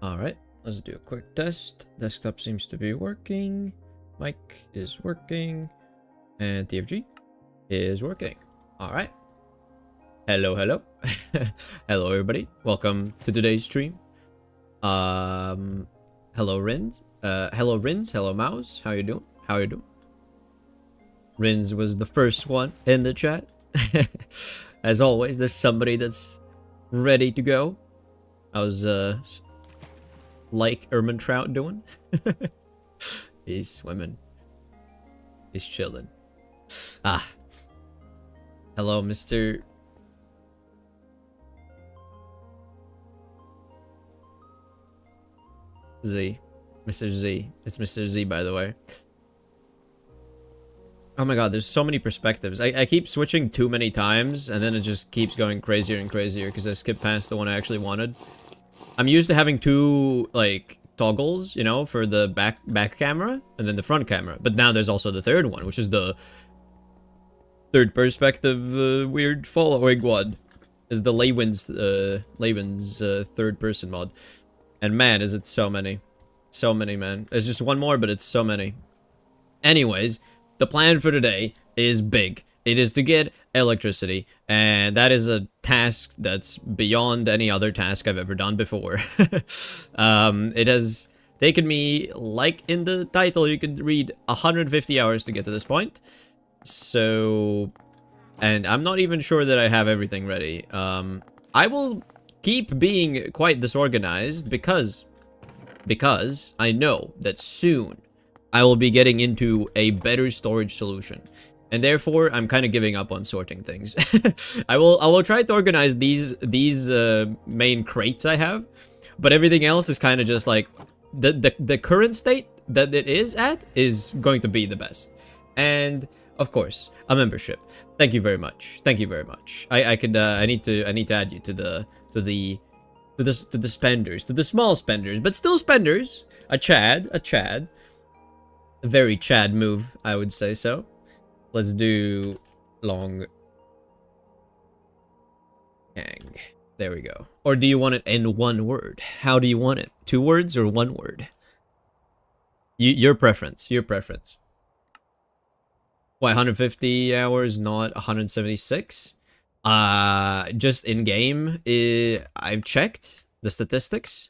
Alright, let's do a quick test. Desktop seems to be working. Mic is working. And TFG is working. Alright. Hello, hello. Hello, everybody. Welcome to today's stream. Hello, Rins. Hello, Rins. Hello, Mouse. How you doing? How you doing? Rins was the first one in the chat. As always, there's somebody that's ready to go. How's, like Ermin Trout doing? He's swimming. He's chilling. Ah. Hello, Mr. Z. Mr. Z. It's Mr. Z, by the way. Oh my god, there's so many perspectives. I keep switching too many times, and then it just keeps going crazier and crazier because I skipped past the one I actually wanted. I'm used to having two, like, toggles, you know, for the back camera, and then the front camera. But now there's also the third one, which is the third perspective, weird following one. Is the Laywin's third person mod. And man, is it so many. So many, man. There's just one more, but it's so many. Anyways, the plan for today is big. It is to get electricity, and that is a task that's beyond any other task I've ever done before. It has taken me, like in the title, you could read 150 hours to get to this point. So, and I'm not even sure that I have everything ready. I will keep being quite disorganized because I know that soon I will be getting into a better storage solution. And therefore, I'm kind of giving up on sorting things. I will try to organize these main crates I have, but everything else is kind of just like the current state that it is at is going to be the best. And of course, a membership. Thank you very much. Thank you very much. I need to add you to the spenders, to the small spenders, but still spenders. A Chad. A very Chad move, I would say so. Let's do long hang. There we go. Or do you want it in one word? How do you want it? 2 words or 1 word? Your preference. Your preference. Why 150 hours, not 176? Just in game. I've checked the statistics.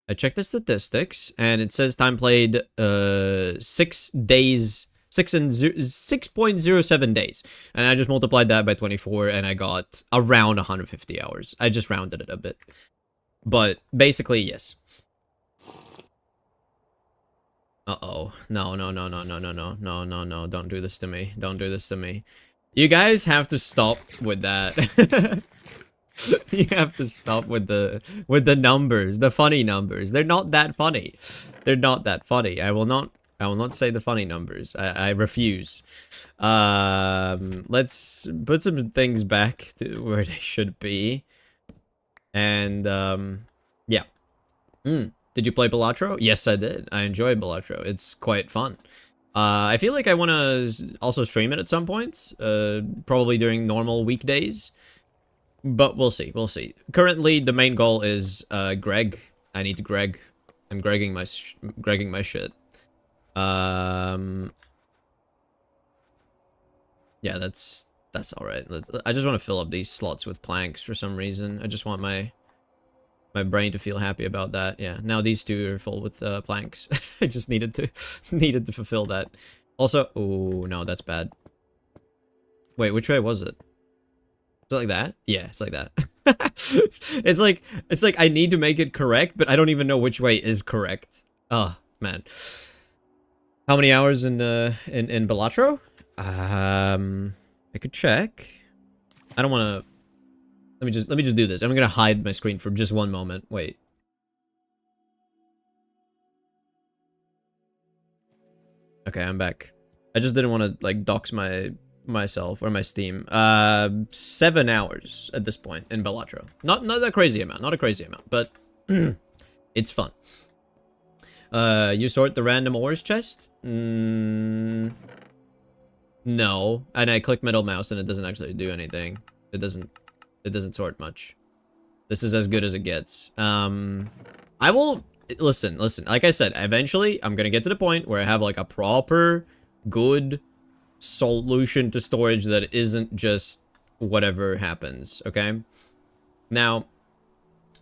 I checked the statistics, and it says time played 6 days. 6.07 days, and I just multiplied that by 24, and I got around 150 hours. I just rounded it a bit, but basically yes. No, don't do this to me. Don't do this to me. You guys have to stop with that. You have to stop with the numbers, the funny numbers. They're not that funny. They're not that funny. I will not say the funny numbers. I refuse. Let's put some things back to where they should be. And, yeah. Did you play Balatro? Yes, I did. I enjoy Balatro. It's quite fun. I feel like I want to also stream it at some point. Probably during normal weekdays. But we'll see. We'll see. Currently, the main goal is, Greg. I need to Greg. I'm Gregging my shit. Yeah, that's all right. I just want to fill up these slots with planks for some reason. I just want my brain to feel happy about that. Yeah, now these 2 are full with planks. I just needed to fulfill that. Also, oh no, that's bad. Wait, which way was it? Is it like that? Yeah, it's like that. it's like I need to make it correct, but I don't even know which way is correct. Oh man. How many hours in Balatro? I could check. I don't want to. Let me just do this. I'm gonna hide my screen for just one moment. Wait. Okay, I'm back. I just didn't want to like dox myself or my Steam. 7 hours at this point in Balatro. Not a crazy amount. Not a crazy amount, but it's fun. You sort the random ores chest? No. And I click middle mouse and it doesn't actually do anything. It doesn't sort much. This is as good as it gets. I will... Listen. Like I said, eventually, I'm gonna get to the point where I have, like, a proper, good solution to storage that isn't just whatever happens, okay? Now,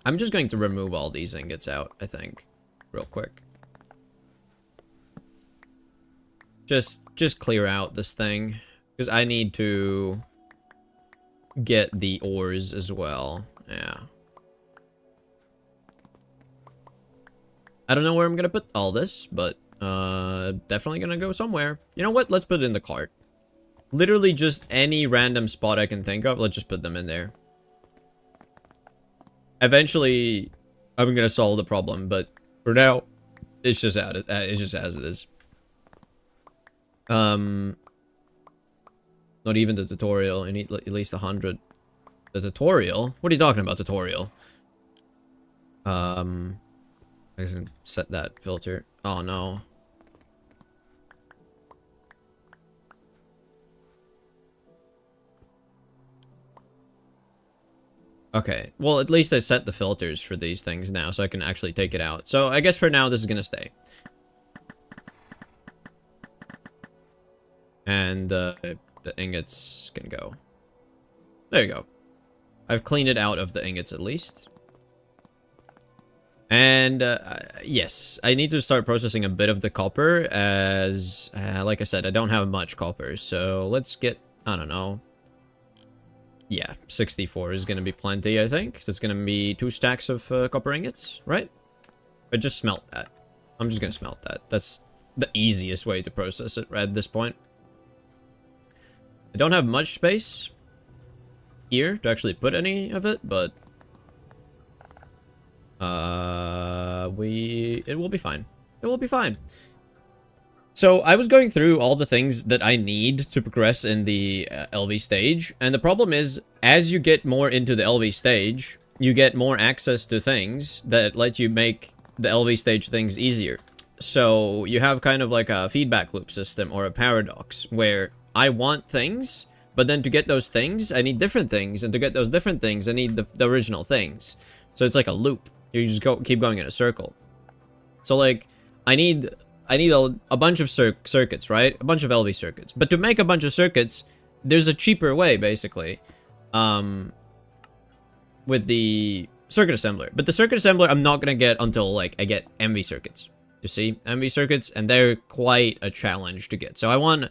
I'm just going to remove all these ingots out, I think, real quick. Just clear out this thing, because I need to get the ores as well. Yeah. I don't know where I'm gonna put all this, but definitely gonna go somewhere. You know what? Let's put it in the cart. Literally just any random spot I can think of, let's just put them in there. Eventually, I'm gonna solve the problem, but for now, it's just as it is. Not even the tutorial. You need at least 100. The tutorial? What are you talking about, tutorial? I can set that filter. Oh no. Okay, well at least I set the filters for these things now, so I can actually take it out. So I guess for now this is gonna stay. And the ingots can go. There you go. I've cleaned it out of the ingots at least. And yes, I need to start processing a bit of the copper as, like I said, I don't have much copper. So let's get, I don't know. Yeah, 64 is going to be plenty, I think. That's going to be 2 stacks of copper ingots, right? But just smelt that. I'm just going to smelt that. That's the easiest way to process it at this point. I don't have much space here to actually put any of it, but it will be fine. It will be fine. So I was going through all the things that I need to progress in the LV stage, and the problem is, as you get more into the LV stage, you get more access to things that let you make the LV stage things easier. So you have kind of like a feedback loop system or a paradox where I want things, but then to get those things, I need different things, and to get those different things, I need the original things. So it's like a loop. You just keep going in a circle. So like, I need a bunch of circuits, right? A bunch of LV circuits. But to make a bunch of circuits, there's a cheaper way, basically, with the circuit assembler. But the circuit assembler, I'm not gonna get until like I get MV circuits. You see, MV circuits, and they're quite a challenge to get. So I want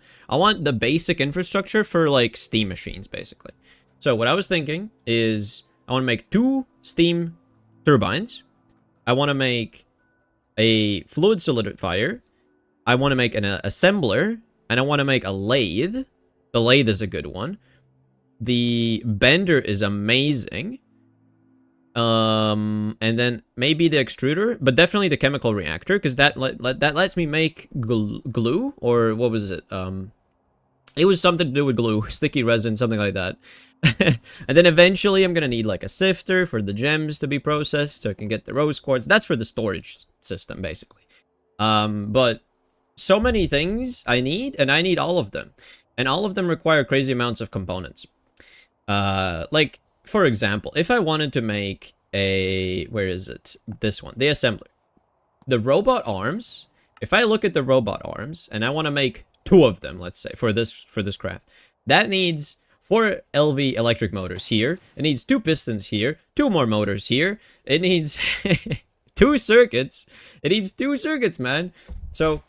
the basic infrastructure for like steam machines, basically. So what I was thinking is I want to make 2 steam turbines. I want to make a fluid solidifier. I want to make an assembler, and I want to make a lathe. The lathe is a good one. The bender is amazing. And then maybe the extruder, but definitely the chemical reactor, because that lets me make glue, or what was it? It was something to do with glue, sticky resin, something like that. And then eventually I'm gonna need like a sifter for the gems to be processed, so I can get the rose quartz. That's for the storage system, basically. But so many things I need, and I need all of them, and all of them require crazy amounts of components. Like, for example, if I wanted to make a, where is it? This one, the assembler. The robot arms, if I look at the robot arms, and I want to make 2 of them, let's say, for this craft, that needs 4 LV electric motors here. It needs 2 pistons here, 2 more motors here. It needs 2 circuits. It needs 2 circuits, man. So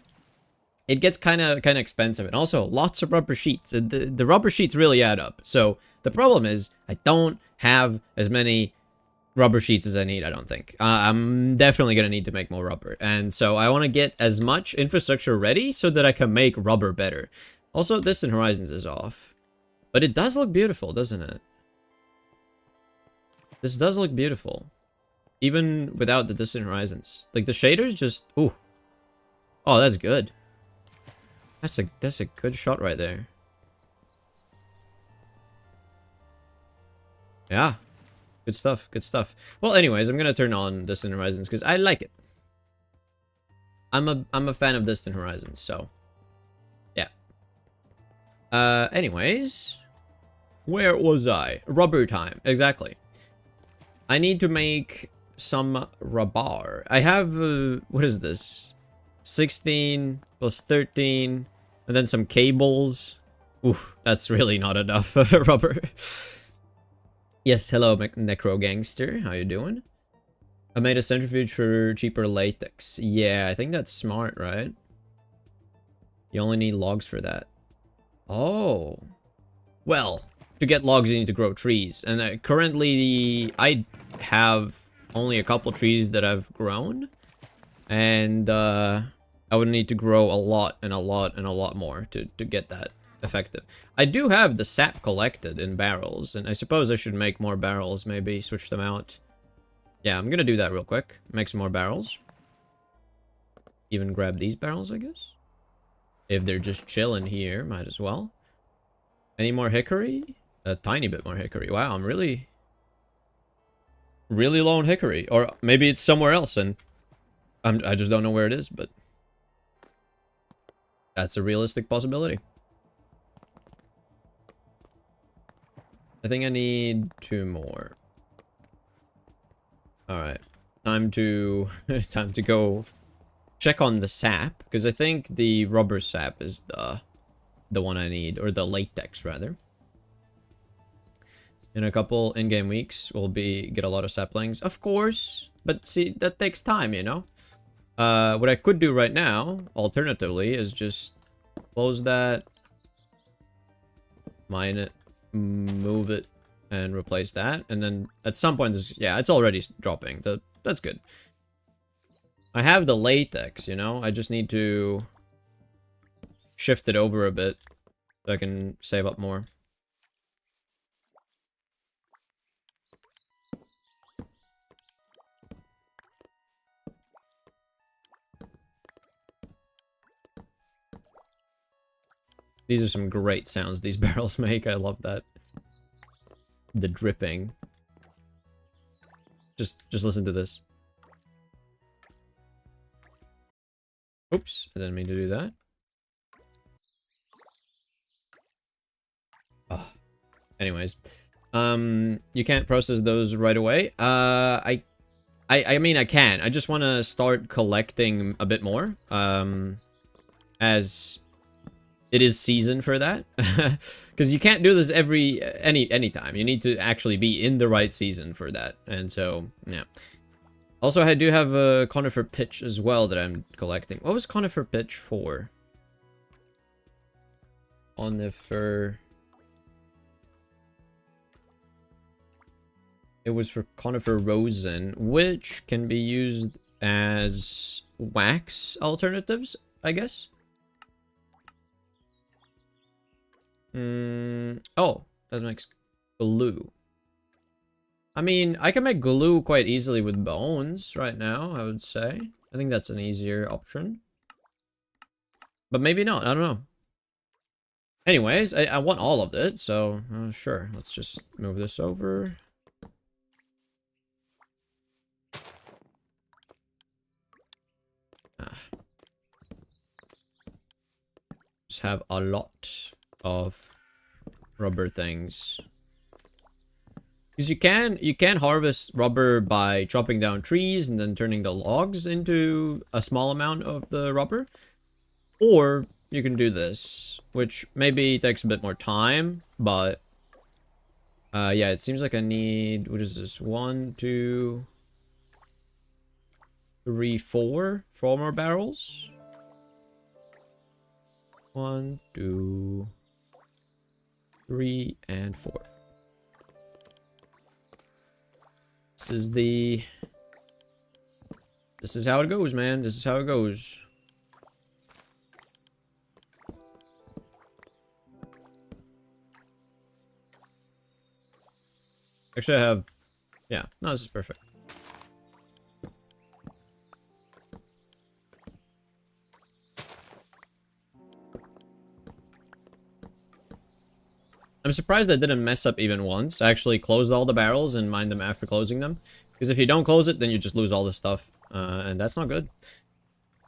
it gets kind of expensive, and also lots of rubber sheets. The rubber sheets really add up. So the problem is I don't have as many rubber sheets as I need, I don't think. I'm definitely going to need to make more rubber. And so I want to get as much infrastructure ready so that I can make rubber better. Also, Distant Horizons is off. But it does look beautiful, doesn't it? This does look beautiful. Even without the Distant Horizons. Like, the shaders just... Ooh. Oh, that's good. That's a good shot right there. Yeah. Good stuff, good stuff. Well, anyways, I'm gonna turn on Distant Horizons because I like it. I'm a fan of Distant Horizons, so... Yeah. Anyways... Where was I? Rubber time, exactly. I need to make some rubber. I have, what is this? 16 plus 13, and then some cables. Oof, that's really not enough rubber. Yes, hello, Necro Gangster. How you doing? I made a centrifuge for cheaper latex. Yeah, I think that's smart, right? You only need logs for that. Oh. Well, to get logs, you need to grow trees. And currently, I have only a couple trees that I've grown. And I would need to grow a lot and a lot and a lot more to get that effective. I do have the sap collected in barrels, and I suppose I should make more barrels, maybe switch them out. Yeah, I'm gonna do that real quick. Make some more barrels. Even grab these barrels, I guess. If they're just chilling here, might as well. Any more hickory? A tiny bit more hickory. Wow, I'm really low on hickory. Or maybe it's somewhere else, and I just don't know where it is, but that's a realistic possibility. I think I need 2 more. Alright. Time to go check on the sap, because I think the rubber sap is the one I need, or the latex rather. In a couple in-game weeks, we'll get a lot of saplings, of course. But see, that takes time, you know. What I could do right now, alternatively, is just close that, mine it, move it, and replace that. And then at some point, yeah, it's already dropping. That's good. I have the latex, you know. I just need to shift it over a bit so I can save up more. These are some great sounds these barrels make. I love that. The dripping. Just listen to this. Oops, I didn't mean to do that. Oh. Anyways, you can't process those right away. I mean I can. I just want to start collecting a bit more. As it is season for that, because you can't do this any time. You need to actually be in the right season for that, and so yeah. Also, I do have a conifer pitch as well that I'm collecting. What was conifer pitch for? Conifer. It was for conifer rosin, which can be used as wax alternatives, I guess. Oh, that makes glue. I mean, I can make glue quite easily with bones right now, I would say. I think that's an easier option. But maybe not, I don't know. Anyways, I want all of it, so sure. Let's just move this over. Just have a lot of rubber things. Because you can harvest rubber by chopping down trees and then turning the logs into a small amount of the rubber. Or you can do this, which maybe takes a bit more time, but yeah, it seems like I need, what is this? 1, 2, 3, 4 more barrels. 1, 2, 3, and 4. This is how it goes, man. This is how it goes. Actually, I have, yeah, no, this is perfect. I'm surprised I didn't mess up even once. I actually closed all the barrels and mined them after closing them. Because if you don't close it, then you just lose all the stuff. And that's not good.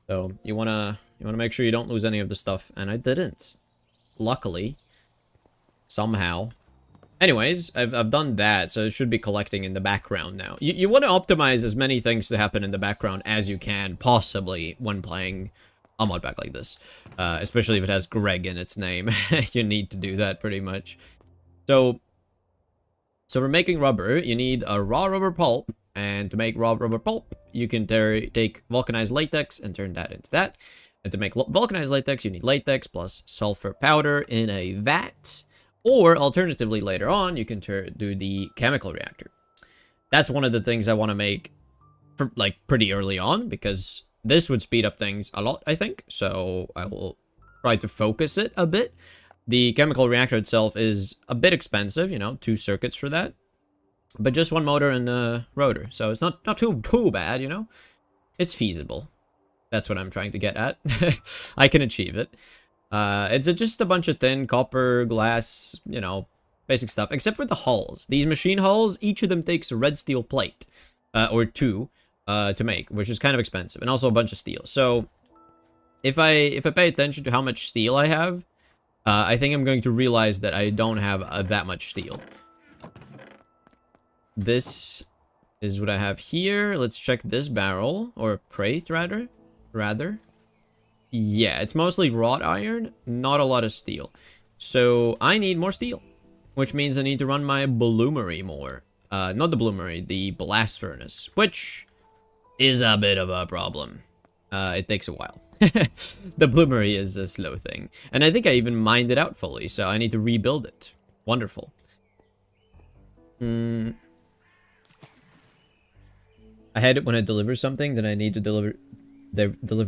So you wanna make sure you don't lose any of the stuff. And I didn't. Luckily. Somehow. Anyways, I've done that, so it should be collecting in the background now. You want to optimize as many things to happen in the background as you can, possibly, when playing a mod pack like this. Especially if it has Greg in its name. You need to do that, pretty much. So for making rubber, you need a raw rubber pulp. And to make raw rubber pulp, you can take vulcanized latex and turn that into that. And to make vulcanized latex, you need latex plus sulfur powder in a vat. Or, alternatively, later on, you can do the chemical reactor. That's one of the things I want to make, for, like, pretty early on, because this would speed up things a lot, I think. So, I will try to focus it a bit. The chemical reactor itself is a bit expensive, you know, 2 circuits for that. But just 1 motor and a rotor, so it's not too bad, you know? It's feasible. That's what I'm trying to get at. I can achieve it. It's just a bunch of thin copper, glass, you know, basic stuff. Except for the hulls. These machine hulls, each of them takes a red steel plate. Or 2 to make, which is kind of expensive. And also a bunch of steel. So, if I pay attention to how much steel I have, I think I'm going to realize that I don't have that much steel. This is what I have here. Let's check this barrel. Or crate, rather. Yeah, it's mostly wrought iron, not a lot of steel. So, I need more steel. Which means I need to run my bloomery more. Not the bloomery, the blast furnace. Which is a bit of a problem. It takes a while. The bloomery is a slow thing. And I think I even mined it out fully, so I need to rebuild it. Wonderful. I had it when I deliver something, then I need to deliver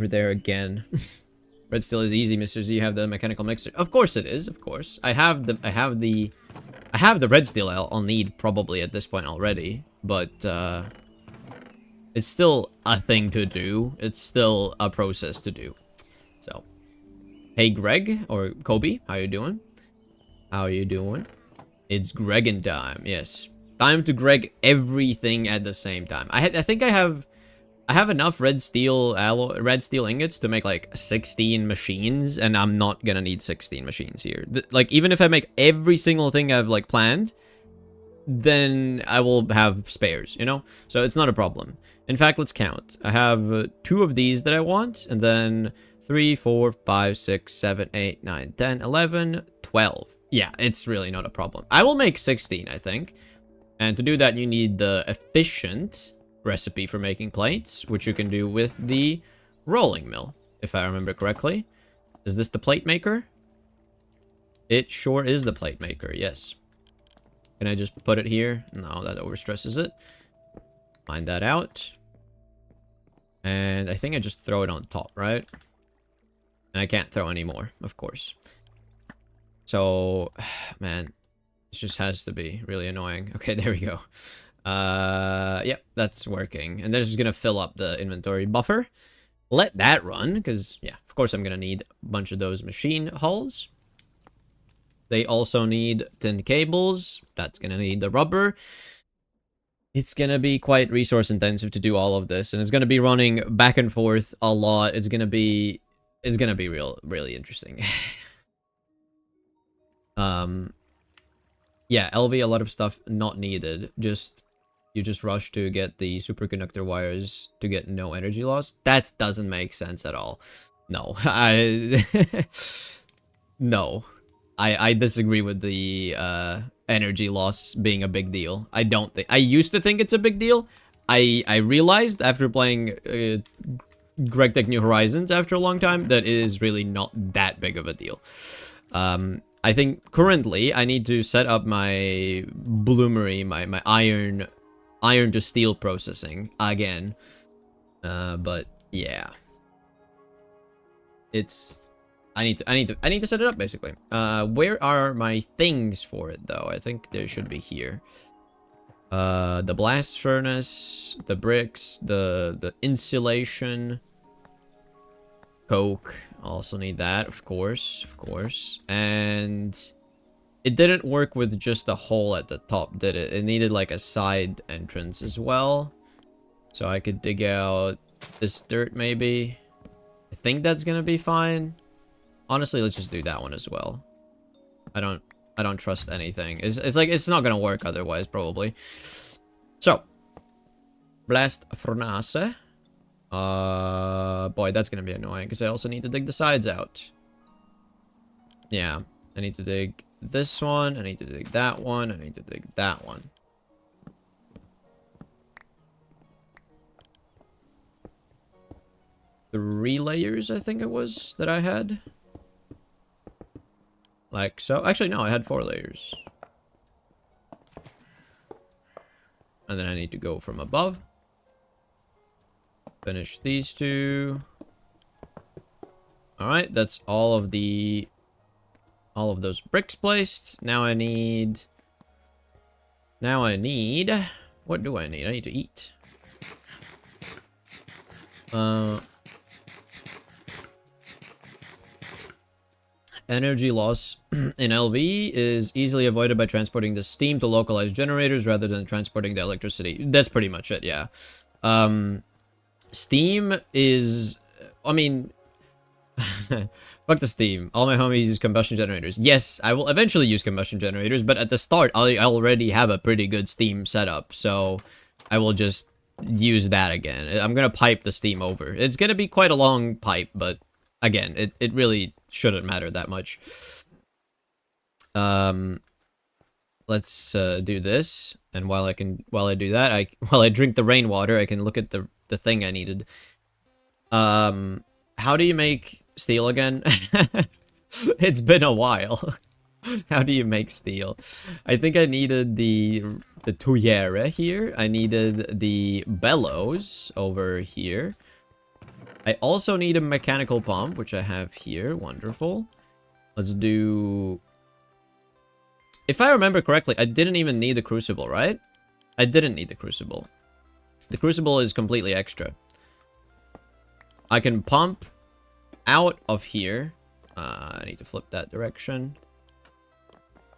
there again. Red steel is easy, Mr. Z. You have the mechanical mixer. Of course it is, of course. I have the red steel I'll need probably at this point already, but it's still a thing to do. It's still a process to do. So, hey Greg or Kobe, how you doing? How you doing? It's Greggin time. Yes. Time to Greg everything at the same time. I think I have enough red steel ingots to make like 16 machines, and I'm not gonna need 16 machines here. Like, even if I make every single thing I've like planned, then I will have spares, you know? So it's not a problem. In fact, let's count. I have 2 of these that I want, and then 3, 4, 5, 6, 7, 8, 9, 10, 11, 12. Yeah, it's really not a problem. I will make 16, I think. And to do that, you need the efficient recipe for making plates, which you can do with the rolling mill, if I remember correctly. Is this the plate maker? It sure is the plate maker, yes. Can I just put it here? No, that overstresses it. Find that out. And I think I just throw it on top, right? And I can't throw any more, of course. So, man, this just has to be really annoying. Okay, there we go. Yep, that's working. And they're just gonna fill up the inventory buffer. Let that run, because, yeah, of course I'm gonna need a bunch of those machine hulls. They also need tin cables. That's gonna need the rubber. It's gonna be quite resource intensive to do all of this, and it's gonna be running back and forth a lot. It's gonna be really interesting. Yeah, LV, a lot of stuff not needed. You just rush to get the superconductor wires to get no energy loss. That doesn't make sense at all. No, no. I disagree with the energy loss being a big deal. I don't think. I used to think it's a big deal. I realized after playing Greg Tech New Horizons after a long time that it is really not that big of a deal. I think currently I need to set up my bloomery, my iron to steel processing again. But yeah, it's I need to set it up basically. Where are my things for it though? I think they should be here. The blast furnace, the bricks, the insulation, coke. Also need that, of course. And it didn't work with just a hole at the top, did it? It needed like a side entrance as well. So I could dig out this dirt maybe. I think that's gonna be fine. Honestly, let's just do that one as well. I don't I don't trust anything. It's like, it's not gonna work otherwise, probably. So, blast furnace. Boy, that's gonna be annoying, because I also need to dig the sides out. Yeah, I need to dig this one, I need to dig that one, I need to dig that one. Three layers, I think it was, that I had. Like so. Actually, no, I had 4 layers. And then I need to go from above. Finish these 2. Alright, that's all of those bricks placed. Now I need... What do I need? I need to eat. Energy loss in LV is easily avoided by transporting the steam to localized generators rather than transporting the electricity. That's pretty much it, yeah. Steam is... I mean... Fuck the steam. All my homies use combustion generators. Yes, I will eventually use combustion generators, but at the start, I already have a pretty good steam setup, so I will just use that again. I'm gonna pipe the steam over. It's gonna be quite a long pipe, but again, it really shouldn't matter that much. Let's do this, and while I do that, while I drink the rainwater, I can look at the thing I needed. How do you make steel again? It's been a while. How do you make steel? I think I needed the tuyere here. I needed the bellows over here. I also need a mechanical pump, which I have here. Wonderful. Let's do... If I remember correctly, I didn't even need the crucible, right? I didn't need the crucible. The crucible is completely extra. I can pump out of here. I need to flip that direction.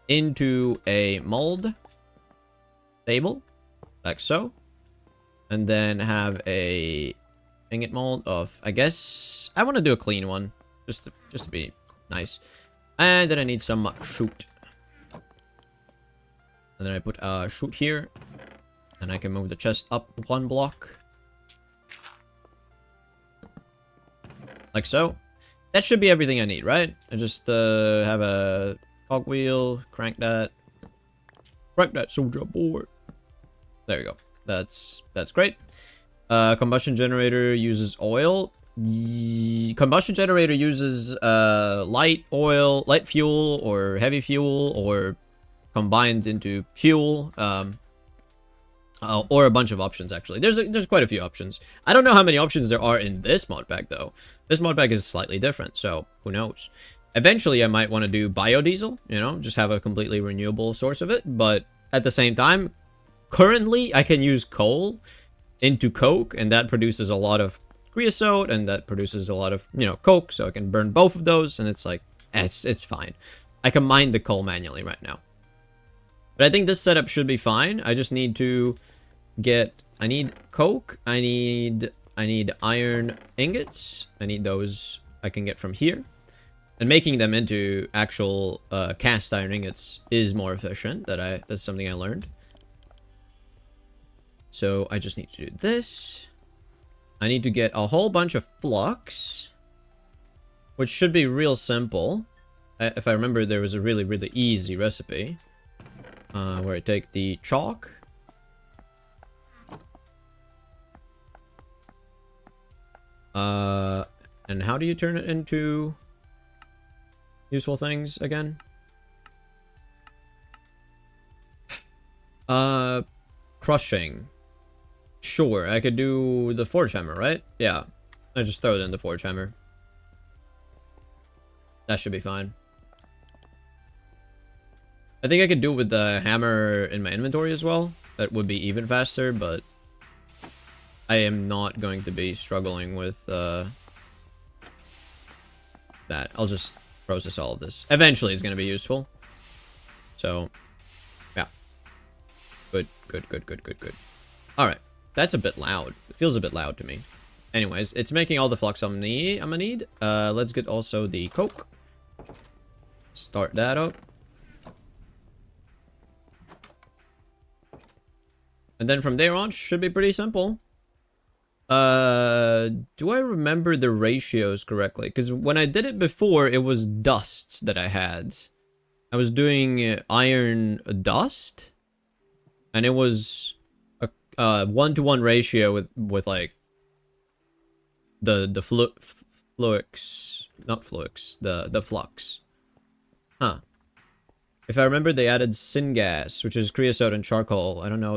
Into a mold table, like so. And then have a ingot mold of, I guess, I want to do a clean one. Just to be nice. And then I need some chute. And then I put a chute here. And I can move the chest up 1 block. Like so. That should be everything I need, right? I just have a cogwheel, crank that soldier board. There we go. That's great. Combustion generator uses oil. Combustion generator uses light fuel or heavy fuel or combined into fuel. Or a bunch of options, actually. There's quite a few options. I don't know how many options there are in this mod pack, though. This mod pack is slightly different, so who knows. Eventually, I might want to do biodiesel, you know, just have a completely renewable source of it. But at the same time, currently, I can use coal into coke, and that produces a lot of creosote, and that produces a lot of, you know, coke, so I can burn both of those, and it's like, it's fine. I can mine the coal manually right now. But I think this setup should be fine. I just need to I need coke, I need iron ingots. I need those I can get from here. And making them into actual cast iron ingots is more efficient. That's something I learned. So I just need to do this. I need to get a whole bunch of flux, which should be real simple. If I remember, there was a really, really easy recipe. Where I take the chalk. And how do you turn it into useful things again? Crushing. Sure, I could do the forge hammer, right? Yeah. I just throw it in the forge hammer. That should be fine. I think I could do it with the hammer in my inventory as well. That would be even faster, but I am not going to be struggling with that. I'll just process all of this. Eventually, it's going to be useful. So, yeah. Good. Alright. That's a bit loud. It feels a bit loud to me. Anyways, it's making all the flux I'm gonna need. Let's get also the coke. Start that up. And then from there on, should be pretty simple. Do I remember the ratios correctly? Because when I did it before, it was dusts that I had. I was doing iron dust, and it was a 1-to-1 ratio with like the flux, not flux, the flux. Huh. If I remember, they added syngas, which is creosote and charcoal. I don't know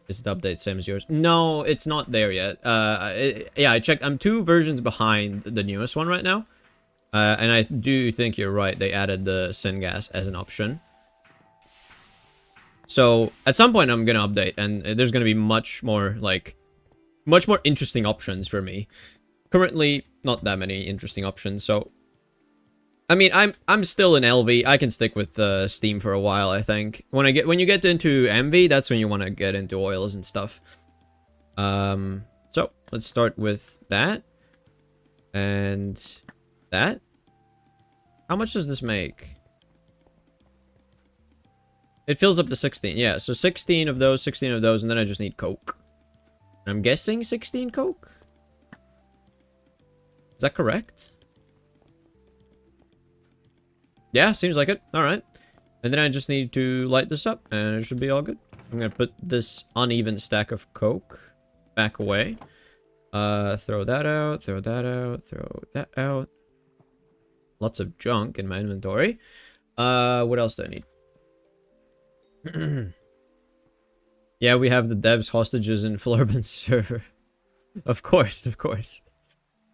is the update same as yours? No, it's not there yet. Yeah, I checked. I'm 2 versions behind the newest one right now. And I do think you're right. They added the syngas as an option. So at some point I'm gonna update, and there's gonna be much more interesting options for me. Currently, not that many interesting options. So, I mean, I'm still in LV. I can stick with Steam for a while. I think when you get into MV, that's when you want to get into oils and stuff. So let's start with that and that. How much does this make? It fills up to 16. Yeah, so 16 of those, and then I just need coke. I'm guessing 16 coke? Is that correct? Yeah, seems like it. Alright. And then I just need to light this up, and it should be all good. I'm gonna put this uneven stack of coke back away. Throw that out, throw that out, throw that out. Lots of junk in my inventory. What else do I need? Yeah, we have the devs hostages in Flurban's server. Of course, of course.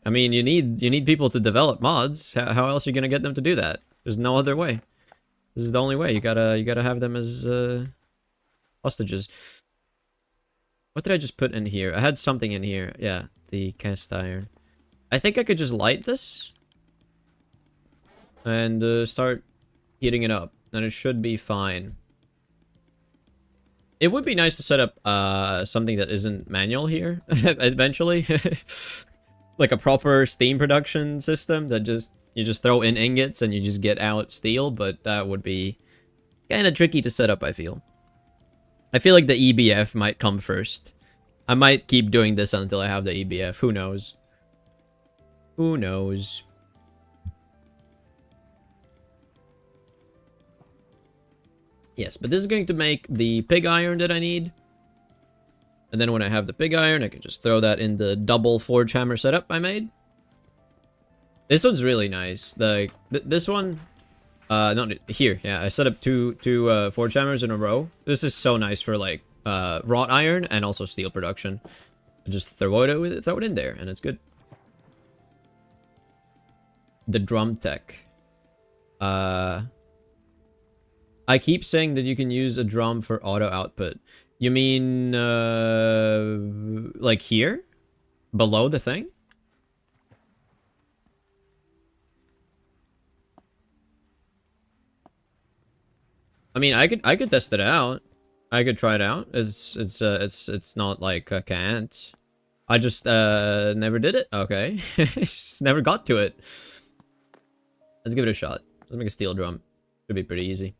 I mean, you need people to develop mods. How else are you gonna get them to do that? There's no other way. This is the only way. You gotta have them as hostages. What did I just put in here? I had something in here. Yeah, the cast iron. I think I could just light this and start heating it up, and it should be fine. It would be nice to set up something that isn't manual here eventually. Like a proper steam production system that you just throw in ingots and you just get out steel, but that would be kind of tricky to set up, I feel. I feel like the EBF might come first. I might keep doing this until I have the EBF. Who knows? Who knows? Yes, but this is going to make the pig iron that I need. And then when I have the pig iron, I can just throw that in the double forge hammer setup I made. This one's really nice. This one, not here. Yeah, I set up two forge hammers in a row. This is so nice for like wrought iron and also steel production. I just throw it in there, and it's good. The drum tech. I keep saying that you can use a drum for auto output. You mean, like here? Below the thing? I mean, I could test it out. I could try it out. It's not like I can't. I just, never did it. Okay. Just never got to it. Let's give it a shot. Let's make a steel drum. Should be pretty easy.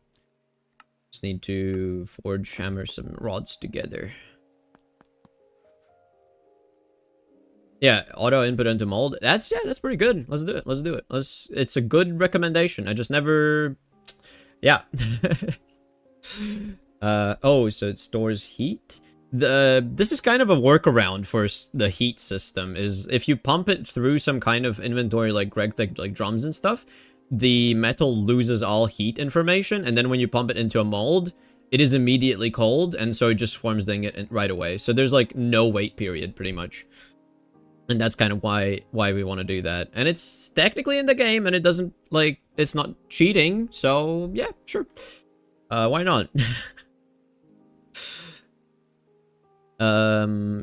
Just need to forge hammer some rods together. Yeah, auto input into mold. That's pretty good. Let's do it. Let's do it. It's a good recommendation. I just never. Yeah. Oh, so it stores heat. This is kind of a workaround for the heat system. Is if you pump it through some kind of inventory like like drums and stuff, the metal loses all heat information, and then when you pump it into a mold, it is immediately cold, and so it just forms the ingot right away. So there's like no wait period, pretty much. And that's kind of why we want to do that. And it's technically in the game, and it doesn't, like, it's not cheating, so yeah, sure. Why not?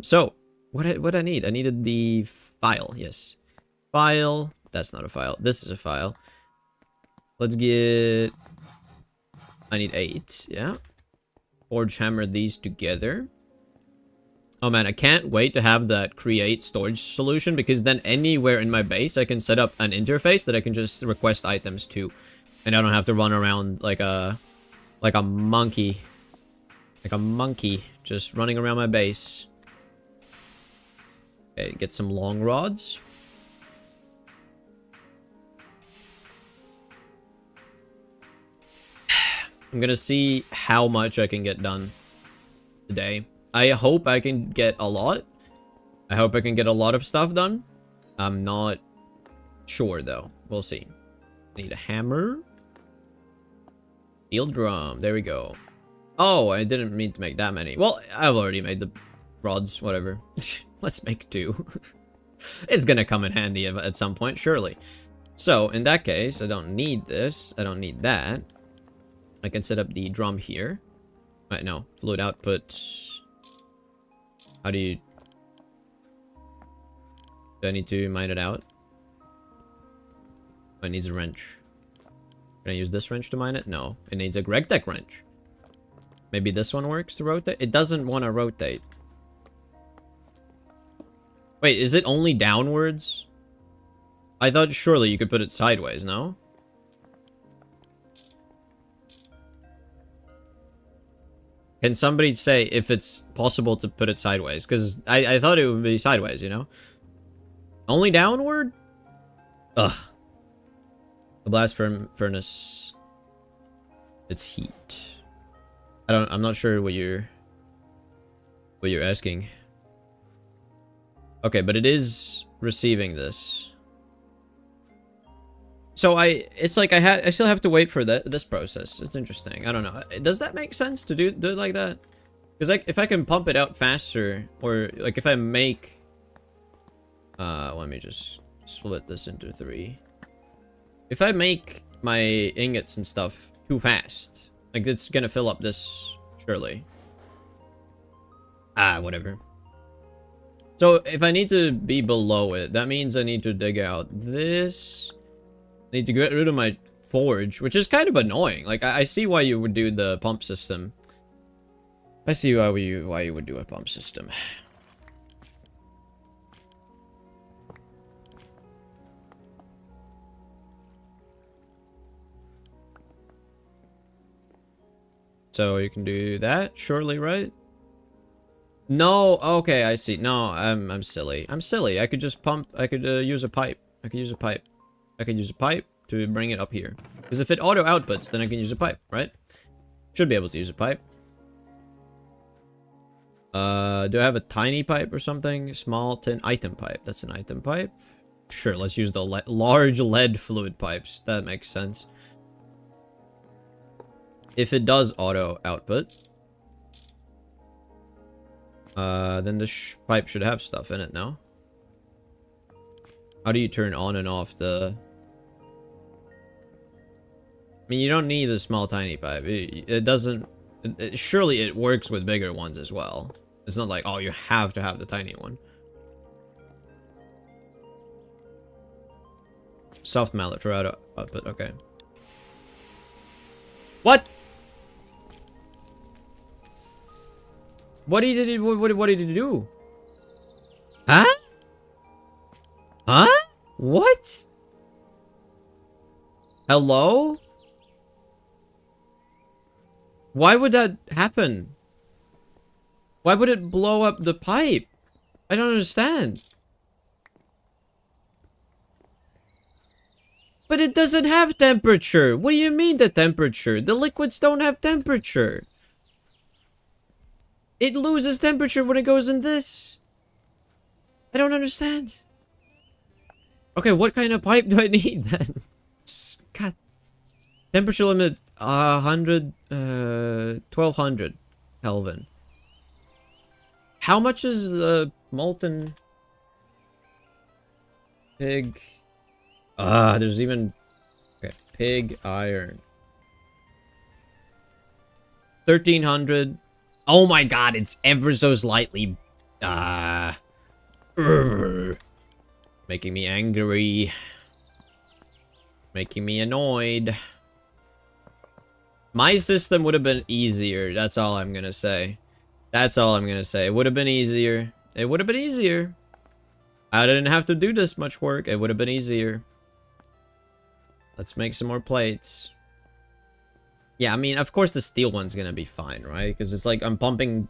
So, what I need? I needed the file, yes. File, that's not a file, this is a file. Let's get... I need 8, yeah. Forge hammer these together. Oh man, I can't wait to have that create storage solution, because then anywhere in my base I can set up an interface that I can just request items to. And I don't have to run around like a monkey. Like a monkey just running around my base. Okay, get some long rods. I'm gonna see how much I can get done today. I hope I can get a lot. I hope I can get a lot of stuff done. I'm not sure though. We'll see. Need a hammer. Steel drum. There we go. Oh, I didn't mean to make that many. Well, I've already made the rods. Whatever. Let's make 2. It's gonna come in handy at some point, surely. So, in that case, I don't need this. I don't need that. I can set up the drum here. Right, no. Fluid output. How do you... Do I need to mine it out? It needs a wrench. Can I use this wrench to mine it? No. It needs a Gregtech wrench. Maybe this one works to rotate? It doesn't want to rotate. Wait, is it only downwards? I thought surely you could put it sideways, no? Can somebody say if it's possible to put it sideways? Because I thought it would be sideways, you know? Only downward? Ugh. The blast furnace. It's heat. I'm not sure what you're asking. Okay, but it is receiving this. So it's like I still have to wait for this process. It's interesting. I don't know. Does that make sense to do it like that? Because like if I can pump it out faster, or like if I make, let me just split this into 3. If I make my ingots and stuff too fast, like it's gonna fill up this surely. Whatever. So if I need to be below it, that means I need to dig out this. I need to get rid of my forge, which is kind of annoying. Like I see why you would do the pump system. I see why you would do a pump system. So you can do that, surely, right? No, okay, I see. No, I'm silly. I'm silly. I could just pump. I could use a pipe. I could use a pipe. I could use a pipe to bring it up here. Because if it auto outputs, then I can use a pipe, right? Should be able to use a pipe. Do I have a tiny pipe or something? Small tin item pipe. That's an item pipe. Sure, let's use the large lead fluid pipes. That makes sense. If it does auto output, then the pipe should have stuff in it, no? How do you turn on and off the... I mean, you don't need a small tiny pipe. It doesn't... surely it works with bigger ones as well. It's not like, oh, you have to have the tiny one. Soft mallet for auto output, okay. What? What did he do? Huh? Huh? What? Hello? Why would that happen? Why would it blow up the pipe? I don't understand. But it doesn't have temperature. What do you mean the temperature? The liquids don't have temperature. It loses temperature when it goes in this. I don't understand. Okay, what kind of pipe do I need then? God. Temperature limit 1200 Kelvin. How much is the molten pig? There's even... Okay, pig iron. 1300. Oh my god, it's ever so slightly... making me angry. Making me annoyed. My system would have been easier. That's all I'm gonna say. That's all I'm gonna say. It would have been easier. It would have been easier. I didn't have to do this much work. It would have been easier. Let's make some more plates. Yeah, I mean, of course the steel one's gonna be fine, right? Because it's like I'm pumping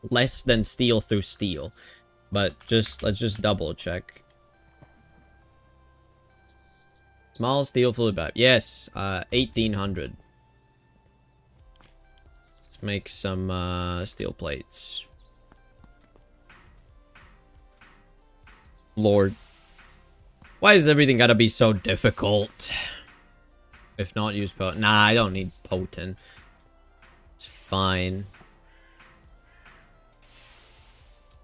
less than steel through steel. But let's just double check. Small steel fluid pipe. Yes, 1800. Let's make some steel plates. Lord. Why is everything gotta be so difficult? If not, use potent. Nah, I don't need potent. It's fine.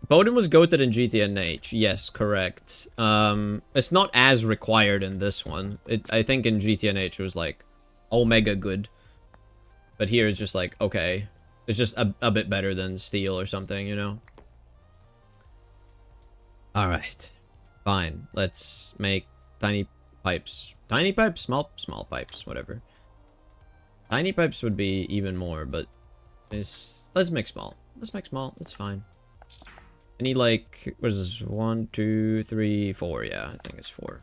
Potent was goated in GTNH. Yes, correct. It's not as required in this one. I think in GTNH it was like omega good. But here it's just like, okay. It's just a bit better than steel or something, you know? Alright. Fine. Let's make tiny pipes. Tiny pipes? Small pipes. Whatever. Tiny pipes would be even more, but let's make small. Let's make small. It's fine. I need like, what is this? 1, 2, 3, 4. Yeah, I think it's 4.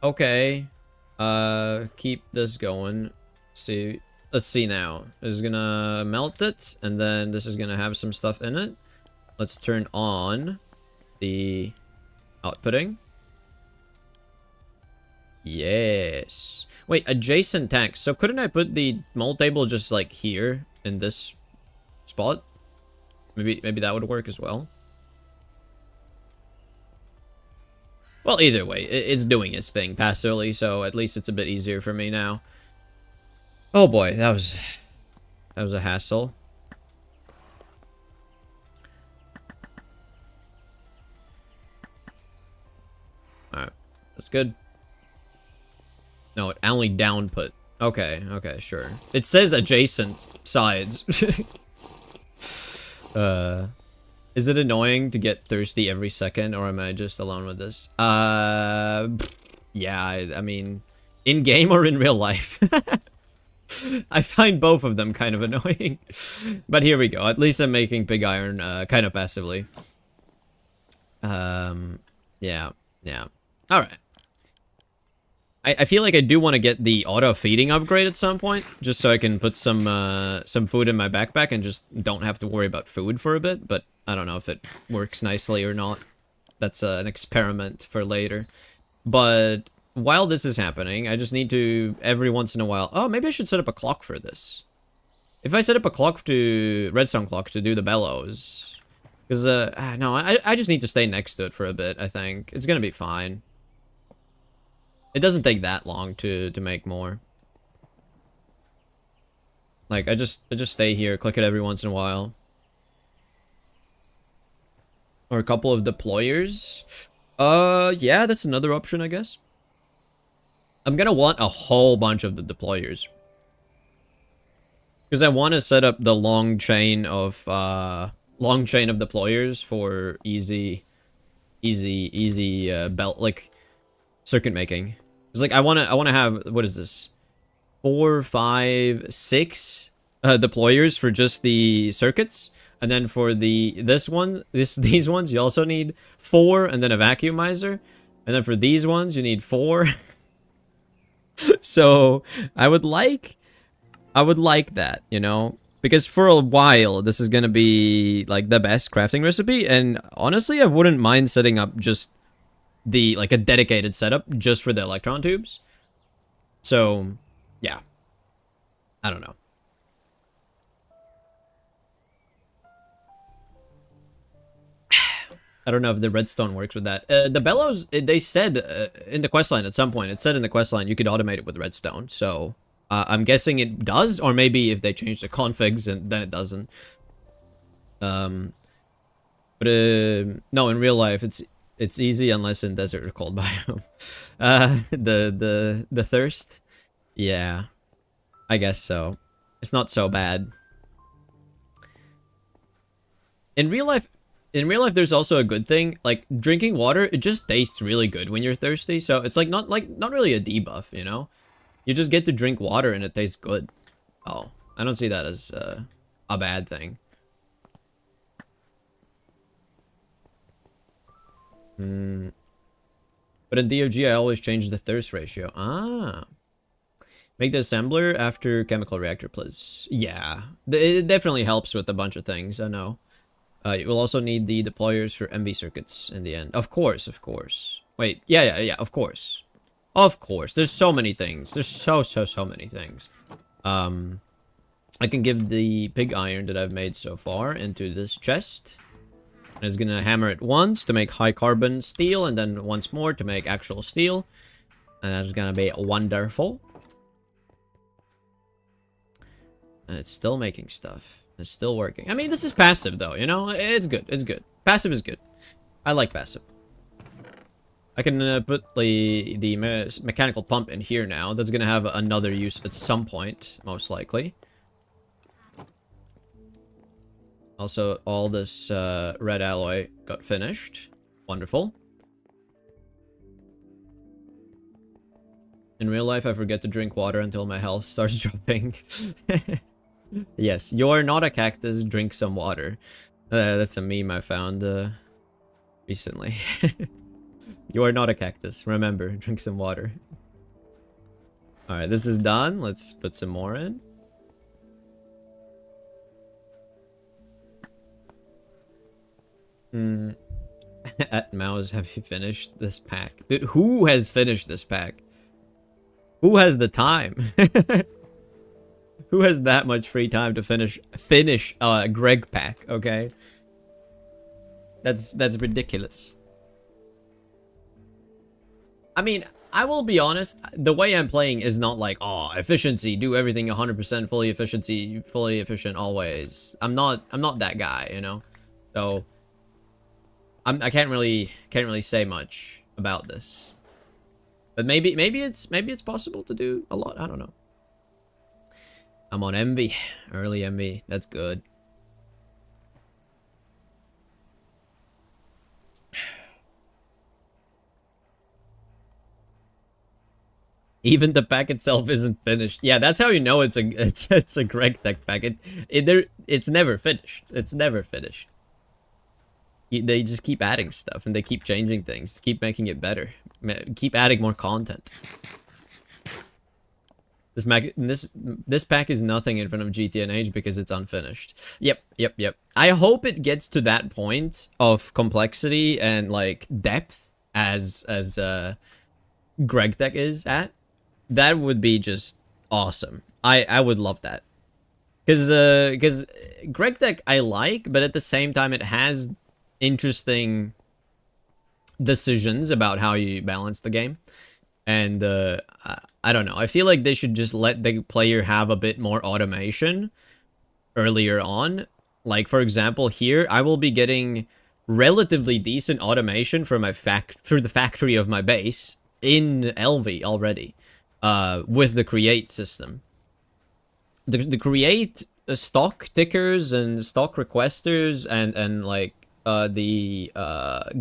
Okay. Keep this going. See, let's see now. This is gonna melt it, and then this is gonna have some stuff in it. Let's turn on the outputting. Yes. Wait, adjacent tanks. So couldn't I put the mold table just like here in this spot? Maybe that would work as well. Well, either way, it's doing its thing passively, so at least it's a bit easier for me now. Oh boy, that was a hassle. Alright, that's good. No, it only downput. Okay, sure. It says adjacent sides. Is it annoying to get thirsty every second, or am I just alone with this? Yeah, I mean, in-game or in real life? I find both of them kind of annoying. But here we go. At least I'm making pig iron kind of passively. Yeah. Alright. I feel like I do want to get the auto-feeding upgrade at some point, just so I can put some food in my backpack and just don't have to worry about food for a bit, but I don't know if it works nicely or not. That's an experiment for later. But while this is happening, I just need to, every once in a while... Oh, maybe I should set up a clock for this. If I set up a clock redstone clock to do the bellows... Because, no, I just need to stay next to it for a bit, I think. It's gonna be fine. It doesn't take that long to make more. Like, I just stay here, click it every once in a while. Or a couple of deployers. Yeah, that's another option, I guess. I'm gonna want a whole bunch of the deployers. Because I want to set up the long chain of deployers for easy belt, like, circuit making. It's like I want to have, what is this, 4, 5, 6 deployers for just the circuits, and then for these ones you also need 4, and then a vacuumizer, and then for these ones you need 4. So I would like that, you know, because for a while this is gonna be like the best crafting recipe, and honestly I wouldn't mind setting up just like a dedicated setup just for the electron tubes. So yeah, I don't know. I don't know if the redstone works with that. The bellows, they said in the questline at some point, it said in the questline you could automate it with redstone, so I'm guessing it does, or maybe if they change the configs and then it doesn't. But no, in real life it's easy unless in desert or cold biome. The thirst, yeah, I guess so. It's not so bad. In real life, there's also a good thing. Like drinking water, it just tastes really good when you're thirsty. So it's like not really a debuff, you know. You just get to drink water and it tastes good. Oh, I don't see that as a bad thing. Hmm. But in TFG, I always change the thirst ratio. Ah. Make the assembler after chemical reactor, please. Yeah. It definitely helps with a bunch of things, I know. You will also need the deployers for MV circuits in the end. Of course, of course. Wait, yeah, of course. Of course. There's so many things. There's so many things. I can give the pig iron that I've made so far into this chest. And it's gonna hammer it once to make high carbon steel, and then once more to make actual steel. And that's gonna be wonderful. And it's still making stuff. It's still working. I mean, this is passive though, you know? It's good. It's good. Passive is good. I like passive. I can put the mechanical pump in here now. That's gonna have another use at some point, most likely. Also, all this red alloy got finished. Wonderful. In real life, I forget to drink water until my health starts dropping. Yes, you're not a cactus, drink some water. That's a meme I found recently. You are not a cactus, remember, drink some water. Alright, this is done. Let's put some more in. At Mouse, have you finished this pack? Dude, who has finished this pack? Who has the time? Who has that much free time to finish Greg pack, okay? That's ridiculous. I mean, I will be honest, the way I'm playing is not like, oh, efficiency, do everything 100% fully efficient always. I'm not that guy, you know? So I can't really say much about this. But maybe it's possible to do a lot. I don't know. I'm on MV, early MV. That's good. Even the pack itself isn't finished. Yeah, that's how you know it's a Greg Tech pack. It's never finished. It's never finished. They just keep adding stuff and they keep changing things, keep making it better, keep adding more content. This pack is nothing in front of GTNH because it's unfinished. Yep. I hope it gets to that point of complexity and like depth as Greg Tech is at. That would be just awesome. I would love that. Because Greg Tech I like, but at the same time it has interesting decisions about how you balance the game. And I don't know. I feel like they should just let the player have a bit more automation earlier on. Like, for example, here, I will be getting relatively decent automation for my through the factory of my base in LV already, with the create system. The create stock tickers and stock requesters and like the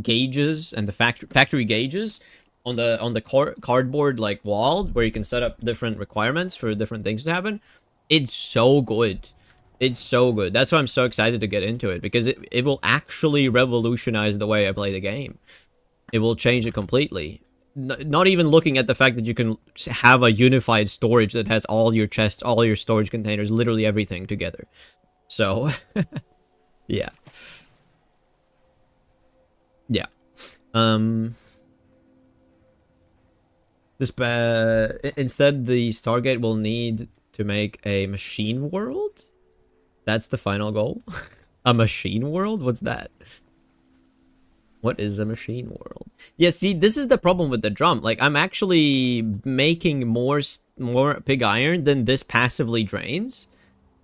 gauges and the factory gauges on the cardboard like wall where you can set up different requirements for different things to happen. It's so good. It's so good. That's why I'm so excited to get into it, because it will actually revolutionize the way I play the game. It will change it completely. Not even looking at the fact that you can have a unified storage that has all your chests, all your storage containers, literally everything together. So, yeah. Yeah. Instead, the Stargate will need to make a machine world? That's the final goal? A machine world? What's that? What is a machine world? Yeah, see, this is the problem with the drum. Like, I'm actually making more pig iron than this passively drains.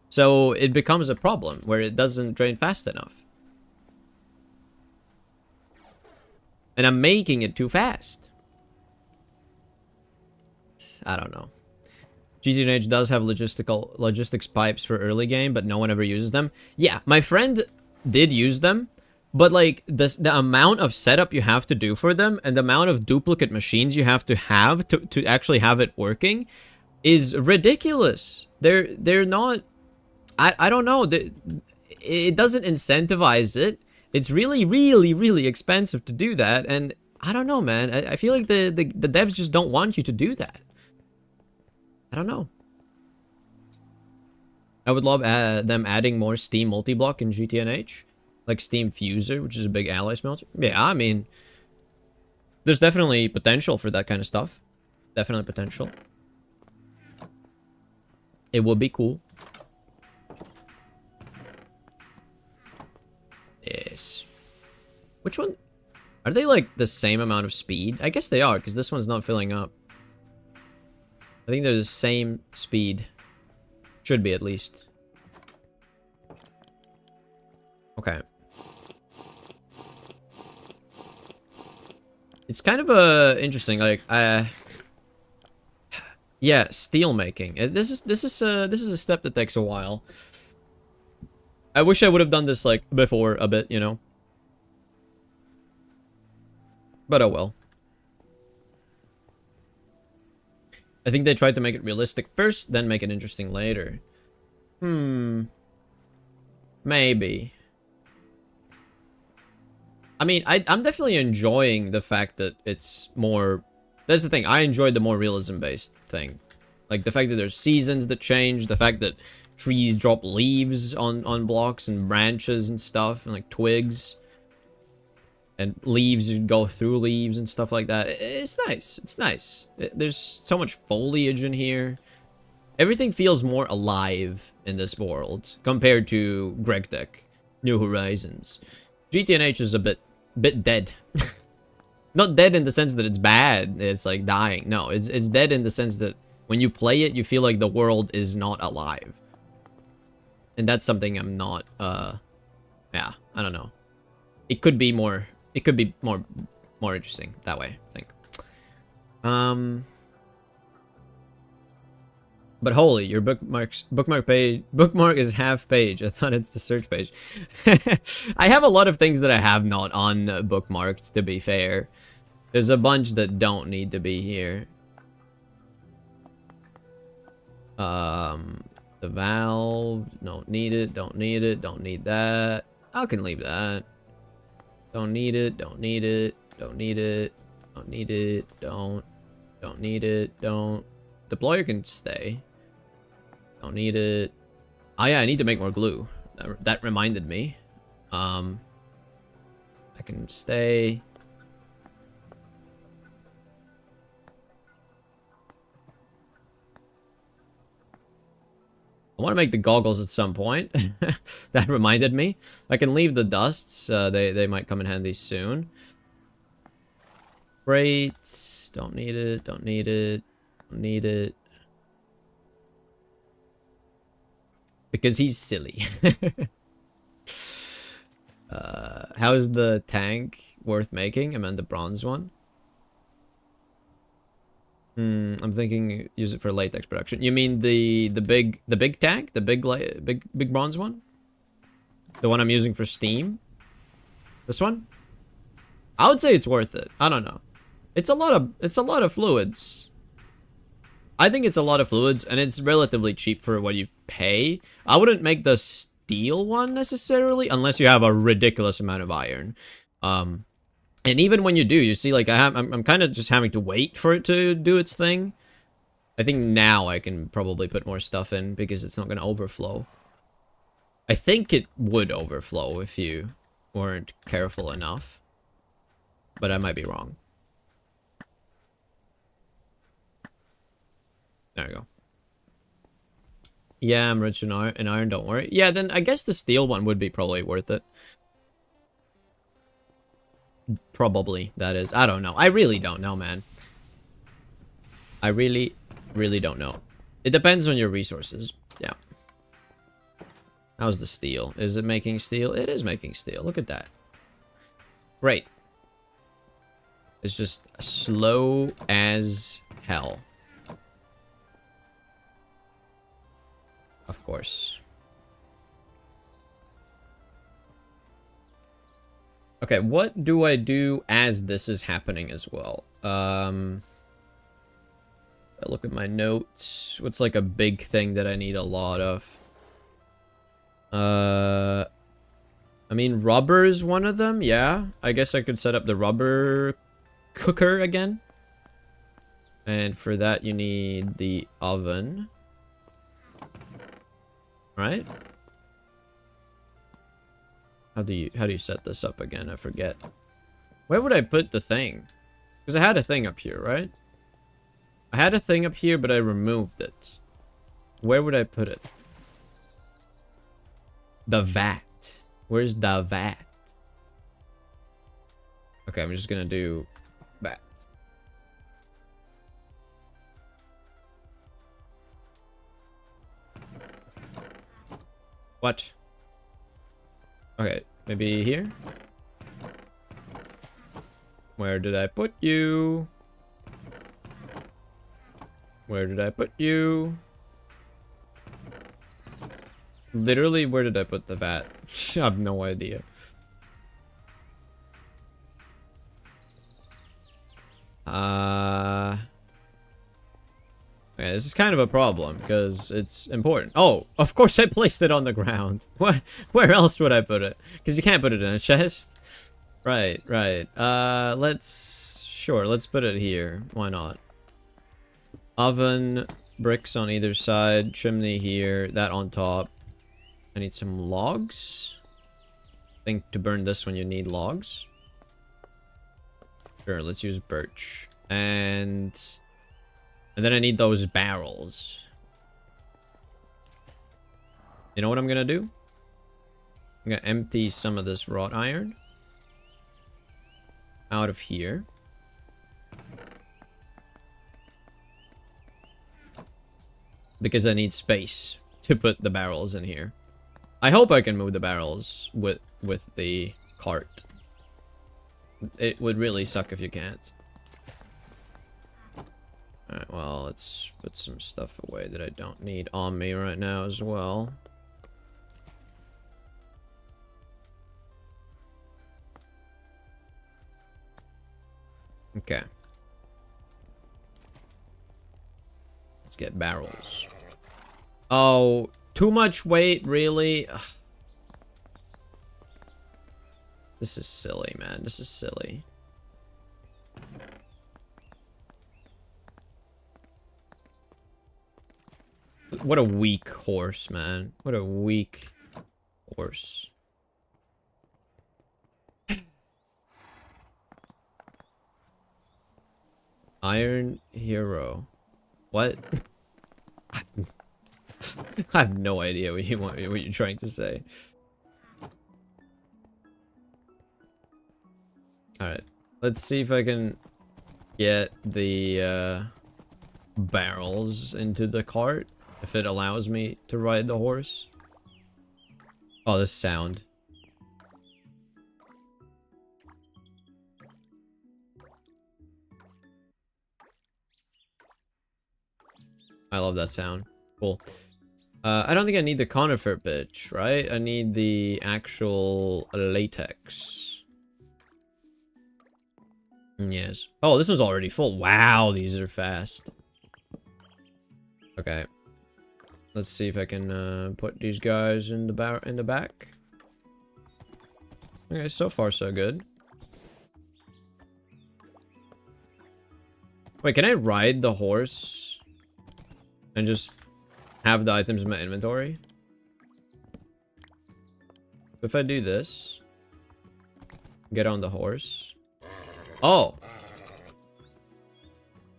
So it becomes a problem where it doesn't drain fast enough. And I'm making it too fast. I don't know. GTNH does have logistics pipes for early game, but no one ever uses them. Yeah, my friend did use them, but like the amount of setup you have to do for them and the amount of duplicate machines you have to actually have it working is ridiculous. They're not. I don't know. It doesn't incentivize it, It's really, really, really expensive to do that, and I don't know, man. I feel like the devs just don't want you to do that. I don't know. I would love them adding more Steam multi-block in GTNH. Like Steam Fuser, which is a big ally smelter. Yeah, I mean, there's definitely potential for that kind of stuff. Definitely potential. It would be cool. Yes. Which one? Are they like the same amount of speed? I guess they are, because this one's not filling up. I think they're the same speed. Should be, at least. Okay. It's kind of interesting, like, yeah, steel making. This is a step that takes a while. I wish I would have done this like before a bit, you know. But oh well. I think they tried to make it realistic first, then make it interesting later. Maybe. I mean, I'm definitely enjoying the fact that it's more... That's the thing, I enjoyed the more realism-based thing. Like, the fact that there's seasons that change, the fact that trees drop leaves on blocks and branches and stuff, and like twigs. And leaves go through leaves and stuff like that. It's nice. It's nice. There's so much foliage in here. Everything feels more alive in this world compared to GregTech, New Horizons. GTNH is a bit dead. Not dead in the sense that it's bad. It's like dying. No, it's dead in the sense that when you play it, you feel like the world is not alive. And that's something I'm not, yeah, I don't know. It could be more interesting that way, I think. But holy, your bookmark is half page. I thought it's the search page. I have a lot of things that I have not on bookmarked, to be fair. There's a bunch that don't need to be here. The valve, don't need it, don't need it, don't need that. I can leave that. Don't need it, don't need it, don't need it, don't need it, don't need it, don't. Deployer can stay. Don't need it. Oh yeah, I need to make more glue. That reminded me. I can stay. I want to make the goggles at some point. That reminded me. I can leave the dusts. They might come in handy soon. Great. Don't need it. Don't need it. Don't need it. Because he's silly. How is the tank worth making? I meant the bronze one. I'm thinking use it for latex production. You mean the big tank, the big bronze one? The one I'm using for steam? This one? I would say it's worth it. I don't know. It's a lot of fluids. I think it's a lot of fluids, and it's relatively cheap for what you pay. I wouldn't make the steel one necessarily, unless you have a ridiculous amount of iron. And even when you do, you see, like, I'm kind of just having to wait for it to do its thing. I think now I can probably put more stuff in, because it's not going to overflow. I think it would overflow if you weren't careful enough. But I might be wrong. There we go. Yeah, I'm rich in iron, don't worry. Yeah, then I guess the steel one would be probably worth it. Probably, that is. I don't know. I really don't know, man. I really don't know. It depends on your resources. Yeah. How's the steel? Is it making steel? It is making steel. Look at that. Great. It's just slow as hell. Of course. Okay, what do I do as this is happening as well? I look at my notes. What's like a big thing that I need a lot of? I I mean, rubber is one of them. Yeah, I guess I could set up the rubber cooker again. And for that, you need the oven. Right? How do you set this up again? I forget. Where would I put the thing? Because I had a thing up here, right? I had a thing up here, but I removed it. Where would I put it? The vat. Where's the vat? Okay, I'm just gonna do vat. What? Okay, maybe here? Where did I put you? Where did I put you? Literally, where did I put the vat? I have no idea. Okay, this is kind of a problem because it's important. Oh, of course I placed it on the ground. Where else would I put it? Because you can't put it in a chest. Right, right. Sure, let's put it here. Why not? Oven, bricks on either side, chimney here, that on top. I need some logs. I think to burn this one you need logs. Sure, let's use birch. And then I need those barrels. You know what I'm gonna do? I'm gonna empty some of this wrought iron out of here. Because I need space to put the barrels in here. I hope I can move the barrels with the cart. It would really suck if you can't. Alright, well, let's put some stuff away that I don't need on me right now as well. Okay. Let's get barrels. Oh, too much weight, really? Ugh. This is silly, man. This is silly. What a weak horse, man. What a weak horse. Iron Hero. What? I have no idea what you're trying to say. Alright. Let's see if I can get the barrels into the cart. If it allows me to ride the horse. Oh, this sound. I love that sound. Cool. I don't think I need the conifer bitch, right? I need the actual latex. Yes. Oh, this one's already full. Wow, these are fast. Okay. Let's see if I can put these guys in the back. Okay, so far so good. Wait, can I ride the horse and just have the items in my inventory? If I do this, get on the horse. Oh!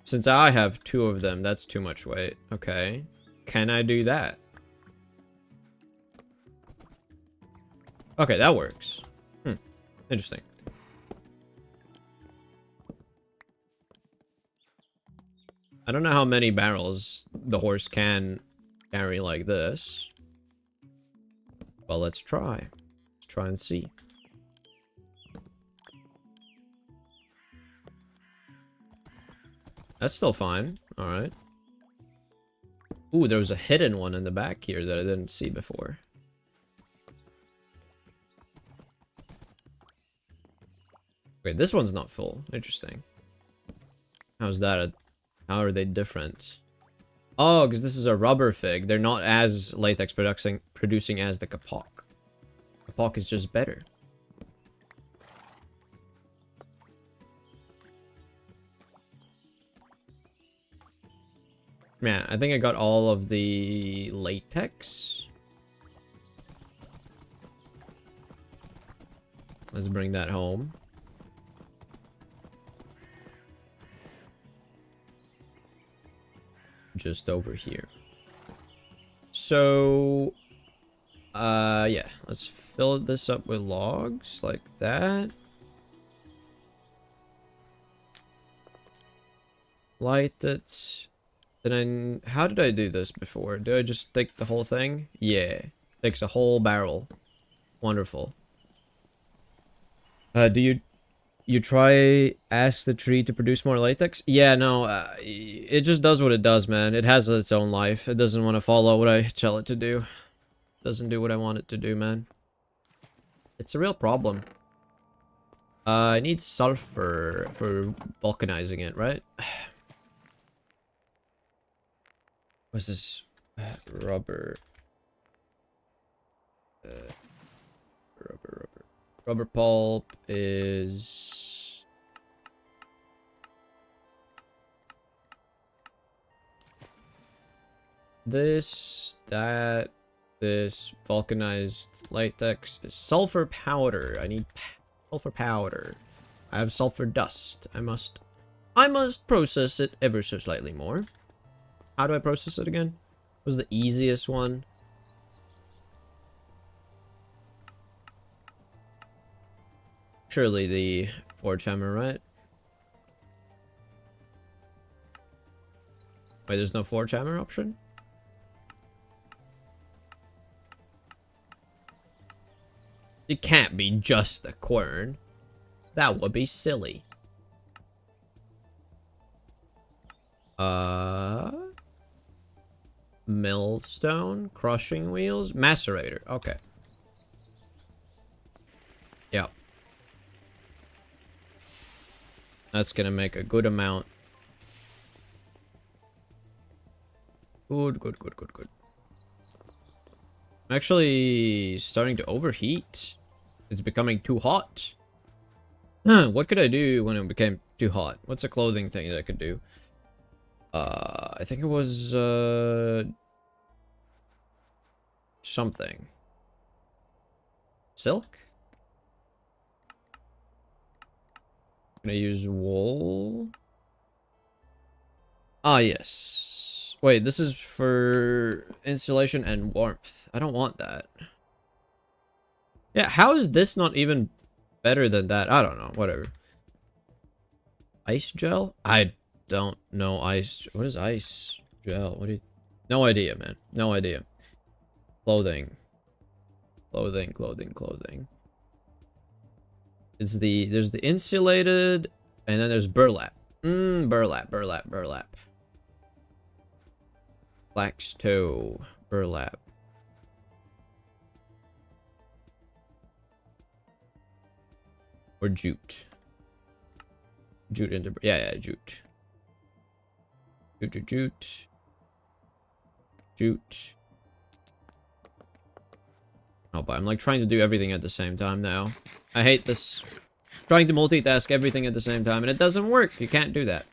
Since I have 2 of them, that's too much weight. Okay. Can I do that? Okay, that works. Interesting. I don't know how many barrels the horse can carry like this. Well, let's try. Let's try and see. That's still fine. Alright. Ooh, there was a hidden one in the back here that I didn't see before. Wait, this one's not full. Interesting. How's that? How are they different? Oh, because this is a rubber fig. They're not as latex producing as the kapok. modpack is just better. Yeah, I think I got all of the latex. Let's bring that home. Just over here. So, yeah, let's fill this up with logs like that. Light it. Then how did I do this before? Did I just take the whole thing? Yeah, takes a whole barrel. Wonderful. Do you try ask the tree to produce more latex? Yeah, no, it just does what it does, man. It has its own life. It doesn't want to follow what I tell it to do. It doesn't do what I want it to do, man. It's a real problem. I need sulfur for vulcanizing it, right? What's this? Rubber. Rubber pulp is... this, that, this, vulcanized latex, sulfur powder. I need sulfur powder. I have sulfur dust. I must process it ever so slightly more. How do I process it again? What was the easiest one? Surely the forge hammer, right? Wait, there's no forge hammer option? It can't be just the quern. That would be silly. Millstone, crushing wheels, macerator. Okay. Yeah. That's gonna make a good amount. Good. I'm actually starting to overheat. It's becoming too hot. What could I do when it became too hot? What's a clothing thing that I could do? I think it was, something. Silk? I'm gonna use wool. Ah, yes. Wait, this is for insulation and warmth. I don't want that. Yeah, how is this not even better than that? I don't know. Whatever. Ice gel? I don't know ice. What is ice gel? What do you... No idea, man. No idea. Clothing. Clothing. It's the... There's the insulated, and then there's burlap. Burlap. Flax tow. Burlap. Or jute. Jute into... Yeah, jute. Jute. Oh, but I'm like trying to do everything at the same time now. I hate this. Trying to multitask everything at the same time, and it doesn't work. You can't do that.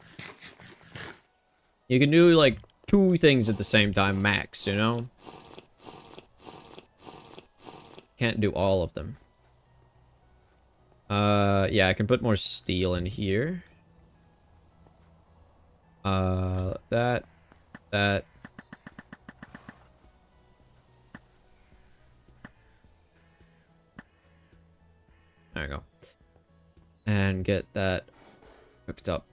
You can do like 2 things at the same time max, you know? Can't do all of them. Yeah, I can put more steel in here. That. There we go. And get that hooked up.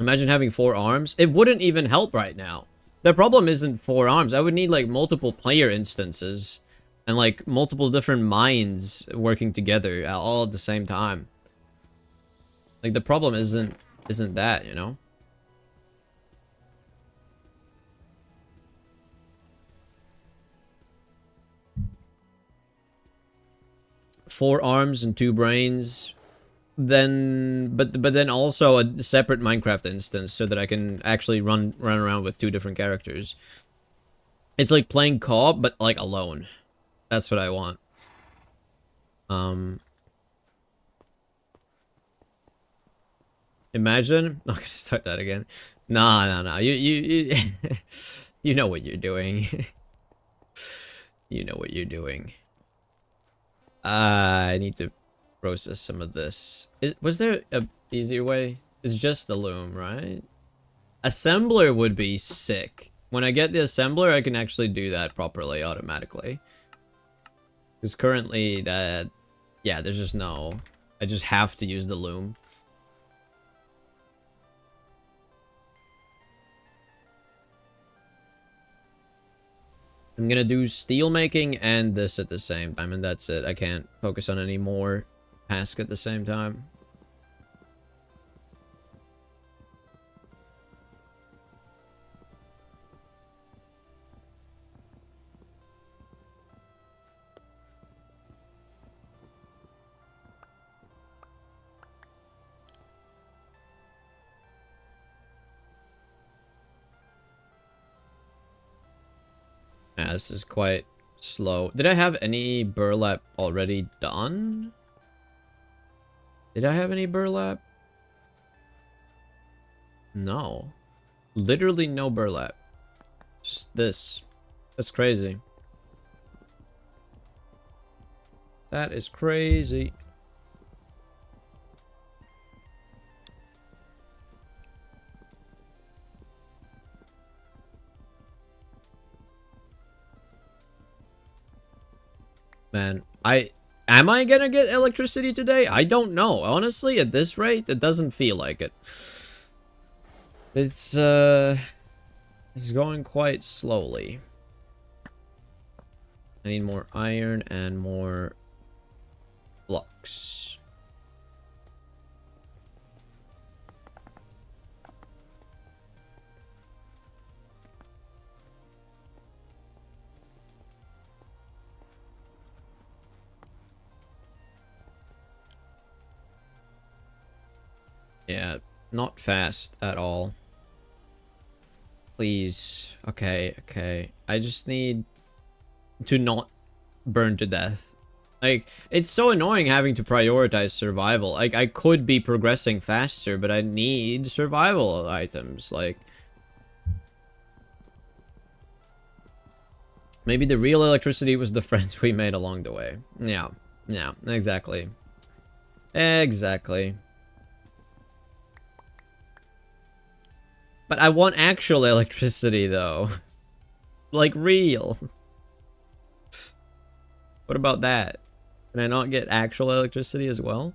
Imagine having 4 arms. It wouldn't even help right now. The problem isn't 4 arms. I would need like multiple player instances. And like multiple different minds working together all at the same time. Like the problem isn't that, you know? Four arms and 2 brains, then but then also a separate Minecraft instance so that I can actually run around with 2 different characters. It's like playing co-op but like alone. That's what I want. Imagine. I'm gonna start that again. Nah. You you know what you're doing. You know what you're doing. I need to process some of this. Was there a easier way? It's just the loom, right? Assembler would be sick. When I get the assembler, I can actually do that properly automatically. Because currently that, yeah, there's just no, I just have to use the loom. I'm gonna do steel making and this at the same time, and that's it. I can't focus on any more tasks at the same time. Yeah, this is quite slow. Did I have any burlap already done? Did I have any burlap? No. Literally no burlap. Just this. That's crazy. That is crazy. Man, am I gonna get electricity today? I don't know. Honestly, at this rate, it doesn't feel like it. It's going quite slowly. I need more iron and more blocks. Yeah, not fast at all. Please. Okay. I just need to not burn to death. Like, it's so annoying having to prioritize survival. Like, I could be progressing faster, but I need survival items. Like, maybe the real electricity was the friends we made along the way. Yeah, exactly. Exactly. But I want actual electricity, though. Like, real. What about that? Can I not get actual electricity as well?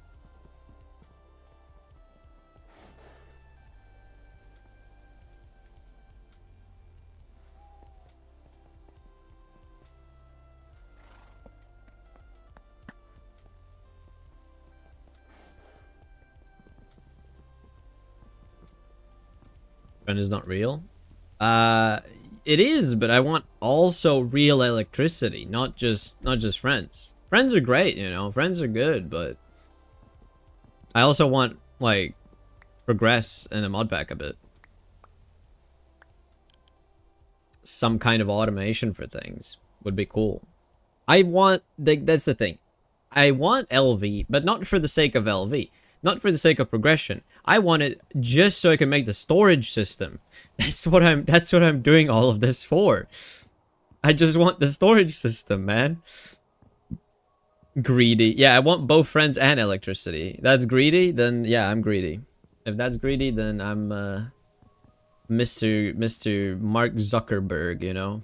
Friend is not real? It is, but I want also real electricity, not just friends. Friends are great, you know, friends are good, but I also want, like, progress in the mod pack a bit. Some kind of automation for things would be cool. I want, that's the thing. I want LV, but not for the sake of LV. Not for the sake of progression. I want it just so I can make the storage system. That's what I'm doing all of this for. I just want the storage system, man. Greedy. Yeah, I want both friends and electricity. That's greedy, then yeah, I'm greedy. If that's greedy, then I'm Mr. Mark Zuckerberg, you know?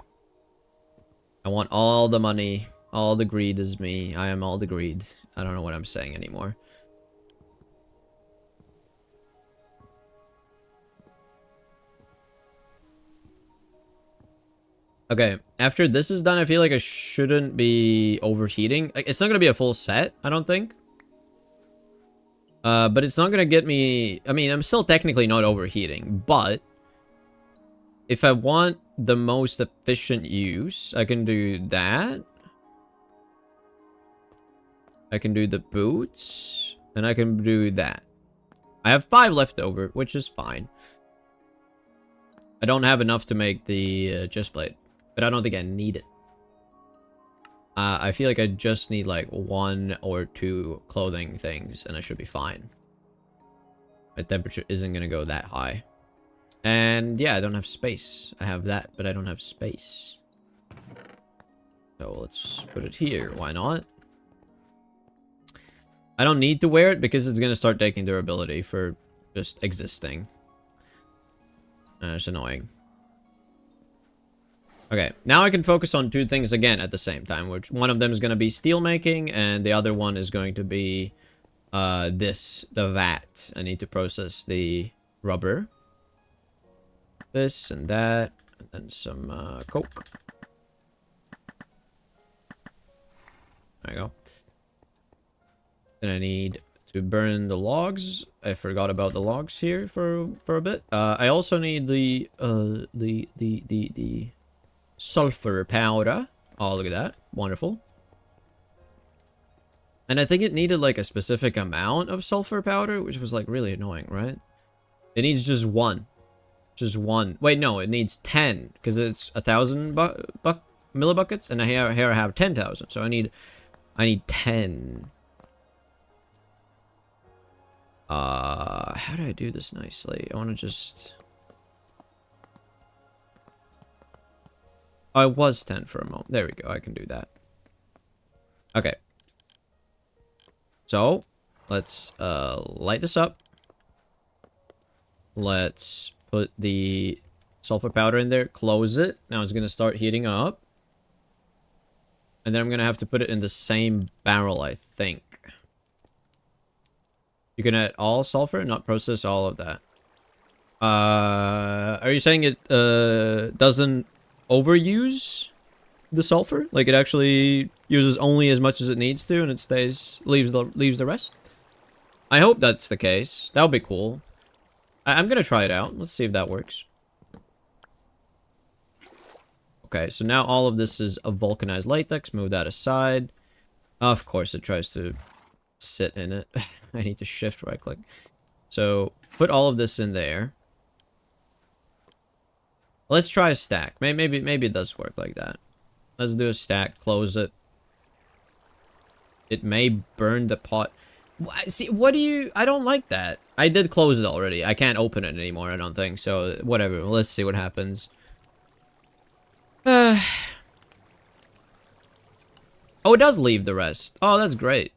I want all the money. All the greed is me. I am all the greed. I don't know what I'm saying anymore. Okay, after this is done, I feel like I shouldn't be overheating. Like, it's not gonna be a full set, I don't think. But it's not gonna get me... I mean, I'm still technically not overheating, but... if I want the most efficient use, I can do that. I can do the boots, and I can do that. I have 5 left over, which is fine. I don't have enough to make the chest plate, but I don't think I need it. I feel like I just need like 1 or 2 clothing things and I should be fine. My temperature isn't gonna go that high. And yeah, I don't have space. I have that, but I don't have space. So let's put it here. Why not? I don't need to wear it because it's gonna start taking durability for just existing. It's annoying. Okay, now I can focus on 2 things again at the same time, which one of them is going to be steel making, and the other one is going to be the vat. I need to process the rubber. This and that, and then some coke. There you go. Then I need to burn the logs. I forgot about the logs here for a bit. I also need the sulfur powder. Oh, look at that. Wonderful. And I think it needed like a specific amount of sulfur powder, which was like really annoying, right? It needs just 1. Just 1. Wait, no, it needs 10 because it's 1,000 millibuckets, and here I have 10,000. So I need 10. How do I do this nicely? I want to just... I was 10 for a moment. There we go. I can do that. Okay. So, let's light this up. Let's put the sulfur powder in there. Close it. Now it's going to start heating up. And then I'm going to have to put it in the same barrel, I think. You can add all sulfur and not process all of that. Are you saying it doesn't overuse the sulfur? Like it actually uses only as much as it needs to and it leaves the rest? I hope that's the case. That would be cool. I'm gonna try it out. Let's see if that works. Okay, so now all of this is a vulcanized latex. Move that aside. Of course it tries to sit in it. I need to shift right click. So put all of this in there. Let's try a stack. Maybe it does work like that. Let's do a stack. Close it. It may burn the pot. See, what do you... I don't like that. I did close it already. I can't open it anymore, I don't think. So, whatever. Let's see what happens. Oh, it does leave the rest. Oh, that's great.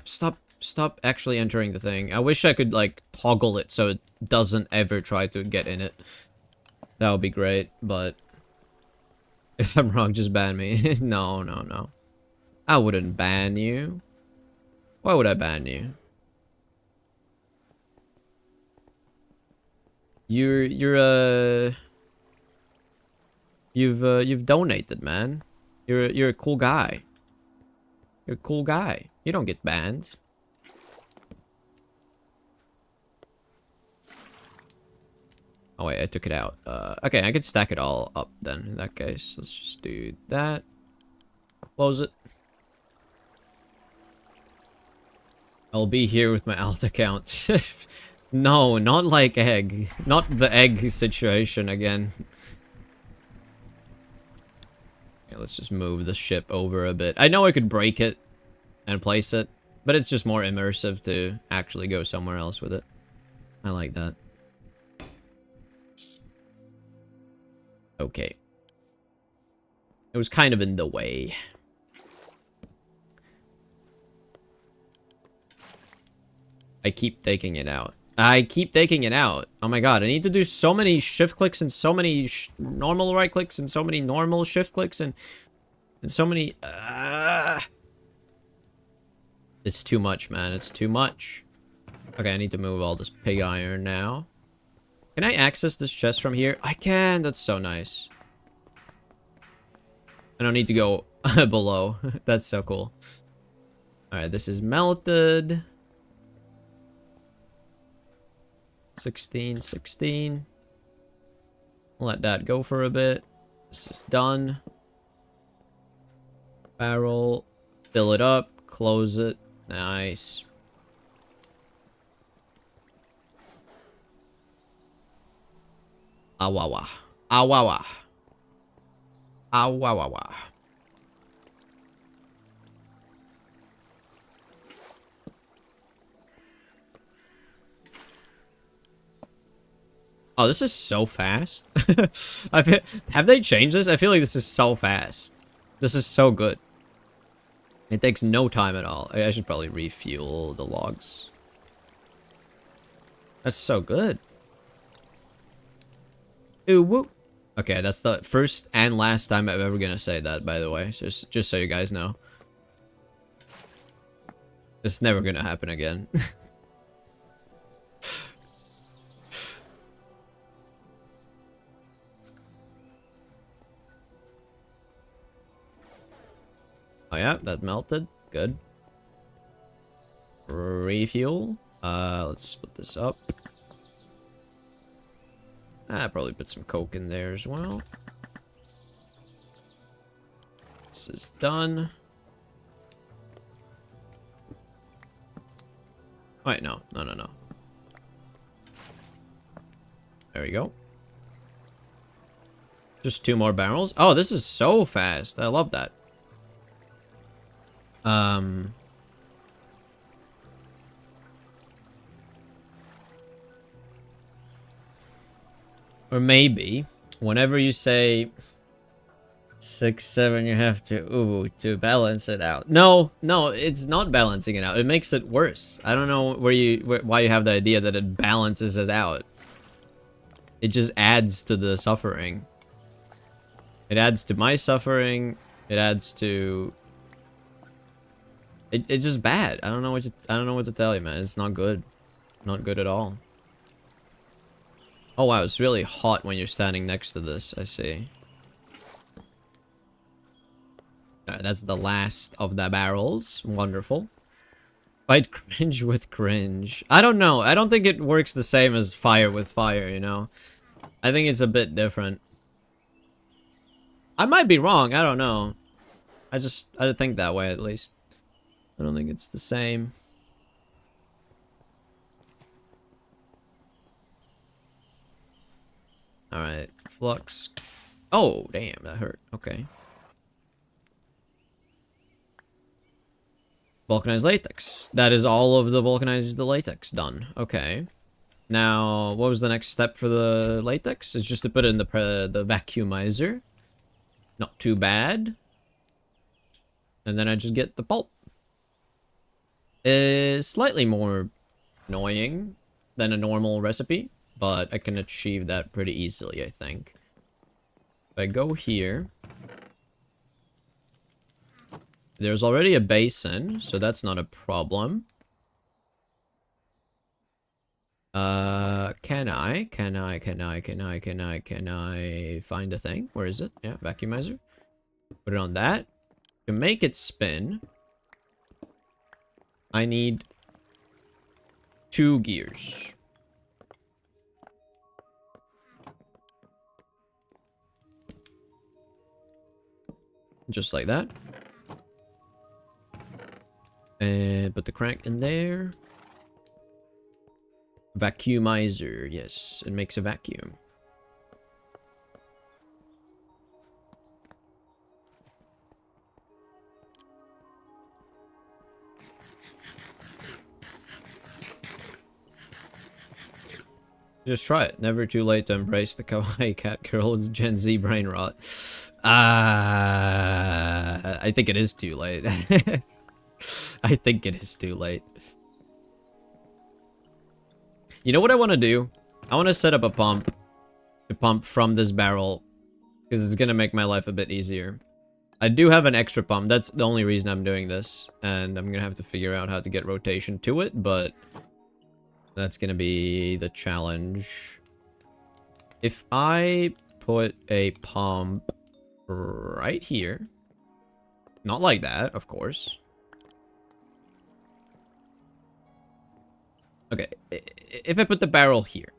Stop actually entering the thing. I wish I could, like, toggle it so it doesn't ever try to get in it. That would be great, but... If I'm wrong, just ban me. No. I wouldn't ban you. Why would I ban you? You've donated, man. You're a cool guy. You're a cool guy. You don't get banned. Oh wait, I took it out. Okay, I could stack it all up then in that case. Let's just do that. Close it. I'll be here with my alt account. No, not like egg. Not the egg situation again. Okay, let's just move the ship over a bit. I know I could break it and place it, but it's just more immersive to actually go somewhere else with it. I like that. Okay. It was kind of in the way. I keep taking it out. Oh my god, I need to do so many shift clicks and so many normal right clicks and so many normal shift clicks and so many... It's too much, man. It's too much. Okay, I need to move all this pig iron now. Can I access this chest from here? I can! That's so nice. I don't need to go below. That's so cool. Alright, this is melted. 16. Let that go for a bit. This is done. Barrel. Fill it up. Close it. Nice. Awawa. Awawa. Ah, wow, wow, wow. Oh, this is so fast. Have they changed this? I feel like this is so fast. This is so good. It takes no time at all. I should probably refuel the logs. That's so good. Ooh, woo. Okay, that's the first and last time I'm ever gonna say that, by the way. Just so you guys know. It's never gonna happen again. Oh yeah, that melted. Good. Refuel. Let's split this up. Probably put some coke in there as well. This is done. Wait, no. No. There we go. Just 2 more barrels. Oh, this is so fast. I love that. Or maybe, whenever you say 6, 7, you have to balance it out. No, it's not balancing it out. It makes it worse. I don't know why you have the idea that it balances it out. It just adds to the suffering. It adds to my suffering. It adds to... It's just bad. I don't know what to tell you, man. It's not good. Not good at all. Oh wow, it's really hot when you're standing next to this, I see. That's the last of the barrels. Wonderful. Fight cringe with cringe. I don't know. I don't think it works the same as fire with fire, you know? I think it's a bit different. I might be wrong, I don't know. I think that way at least. I don't think it's the same. Alright, flux. Oh, damn, that hurt. Okay. Vulcanized latex. That is all of the vulcanized latex done. Okay. Now, what was the next step for the latex? It's just to put it in the vacuumizer. Not too bad. And then I just get the pulp. It's slightly more annoying than a normal recipe, but I can achieve that pretty easily, I think. If I go here, there's already a basin, so that's not a problem. Can I find a thing? Where is it? Yeah, vacuumizer. Put it on that. To make it spin, I need 2 gears. Just like that. And put the crank in there. Vacuumizer. Yes, it makes a vacuum. Just try it. Never too late to embrace the kawaii cat girl. It's Gen Z brain rot. I think it is too late. I think it is too late. You know what I want to do? I want to set up a pump to pump from this barrel because it's going to make my life a bit easier. I do have an extra pump. That's the only reason I'm doing this. And I'm going to have to figure out how to get rotation to it, but that's going to be the challenge. If I put a pump right here, not like that, of course. Okay, if I put the barrel here.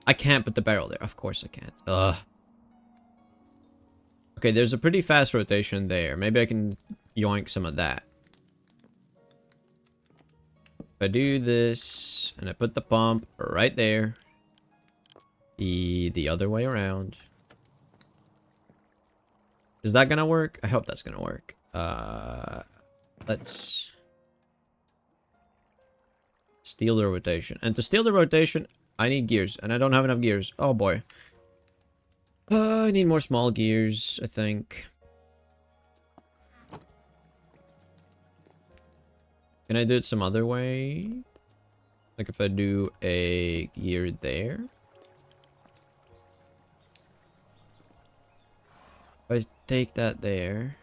I can't put the barrel there. Of course I can't. Ugh. Okay, there's a pretty fast rotation there. Maybe I can yoink some of that. If I do this, and I put the pump right there. The other way around. Is that gonna work? I hope that's gonna work. Let's steal the rotation. And to steal the rotation, I need gears, and I don't have enough gears. Oh boy. I need more small gears, I think. Can I do it some other way? Like if I do a gear there? If I take that there...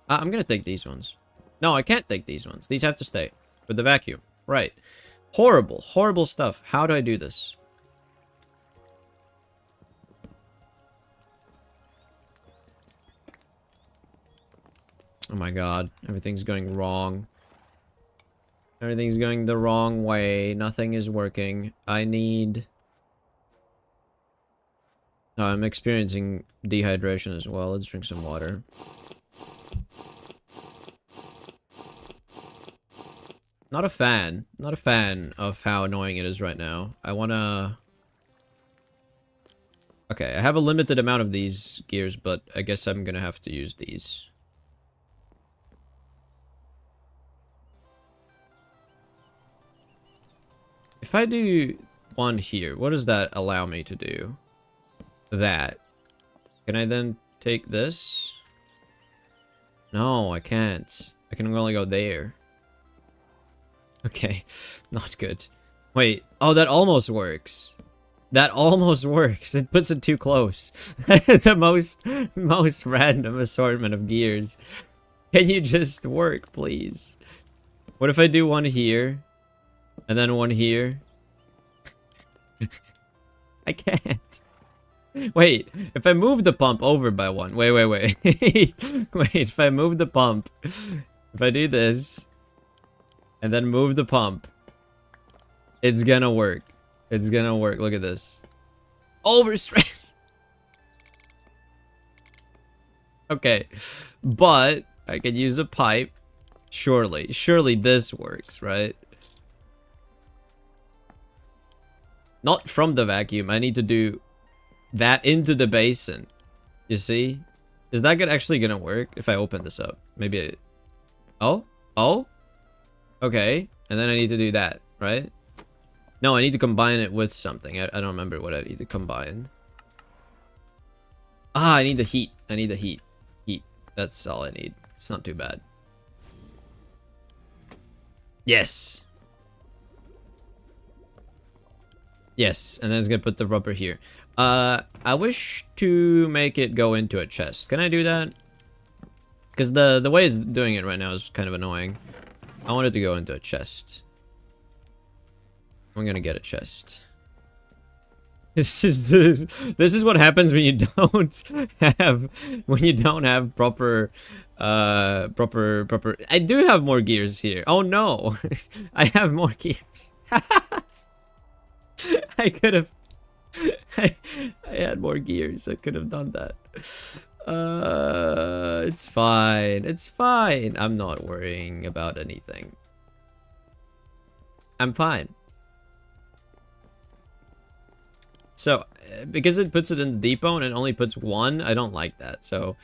I'm gonna take these ones. No, I can't take these ones. These have to stay. For the vacuum. Right. Horrible, horrible stuff. How do I do this? Oh my god. Everything's going wrong. Everything's going the wrong way. Nothing is working. I need... Oh, I'm experiencing dehydration as well. Let's drink some water. Not a fan. Not a fan of how annoying it is right now. I wanna... Okay, I have a limited amount of these gears, but I guess I'm gonna have to use these. If I do one here, what does that allow me to do? That. Can I then take this? No, I can't. I can only go there. Okay, not good. Wait, oh, that almost works. That almost works. It puts it too close. The most random assortment of gears. Can you just work, please? What if I do one here? And then one here? I can't. Wait, if I move the pump over by one. Wait. Wait, if I move the pump. If I do this. And then move the pump. It's gonna work. It's gonna work. Look at this. Overstress. Okay. But I could use a pipe. Surely. Surely this works, right? Not from the vacuum. I need to do that into the basin. You see? Is that actually gonna work if I open this up? Maybe Oh? Oh? Okay. And then I need to do that, right? No, I need to combine it with something. I don't remember what I need to combine. Ah, I need the heat. I need the heat. Heat. That's all I need. It's not too bad. Yes! Yes, and then it's gonna put the rubber here. I wish to make it go into a chest. Can I do that? Because the way it's doing it right now is kind of annoying. I want it to go into a chest. I'm gonna get a chest. This is what happens when you don't have proper I do have more gears here. Oh no. I have more gears. I could have I had more gears. I could have done that. It's fine. It's fine. I'm not worrying about anything. I'm fine. So, because it puts it in the depot and it only puts one, I don't like that. So,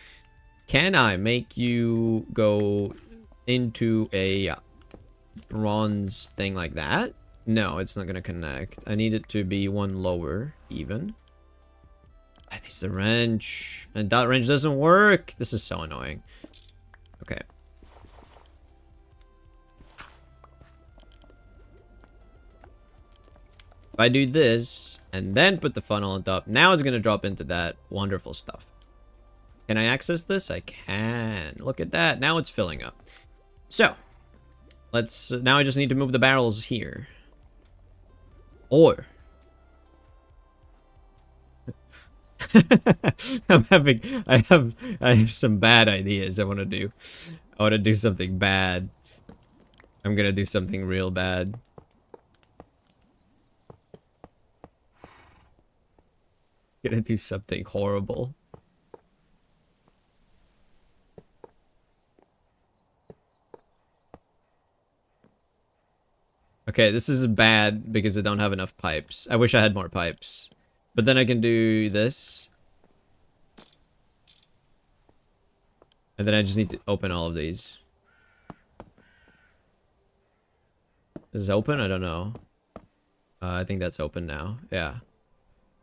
can I make you go into a bronze thing like that? No, it's not gonna connect. I need it to be one lower, even. I need the wrench. And that wrench doesn't work. This is so annoying. Okay. If I do this, and then put the funnel on top, now it's gonna drop into that wonderful stuff. Can I access this? I can. Look at that. Now it's filling up. So, let's... now I just need to move the barrels here. Or... I have some bad ideas I want to do. I want to do something bad. I'm gonna do something real bad. Gonna do something horrible. Okay, this is bad because I don't have enough pipes. I wish I had more pipes. But then I can do this. And then I just need to open all of these. Is it open? I don't know. I think that's open now. Yeah.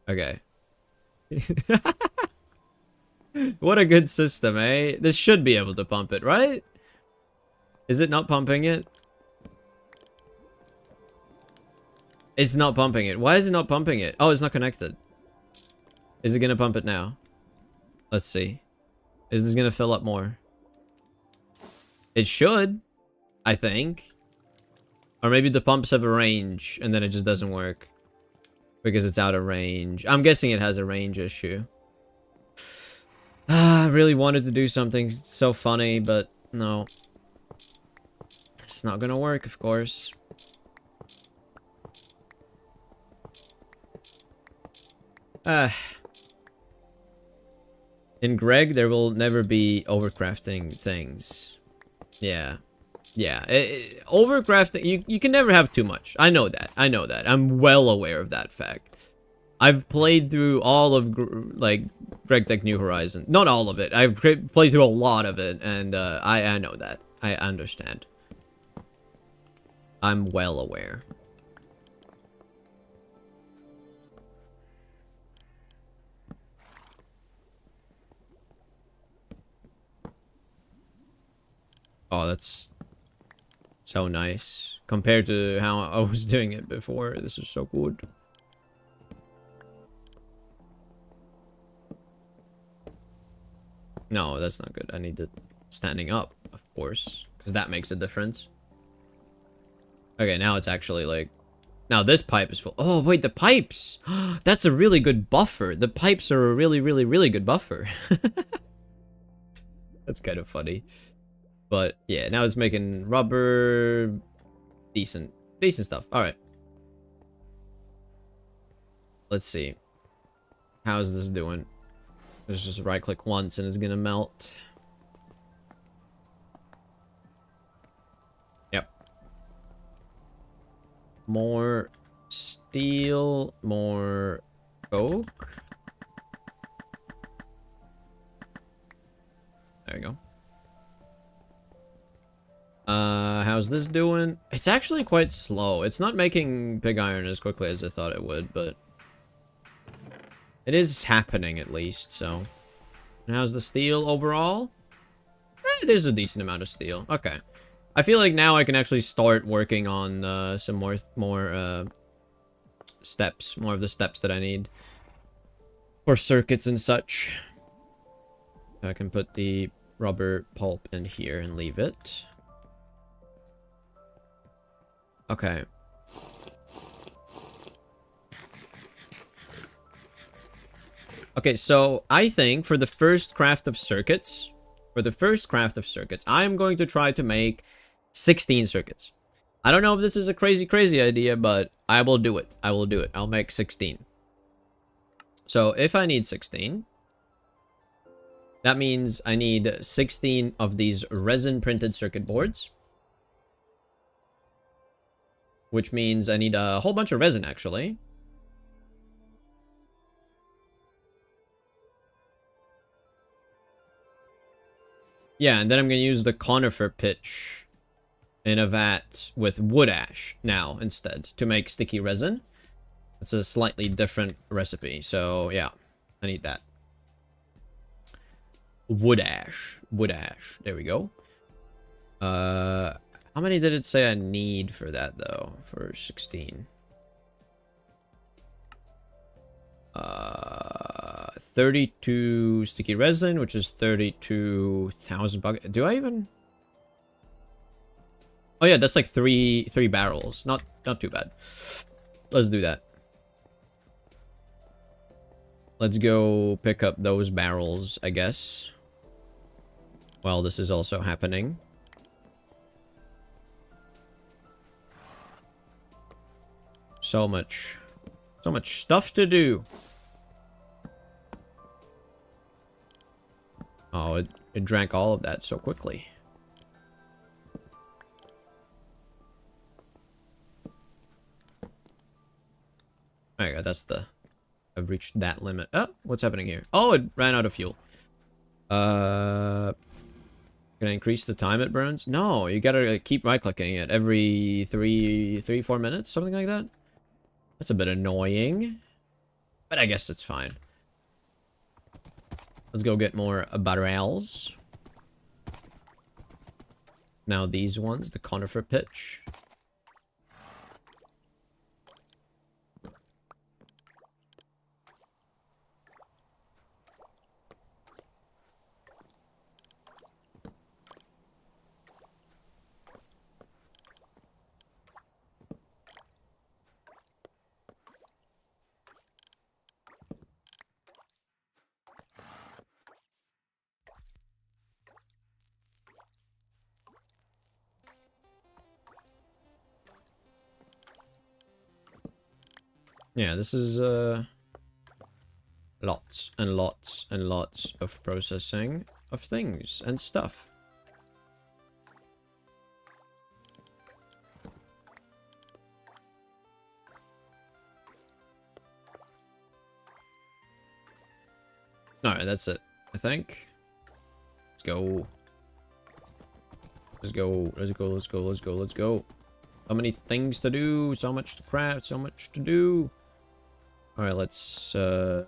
Okay. What a good system, eh? This should be able to pump it, right? Is it not pumping it? It's not pumping it. Why is it not pumping it? Oh, it's not connected. Is it gonna pump it now? Let's see. Is this gonna fill up more? It should, I think. Or maybe the pumps have a range and then it just doesn't work because it's out of range. I'm guessing it has a range issue. I really wanted to do something so funny, but no. It's not gonna work, of course. In Greg, there will never be overcrafting things. Yeah. Yeah. Overcrafting, you can never have too much. I know that. I know that. I'm well aware of that fact. I've played through all of, like, Greg Tech New Horizon. Not all of it. I've played through a lot of it, and I know that. I understand. I'm well aware. Oh, that's so nice. Compared to how I was doing it before, this is so good. No, that's not good. I need it standing up, of course, because that makes a difference. Okay, now it's actually like... Now this pipe is full. Oh, wait, the pipes! That's a really good buffer. The pipes are a really, really, really good buffer. That's kind of funny. But, yeah, now it's making rubber... Decent. Decent stuff. Alright. Let's see. How's this doing? Let's just right-click once and it's gonna melt. Yep. More steel, more oak. There you go. How's this doing? It's actually quite slow. It's not making pig iron as quickly as I thought it would, but it is happening at least, so. And how's the steel overall? There's a decent amount of steel. Okay. I feel like now I can actually start working on some more steps. More of the steps that I need for circuits and such. I can put the rubber pulp in here and leave it. Okay. Okay, so I think for the first craft of circuits, I'm going to try to make 16 circuits. I don't know if this is a crazy idea, but I will do it. I will do it. I'll make 16. So if I need 16, that means I need 16 of these resin printed circuit boards. Which means I need a whole bunch of resin, actually. Yeah, and then I'm going to use the conifer pitch in a vat with wood ash now instead to make sticky resin. It's a slightly different recipe, so yeah, I need that. Wood ash. Wood ash. There we go. How many did it say I need for that, though? For 16. 32 sticky resin, which is 32,000 buckets. Do I even... Oh yeah, that's like three barrels. Not too bad. Let's do that. Let's go pick up those barrels, I guess. While this is also happening. So much stuff to do. Oh, it drank all of that so quickly. There you go, that's the... I've reached that limit. Oh, what's happening here? Oh, it ran out of fuel. Gonna increase the time it burns? No, you gotta keep right-clicking it every 4 minutes, something like that. That's a bit annoying, but I guess it's fine. Let's go get more barrels. Now these ones, the conifer pitch. Yeah, this is lots and lots and lots of processing of things and stuff. Alright, that's it, I think. Let's go. Let's go, let's go, let's go, let's go, let's go. So many things to do, so much to craft, so much to do. Alright, let's, I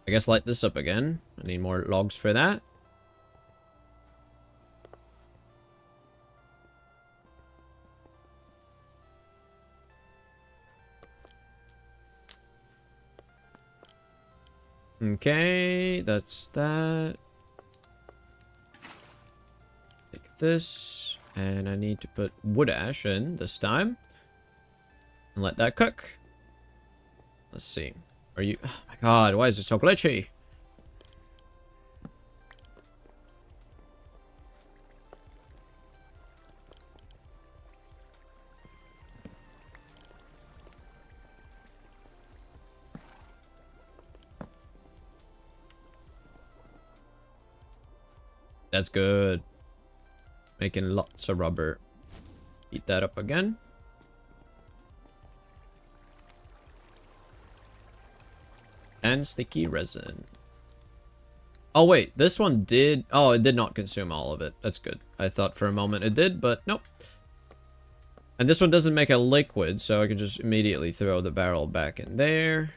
guess light this up again. I need more logs for that. Okay, that's that. Take this, and I need to put wood ash in this time. And let that cook. Let's see. Are you... Oh my god, why is it so glitchy? That's good. Making lots of rubber. Heat that up again. And sticky resin. Oh wait, this one did... Oh, it did not consume all of it. That's good. I thought for a moment it did, but nope. And this one doesn't make a liquid, so I can just immediately throw the barrel back in there.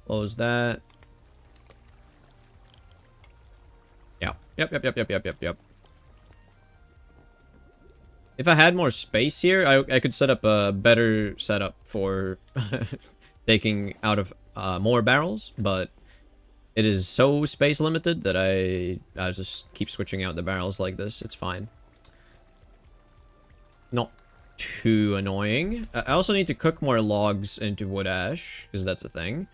Close that. Yeah. Yep. If I had more space here, I could set up a better setup for taking out of more barrels, but it is so space limited that I just keep switching out the barrels like this. It's fine. Not too annoying. I also need to cook more logs into wood ash, because that's a thing.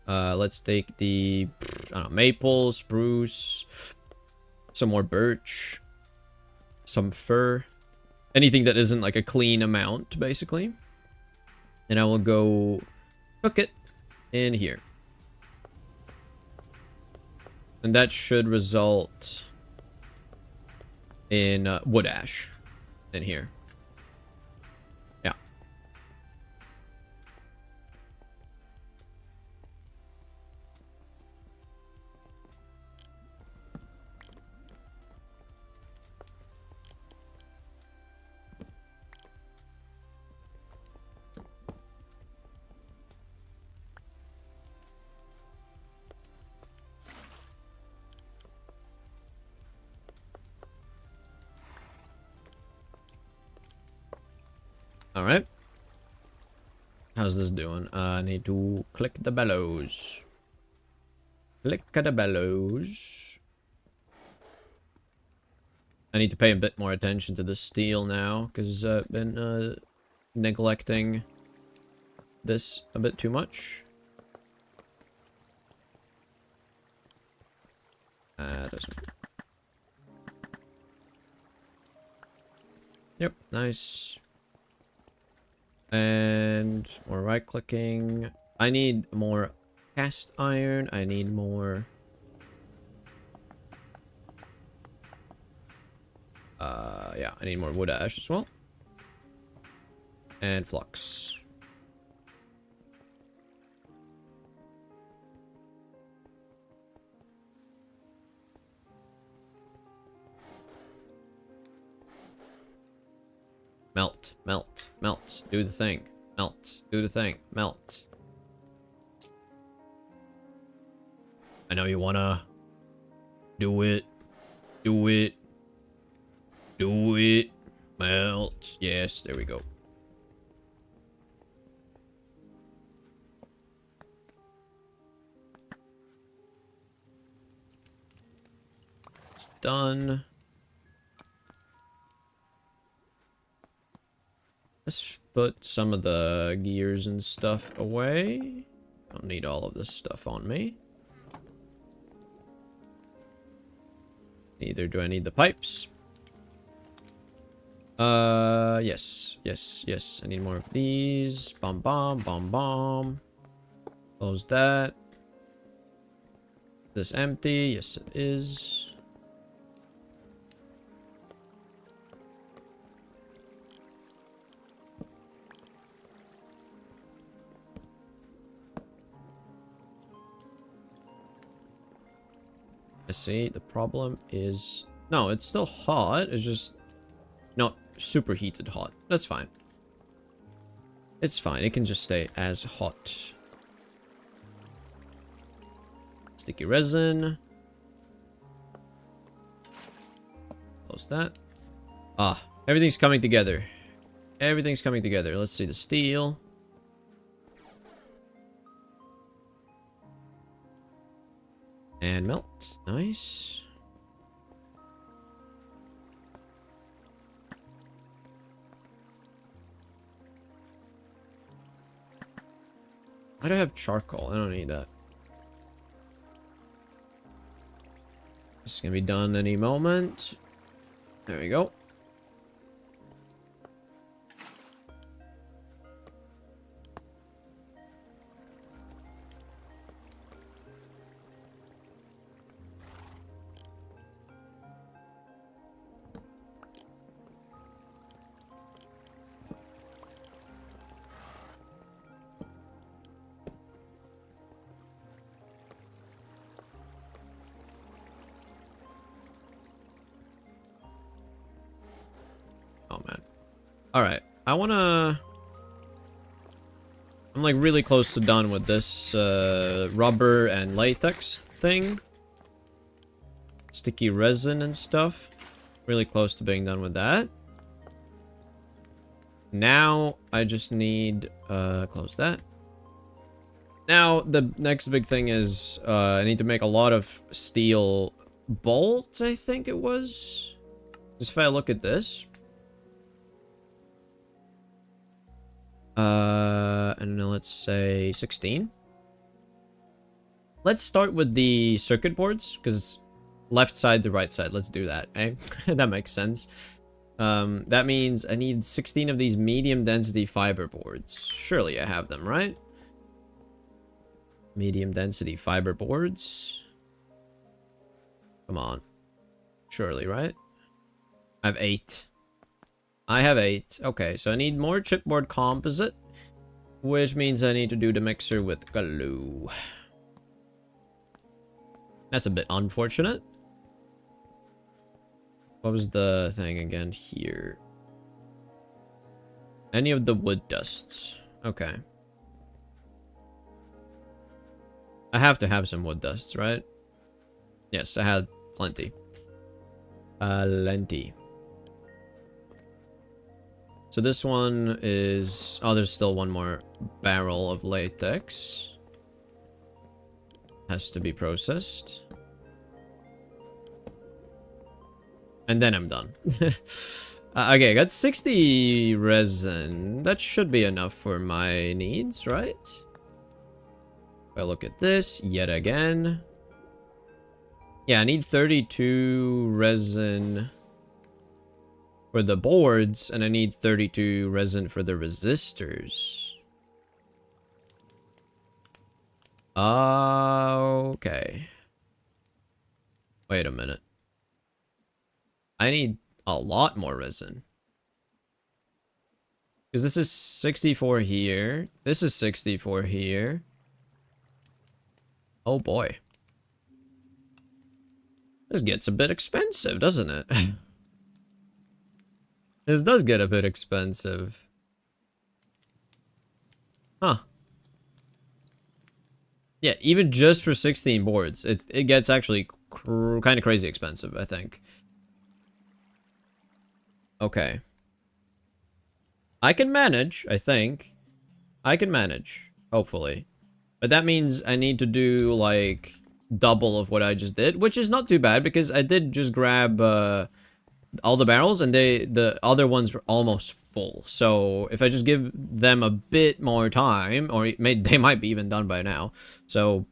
Let's take the, I don't know, maple, spruce, some more birch, some fir. Anything that isn't like a clean amount, basically. And I will go cook it in here. And that should result in wood ash in here. Yeah. All right. How's this doing? I need to click the bellows. Click the bellows. I need to pay a bit more attention to the steel now, because I've been neglecting this a bit too much. Yep, nice. And more right-clicking. I need more cast iron. I need more... yeah, I need more wood ash as well. And flux. Melt, melt, melt. Do the thing. Melt, do the thing. Melt. I know you wanna do it. Do it. Do it. Melt. Yes, there we go. It's done. Let's put some of the gears and stuff away. Don't need all of this stuff on me. Neither do I need the pipes. Yes, yes, yes. I need more of these. Bomb, bomb, bomb, bomb. Close that. This empty? Yes, it is. I see. The problem is... No, it's still hot. It's just not superheated hot. That's fine. It's fine. It can just stay as hot. Sticky resin. Close that. Ah, everything's coming together. Everything's coming together. Let's see the steel. And melt. Nice. Why do I have charcoal? I don't need that. This is gonna be done any moment. There we go. Oh, man. Alright. I'm like really close to done with this rubber and latex thing. Sticky resin and stuff. Really close to being done with that. Now, I just need... close that. Now, the next big thing is... I need to make a lot of steel bolts, I think it was. Just if I look at this... and then let's say 16. Let's start with the circuit boards, because it's left side to right side. Let's do that, eh? That makes sense. That means I need 16 of these medium density fiber boards. Surely I have them, right? Medium density fiber boards. Come on. Surely, right? I have 8. I have 8. Okay, so I need more chipboard composite, which means I need to do the mixer with glue. That's a bit unfortunate. What was the thing again here? Any of the wood dusts. Okay. I have to have some wood dusts, right? Yes, I had plenty. Plenty. So this one is... Oh, there's still one more barrel of latex. Has to be processed. And then I'm done. Okay, I got 60 resin. That should be enough for my needs, right? If I look at this yet again. Yeah, I need 32 resin for the boards, and I need 32 resin for the resistors. Okay. Wait a minute. I need a lot more resin. Because this is 64 here. This is 64 here. Oh boy. This gets a bit expensive, doesn't it? This does get a bit expensive. Huh. Yeah, even just for 16 boards, it gets actually kind of crazy expensive, I think. Okay. I can manage, I think. I can manage, hopefully. But that means I need to do, like, double of what I just did, which is not too bad, because I did just grab, all the barrels, and the other ones were almost full. So if I just give them a bit more time, or they might be even done by now. So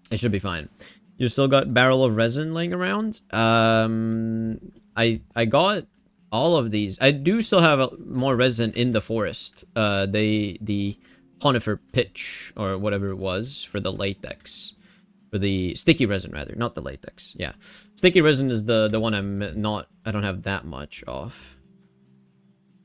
it should be fine. You still got barrel of resin laying around? I got all of these. I do still have more resin in the forest. The conifer pitch or whatever it was for the latex. For the sticky resin, rather, not the latex. Yeah, sticky resin is the one I don't have that much of.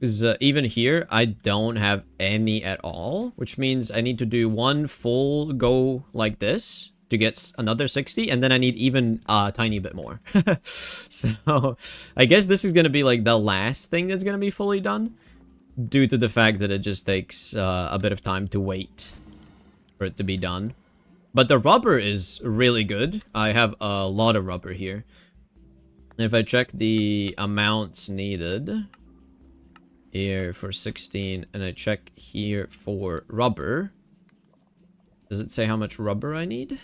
Because even here, I don't have any at all, which means I need to do one full go like this to get another 60, and then I need even a tiny bit more. So, I guess this is going to be like the last thing that's going to be fully done, due to the fact that it just takes a bit of time to wait for it to be done. But the rubber is really good. I have a lot of rubber here. If I check the amounts needed here for 16, and I check here for rubber, does it say how much rubber I need?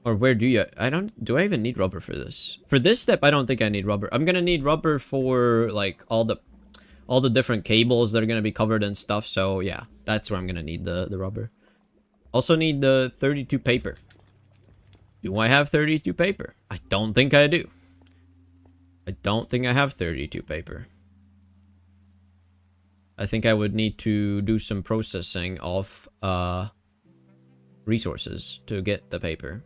Or where do you... do I even need rubber for this? For this step, I don't think I need rubber. I'm gonna need rubber for, like, all the different cables that are gonna be covered and stuff. So, yeah, that's where I'm gonna need the rubber. Also need the 32 paper. Do I have 32 paper? I don't think I do. I don't think I have 32 paper. I think I would need to do some processing of resources to get the paper.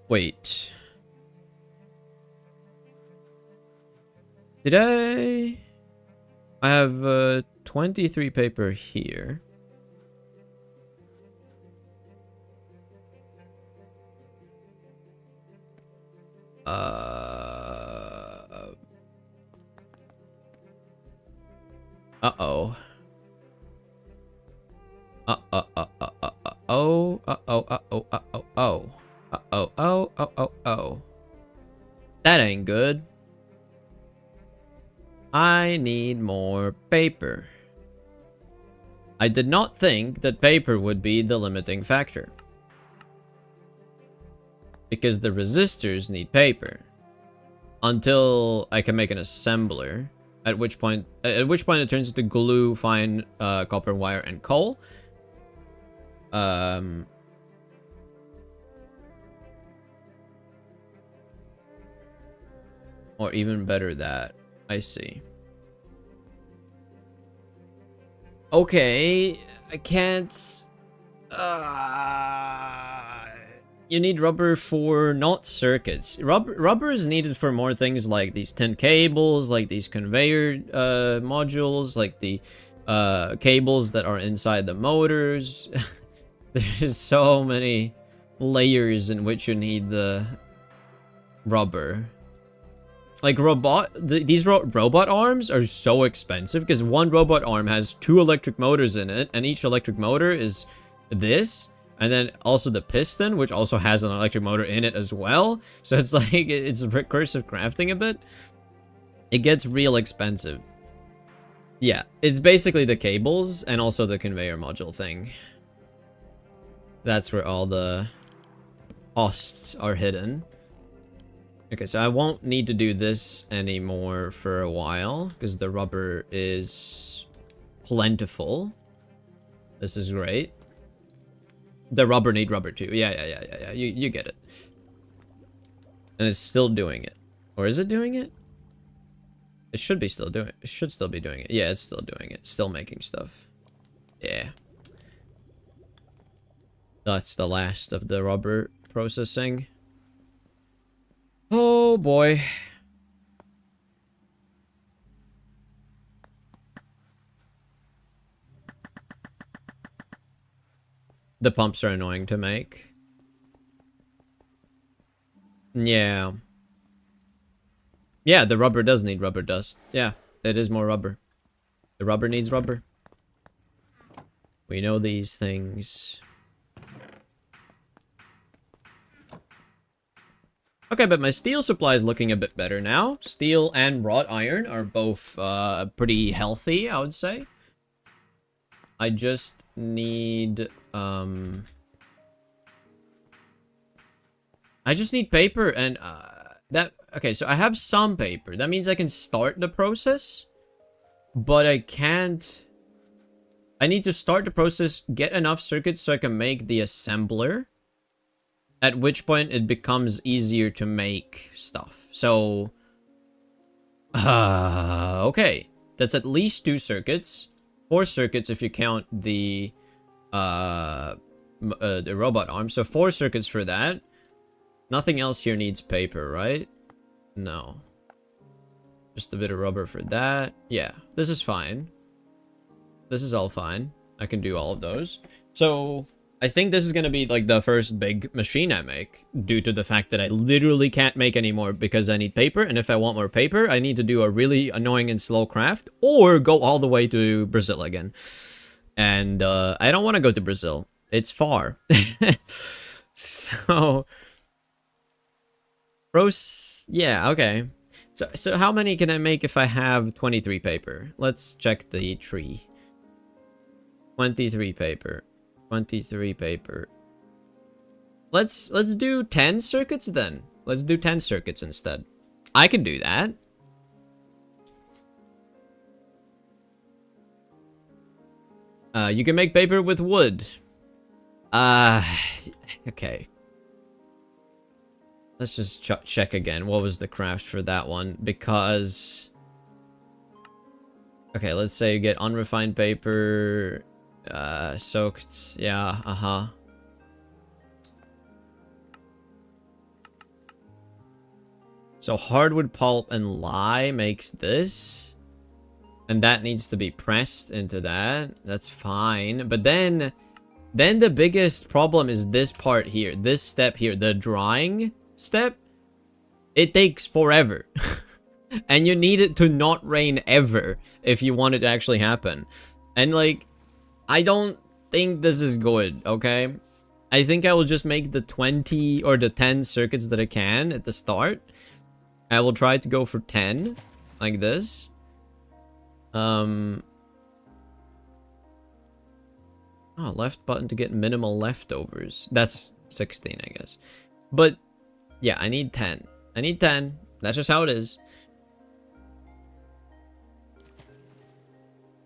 Wait. Did I have 23 paper here. Uh-oh. Uh-oh. Uh-oh. That ain't good. I need more paper. I did not think that paper would be the limiting factor. Because the resistors need paper. Until I can make an assembler. At which point it turns into glue, fine copper wire, and coal. Or even better that. I see. Okay, I can't... you need rubber for not circuits. Rubber is needed for more things like these tin cables, like these conveyor modules, like the cables that are inside the motors. There's so many layers in which you need the rubber. Like these robot arms are so expensive because one robot arm has 2 electric motors in it, and each electric motor is this, and then also the piston, which also has an electric motor in it as well. So it's like it's recursive crafting a bit. It gets real expensive. Yeah, it's basically the cables and also the conveyor module thing. That's where all the costs are hidden. Okay, so I won't need to do this anymore for a while, because the rubber is plentiful. This is great. The rubber need rubber too. Yeah. You get it. And it's still doing it. Or is it doing it? It should be still doing it. It should still be doing it. Yeah, it's still doing it. Still making stuff. Yeah. That's the last of the rubber processing. Oh boy. The pumps are annoying to make. Yeah. Yeah, the rubber does need rubber dust. Yeah, it is more rubber. The rubber needs rubber. We know these things. Okay, but my steel supply is looking a bit better now. Steel and wrought iron are both pretty healthy, I would say. I just need I just need paper and that okay, so I have some paper. That means I can start the process, but I can't. I need to start the process, get enough circuits so I can make the assembler. At which point it becomes easier to make stuff. So, okay, that's at least 2 circuits, 4 circuits if you count the robot arm. So 4 circuits for that. Nothing else here needs paper, right? No. Just a bit of rubber for that. Yeah, this is fine. This is all fine. I can do all of those. So I think this is going to be like the first big machine I make, due to the fact that I literally can't make any more because I need paper. And if I want more paper, I need to do a really annoying and slow craft or go all the way to Brazil again. And I don't want to go to Brazil. It's far. So, yeah, okay. So how many can I make if I have 23 paper? Let's check the tree. 23 paper. 23 paper. Let's do 10 circuits then. Let's do 10 circuits instead. I can do that. You can make paper with wood. Okay. Let's just check again. What was the craft for that one? Because... okay, let's say you get unrefined paper... soaked. Yeah, uh-huh. So hardwood pulp and lye makes this. And that needs to be pressed into that. That's fine. But then the biggest problem is this part here. This step here. The drying step. It takes forever. And you need it to not rain ever if you want it to actually happen. And like, I don't think this is good, okay? I think I will just make the 20 or the 10 circuits that I can at the start. I will try to go for 10, like this. Oh, left button to get minimal leftovers. That's 16, I guess. But, yeah, I need 10. I need 10. That's just how it is.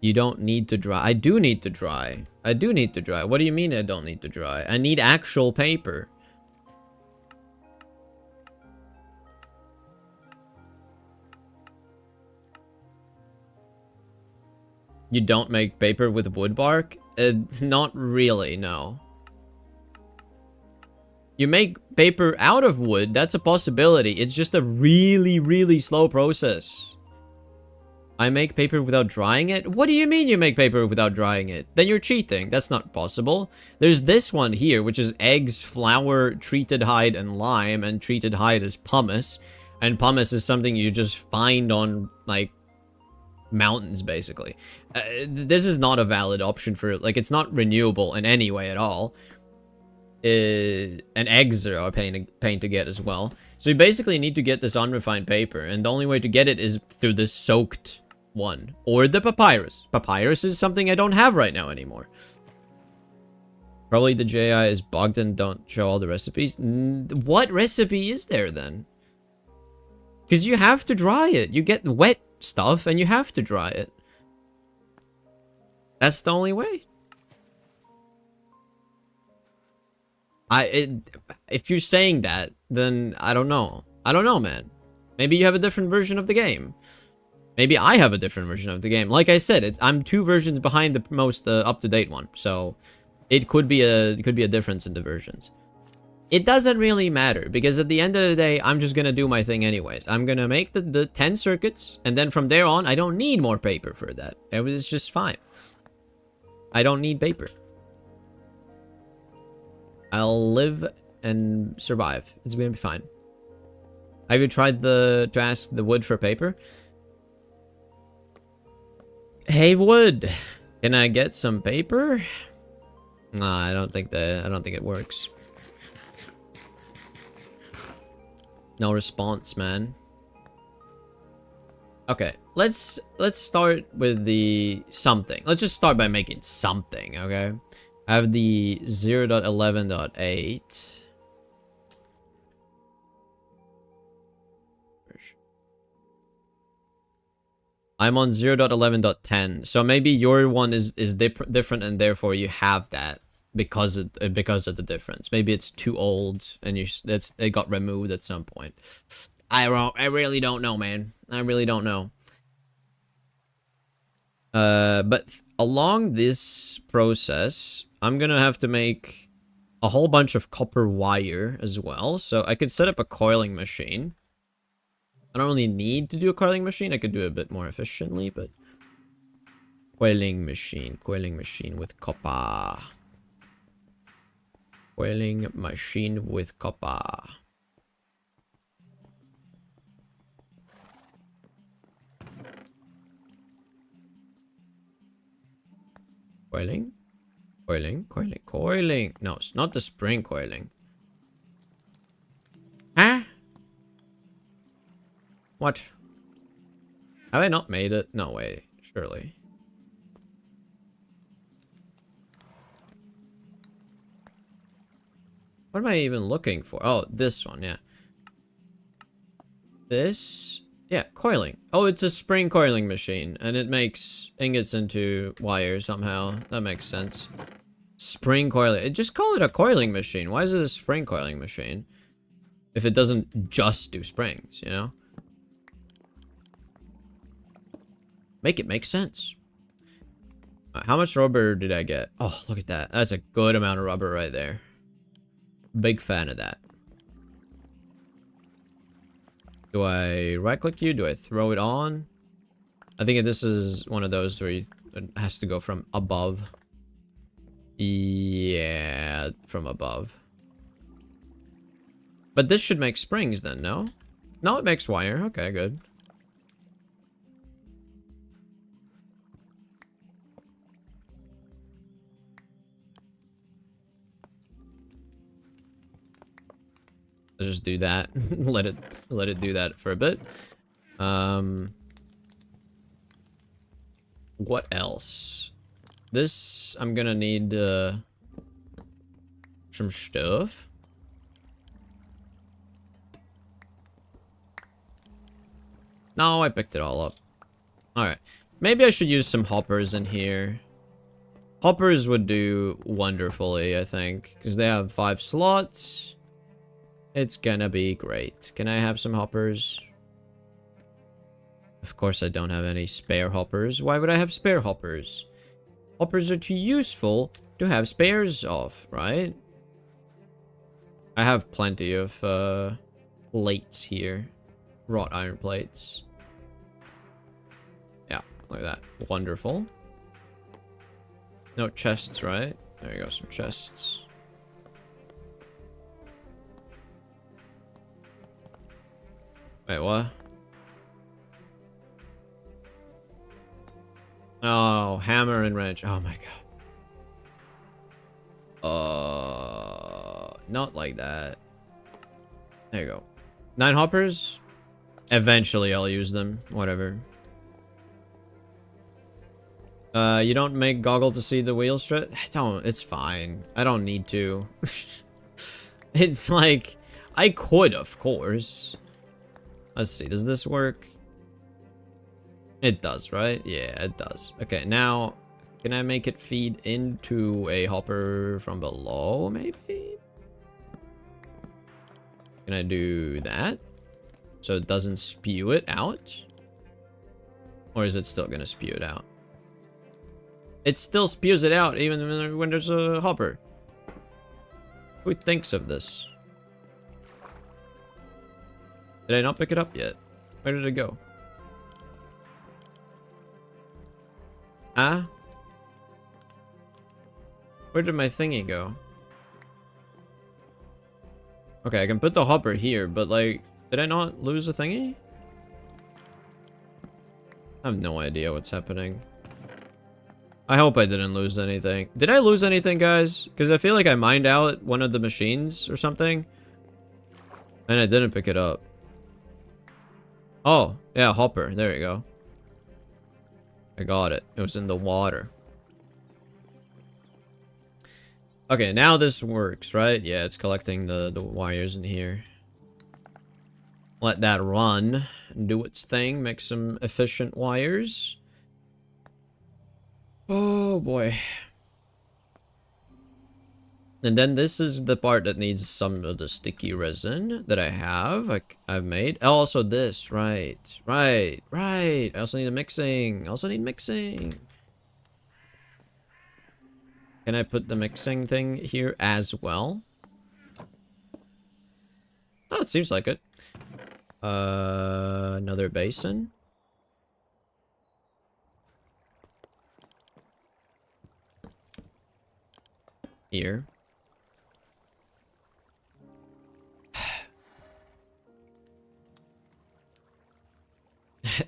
You don't need to dry. I do need to dry. I do need to dry. What do you mean I don't need to dry? I need actual paper. You don't make paper with wood bark? Not really, no. You make paper out of wood, that's a possibility. It's just a really, really slow process. I make paper without drying it? What do you mean you make paper without drying it? Then you're cheating. That's not possible. There's this one here, which is eggs, flour, treated hide, and lime. And treated hide is pumice. And pumice is something you just find on, like, mountains, basically. This is not a valid option for, like, it's not renewable in any way at all. And eggs are a pain to get as well. So you basically need to get this unrefined paper. And the only way to get it is through this soaked one, or the papyrus. Papyrus is something I don't have right now anymore. Probably the JI is bugged and don't show all the recipes. What recipe is there then? Because you have to dry it. You get wet stuff and you have to dry it. That's the only way. If you're saying that, then I don't know. I don't know, man. Maybe you have a different version of the game. Maybe I have a different version of the game. Like I said, I'm 2 versions behind the most up-to-date one, so it could be a difference in the versions. It doesn't really matter, because at the end of the day, I'm just gonna do my thing anyways. I'm gonna make the 10 circuits, and then from there on, I don't need more paper for that. It's just fine. I don't need paper. I'll live and survive. It's gonna be fine. Have you tried to ask the wood for paper? Hey, wood, can I get some paper? Nah, I don't think it works. No response, man. Okay, let's start with the something. Let's just start by making something, okay? I have the 0.11.8. I'm on 0.11.10, so maybe your one is different, and therefore you have that because of the difference. Maybe it's too old and it got removed at some point. I really don't know, man. I really don't know. But along this process, I'm gonna have to make a whole bunch of copper wire as well. So I could set up a coiling machine. I don't really need to do a coiling machine. I could do it a bit more efficiently, but coiling machine with copper. Coiling machine with copper. Coiling? Coiling. No, it's not the spring coiling. Huh? What? Have I not made it? No way. Surely. What am I even looking for? Oh, this one, yeah. This? Yeah, coiling. Oh, it's a spring coiling machine, and it makes ingots into wire somehow. That makes sense. Spring coiling. Just call it a coiling machine. Why is it a spring coiling machine? If it doesn't just do springs, you know? Make it make sense. How much rubber did I get? Oh, look at that. That's a good amount of rubber right there. Big fan of that. Do I right-click you? Do I throw it on? I think this is one of those where it has to go from above. Yeah, from above. But this should make springs then, no? No, it makes wire. Okay, good. Let's just do that. let it do that for a bit. What else? This I'm gonna need some stuff. No, I picked it all up. Alright. Maybe I should use some hoppers in here. Hoppers would do wonderfully, I think, because they have 5 slots. It's gonna be great. Can I have some hoppers? Of course I don't have any spare hoppers. Why would I have spare hoppers? Hoppers are too useful to have spares of, right? I have plenty of plates here. Wrought iron plates. Yeah, like that. Wonderful. No chests, right? There you go, some chests. Wait, what? Oh, hammer and wrench. Oh my god. Not like that. There you go. 9 hoppers? Eventually I'll use them. Whatever. You don't make goggle to see the wheel strut? Don't. It's fine. I don't need to. It's like... I could, of course. Let's see. Does this work? It does, right? Yeah, it does. Okay, now... Can I make it feed into a hopper from below, maybe? Can I do that? So it doesn't spew it out? Or is it still gonna spew it out? It still spews it out even when there's a hopper. Who thinks of this? Did I not pick it up yet? Where did it go? Ah? Where did my thingy go? Okay, I can put the hopper here, but like... Did I not lose a thingy? I have no idea what's happening. I hope I didn't lose anything. Did I lose anything, guys? Because I feel like I mined out one of the machines or something. And I didn't pick it up. Oh, yeah, hopper. There you go. I got it. It was in the water. Okay, now this works, right? Yeah, it's collecting the wires in here. Let that run. Do its thing. Make some efficient wires. Oh, boy. And then this is the part that needs some of the sticky resin that I have. I've made. Oh, also this. Right. Right. Right. I also need a mixing. I also need mixing. Can I put the mixing thing here as well? Oh, it seems like it. Another basin. Here.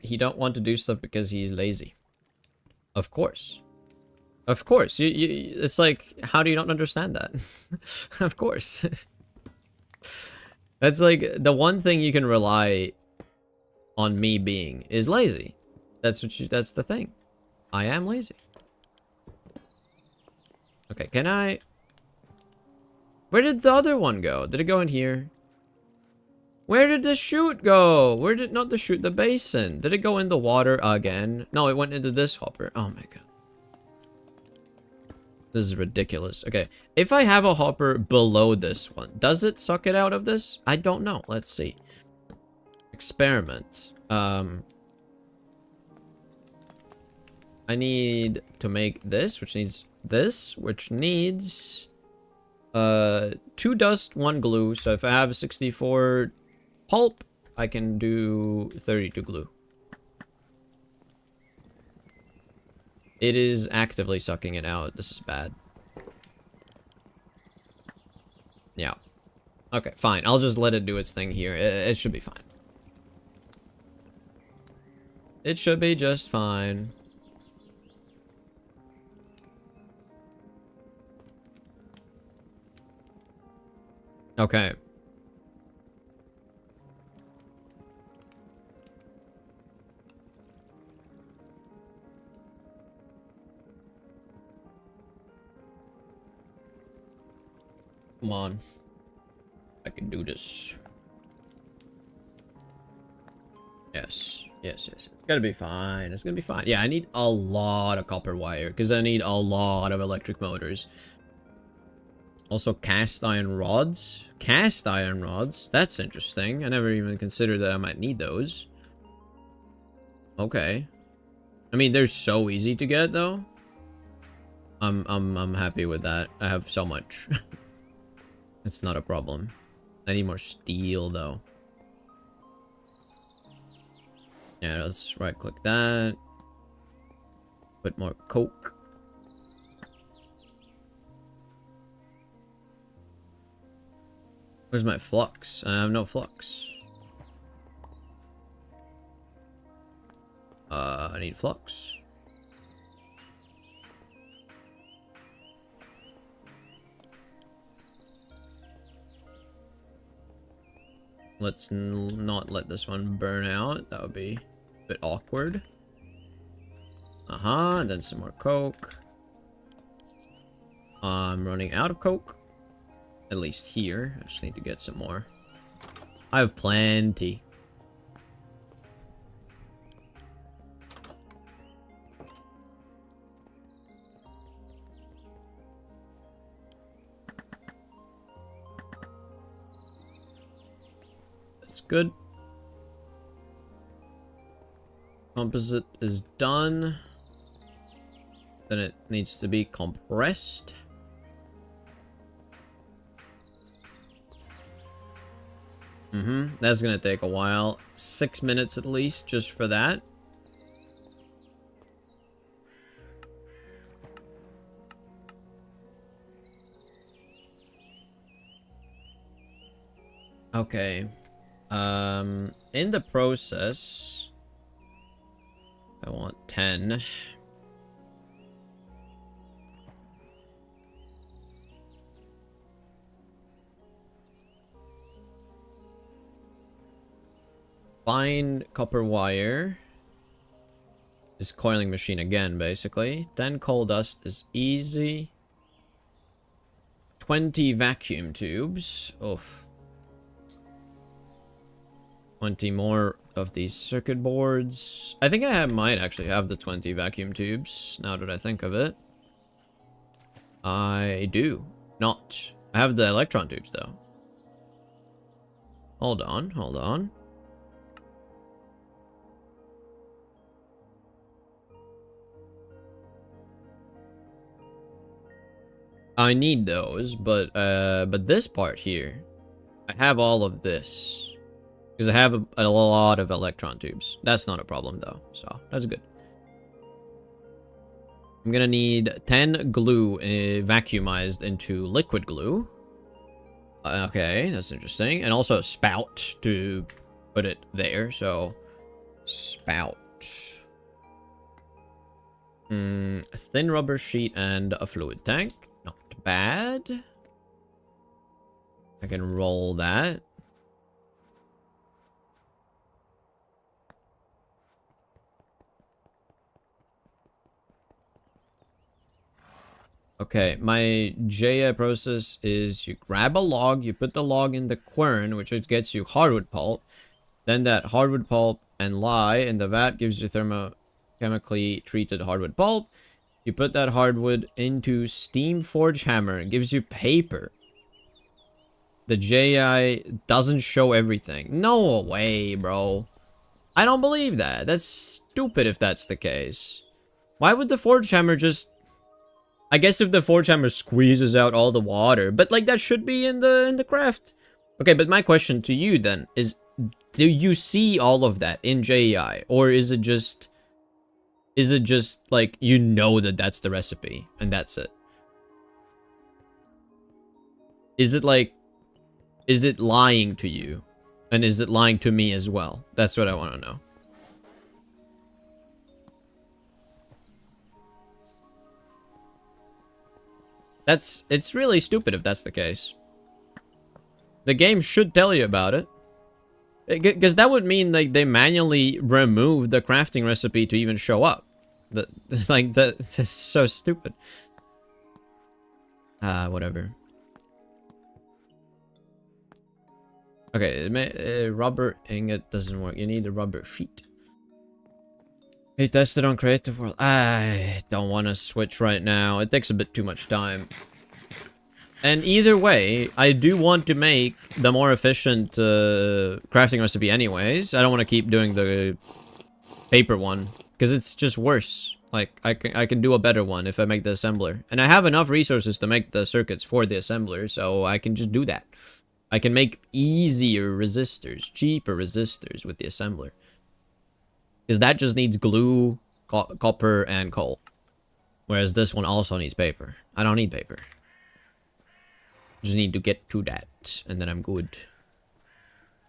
He don't want to do stuff because he's lazy. Of course. Of course. It's like, how do you not understand that? Of course. That's like the one thing you can rely on me being is lazy. That's the thing. I am lazy. Okay, can I... Where did the other one go? Did it go in here? Where did the chute go? Where did not the chute, the basin? Did it go in the water again? No, it went into this hopper. Oh my god. This is ridiculous. Okay, if I have a hopper below this one, does it suck it out of this? I don't know. Let's see. Experiment. I need to make this, which needs this, which needs 2 dust, 1 glue. So if I have 64 pulp, I can do 32 glue. It is actively sucking it out. This is bad. Yeah. Okay, fine. I'll just let it do its thing here. It should be fine. It should be just fine. Okay. Come on. I can do this. Yes. Yes, yes. It's gonna be fine. It's gonna be fine. Yeah, I need a lot of copper wire because I need a lot of electric motors. Also, cast iron rods. Cast iron rods. That's interesting. I never even considered that I might need those. Okay. I mean, they're so easy to get though. I'm happy with that. I have so much. It's not a problem. I need more steel though. Yeah, let's right click that. Put more coke. Where's my flux? I have no flux. I need flux. Let's not let this one burn out. That would be a bit awkward. And then some more coke. I'm running out of coke. At least here. I just need to get some more. I have plenty. That's good. Composite is done. Then it needs to be compressed. That's gonna take a while. 6 minutes at least, just for that. Okay. In the process, I want 10. Fine copper wire is coiling machine again, basically. 10 coal dust is easy. 20 vacuum tubes. Oof. 20 more of these circuit boards. I think I might actually have the 20 vacuum tubes, now that I think of it. I do not. I have the electron tubes, though. Hold on, hold on. I need those, but this part here, I have all of this. Because I have a lot of electron tubes. That's not a problem, though, so that's good. I'm gonna need 10 glue vacuumized into liquid glue. Okay, that's interesting. And also a spout to put it there, so... Spout. A thin rubber sheet and a fluid tank. Not bad. I can roll that. Okay, my JA process is you grab a log, you put the log in the quern, which gets you hardwood pulp. Then that hardwood pulp and lye in the vat gives you thermochemically treated hardwood pulp. You put that hardwood into steam forge hammer. It gives you paper. The JI doesn't show everything. No way, bro. I don't believe that. That's stupid if that's the case. Why would the forge hammer just... I guess if the forge hammer squeezes out all the water, but like that should be in the craft. Okay, but my question to you then is, do you see all of that in JEI, or is it just like you know that that's the recipe and that's it? Is it like, is it lying to you, and is it lying to me as well? That's what I want to know. It's really stupid if that's the case. The game should tell you about it. Because that would mean like they manually remove the crafting recipe to even show up. That's so stupid. Whatever. Okay, rubber ingot doesn't work. You need a rubber sheet. He tested on creative world. I don't want to switch right now. It takes a bit too much time. And either way, I do want to make the more efficient crafting recipe anyways. I don't want to keep doing the paper one, because it's just worse. Like, I can do a better one if I make the assembler. And I have enough resources to make the circuits for the assembler, so I can just do that. I can make easier resistors, cheaper resistors with the assembler. Because that just needs glue, copper, and coal. Whereas this one also needs paper. I don't need paper. Just need to get to that, and then I'm good.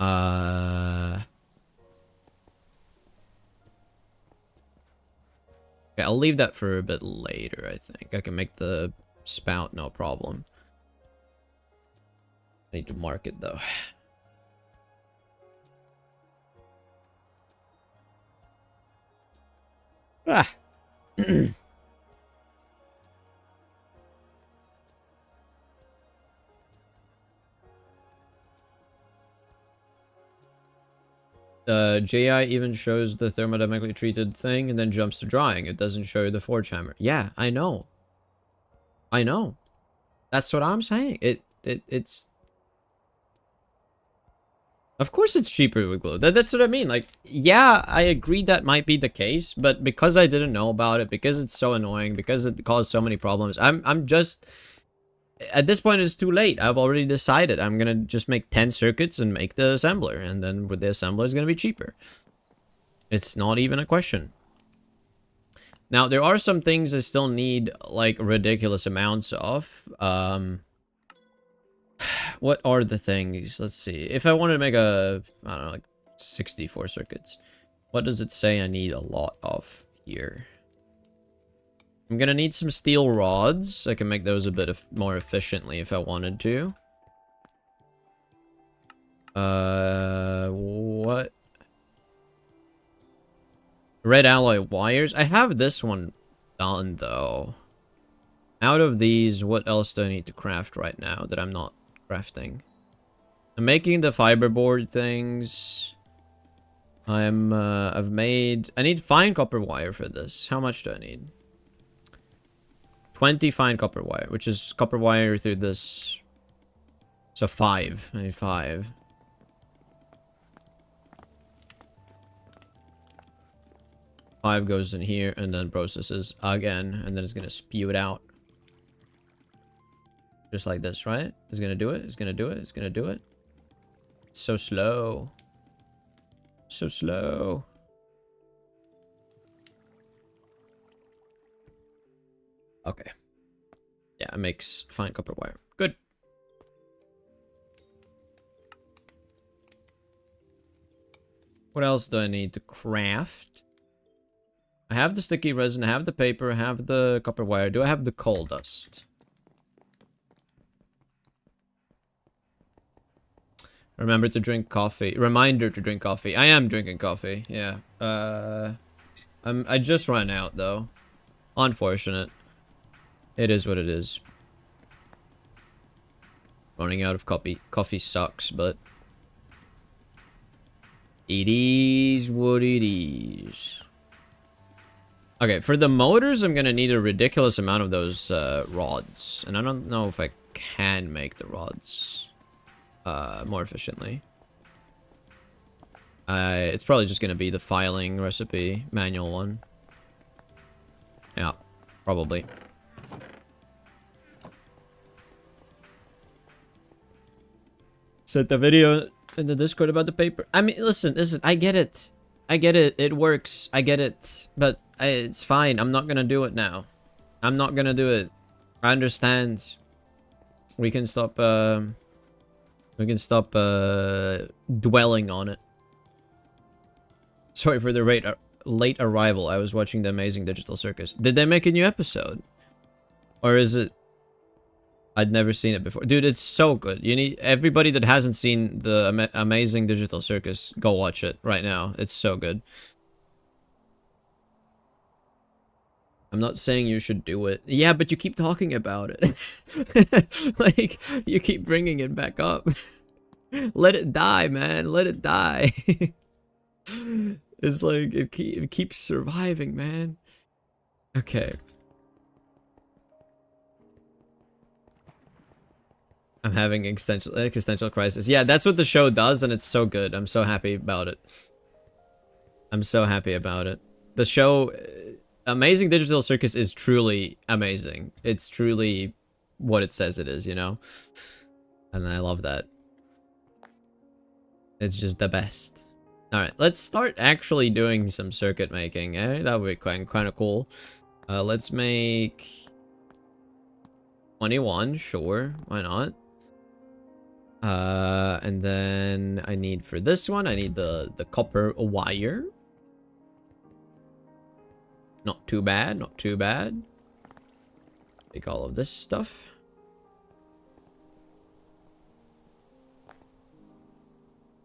Okay, I'll leave that for a bit later, I think. I can make the spout, no problem. I need to mark it, though. Ah! JI even shows the thermodynamically treated thing and then jumps to drying. It doesn't show the forge hammer. Yeah, I know. I know. That's what I'm saying. It's... Of course it's cheaper with glue. That's what I mean. Like, yeah, I agree that might be the case, but because I didn't know about it, because it's so annoying, because it caused so many problems, I'm just... At this point, it's too late. I've already decided. I'm gonna just make 10 circuits and make the assembler. And then with the assembler, it's gonna be cheaper. It's not even a question. Now, there are some things I still need, like, ridiculous amounts of. what are the things? Let's see. If I want to make a, I don't know, like 64 circuits, what does it say I need a lot of here? I'm gonna need some steel rods. I can make those a bit more efficiently if I wanted to. What? Red alloy wires. I have this one done, though. Out of these, what else do I need to craft right now that I'm not crafting? I'm making the fiberboard things. I've made... I need fine copper wire for this. How much do I need? 20 fine copper wire, which is copper wire through this. So 5. I need 5. Five goes in here and then processes again, and then it's gonna spew it out. Just like this, right? It's gonna do it, it's gonna do it, it's gonna do it. It's so slow. So slow. Okay. Yeah, it makes fine copper wire. Good. What else do I need to craft? I have the sticky resin, I have the paper, I have the copper wire. Do I have the coal dust? Remember to drink coffee. Reminder to drink coffee. I am drinking coffee, yeah. I just ran out, though. Unfortunate. It is what it is. Running out of coffee. Coffee sucks, but... it is what it is. Okay, for the motors, I'm gonna need a ridiculous amount of those rods. And I don't know if I can make the rods more efficiently. It's probably just gonna be the filing recipe, manual one. Yeah, probably. Sent the video in the Discord about the paper. I mean, listen, I get it. I get it. It works. I get it. But it's fine. I'm not gonna do it now. I'm not gonna do it. I understand. We can stop, dwelling on it. Sorry for the late arrival. I was watching The Amazing Digital Circus. Did they make a new episode? Or is it... I'd never seen it before. Dude, it's so good. You need... Everybody that hasn't seen The Amazing Digital Circus, go watch it right now. It's so good. I'm not saying you should do it. Yeah, but you keep talking about it. Like, you keep bringing it back up. Let it die, man. Let it die. It's like, it keeps surviving, man. Okay. I'm having existential crisis. Yeah, that's what the show does, and it's so good. I'm so happy about it. I'm so happy about it. The show... Amazing Digital Circus is truly amazing. It's truly what it says it is, you know? And I love that. It's just the best. Alright, let's start actually doing some circuit making, eh? That would be kind of cool. Let's make... 21, sure. Why not? And then I need for this one, I need the copper wire. Not too bad, not too bad. Take all of this stuff.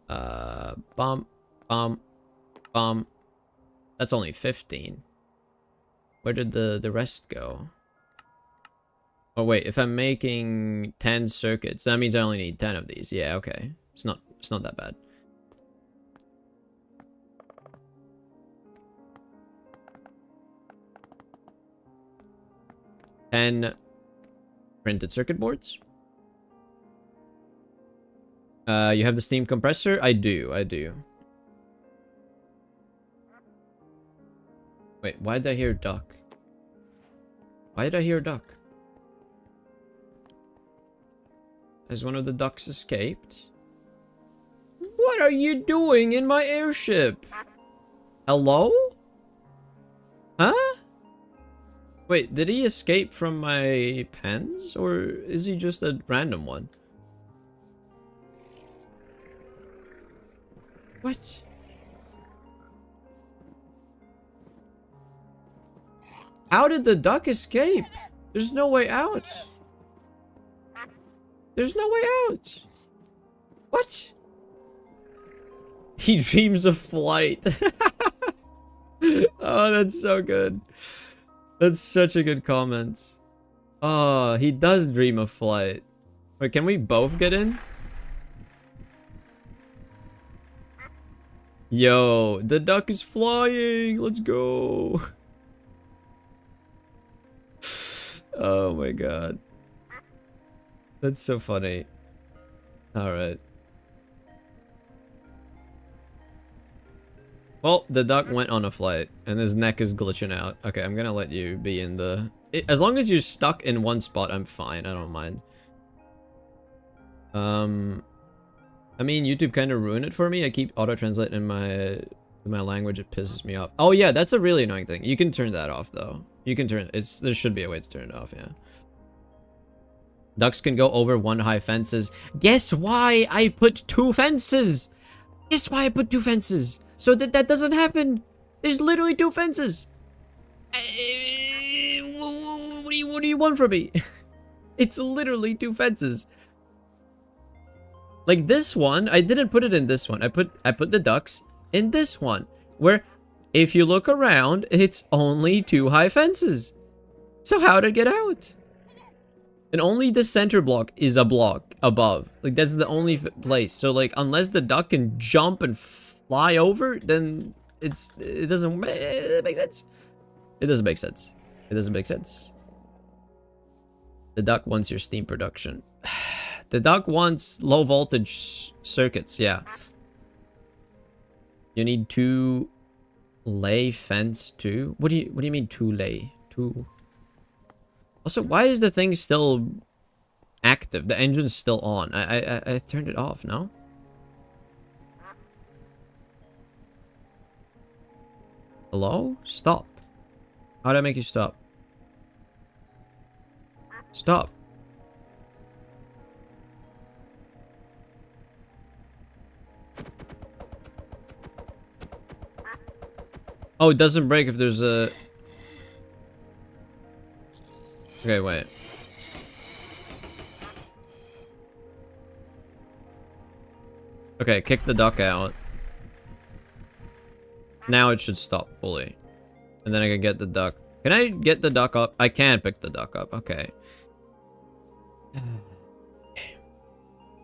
Bump, bump, bump. That's only 15. Where did the rest go? Oh wait, if I'm making 10 circuits, that means I only need 10 of these. Yeah, okay. It's not that bad. And printed circuit boards. You have the steam compressor? I do. Wait, why did I hear duck? Why did I hear duck? Has one of the ducks escaped? What are you doing in my airship? Hello? Huh? Wait, did he escape from my pens? Or is he just a random one? What? How did the duck escape? There's no way out. There's no way out. What? He dreams of flight. Oh, that's so good. That's such a good comment. Oh, he does dream of flight. Wait, can we both get in? Yo, the duck is flying. Let's go. Oh my god. That's so funny. Alright. Well, the duck went on a flight, and his neck is glitching out. Okay, I'm gonna let you be in the... As long as you're stuck in one spot, I'm fine. I don't mind. I mean, YouTube kind of ruined it for me. I keep auto-translate in my language. It pisses me off. Oh yeah, that's a really annoying thing. You can turn that off, though. You can turn... There should be a way to turn it off, yeah. Ducks can go over 1 high fences. Guess why I put 2 fences? Guess why I put 2 fences? So that doesn't happen. There's literally 2 fences. What do you want from me? It's literally 2 fences. Like this one, I didn't put it in this one. I put the ducks in this one, where if you look around, it's only 2 high fences. So how to get out? And only the center block is a block above. Like that's the only place. So like unless the duck can jump and fly over, then it doesn't make sense. It doesn't make sense. It doesn't make sense. The duck wants your steam production. The duck wants low voltage circuits, yeah. You need 2 lay fence too? What do you mean 2 lay? 2. Also, why is the thing still active? The engine's still on. I turned it off, no? Hello? Stop. How do I make you stop? Stop. Oh, it doesn't break if there's a... Okay, wait. Okay, kick the duck out. Now it should stop fully. And then I can get the duck. Can I get the duck up? I can pick the duck up. Okay.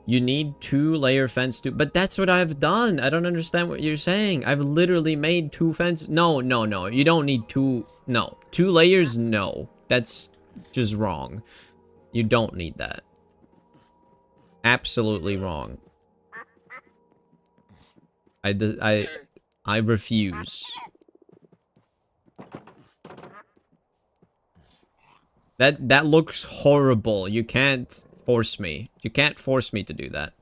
You need 2-layer fence too. But that's what I've done. I don't understand what you're saying. I've literally made 2 fence. No. You don't need 2. No. 2 layers? No. That's just wrong. You don't need that. Absolutely wrong. I refuse. That looks horrible. You can't force me. You can't force me to do that.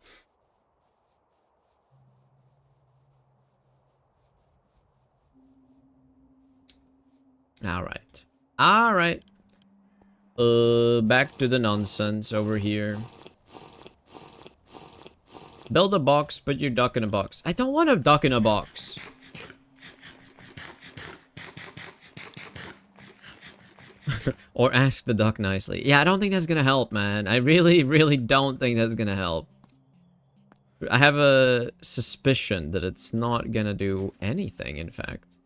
Alright. Alright. Back to the nonsense over here. Build a box, put your duck in a box. I don't want a duck in a box. Or ask the duck nicely. Yeah, I don't think that's gonna help, man. I really don't think that's gonna help. I have a suspicion that it's not gonna do anything, in fact.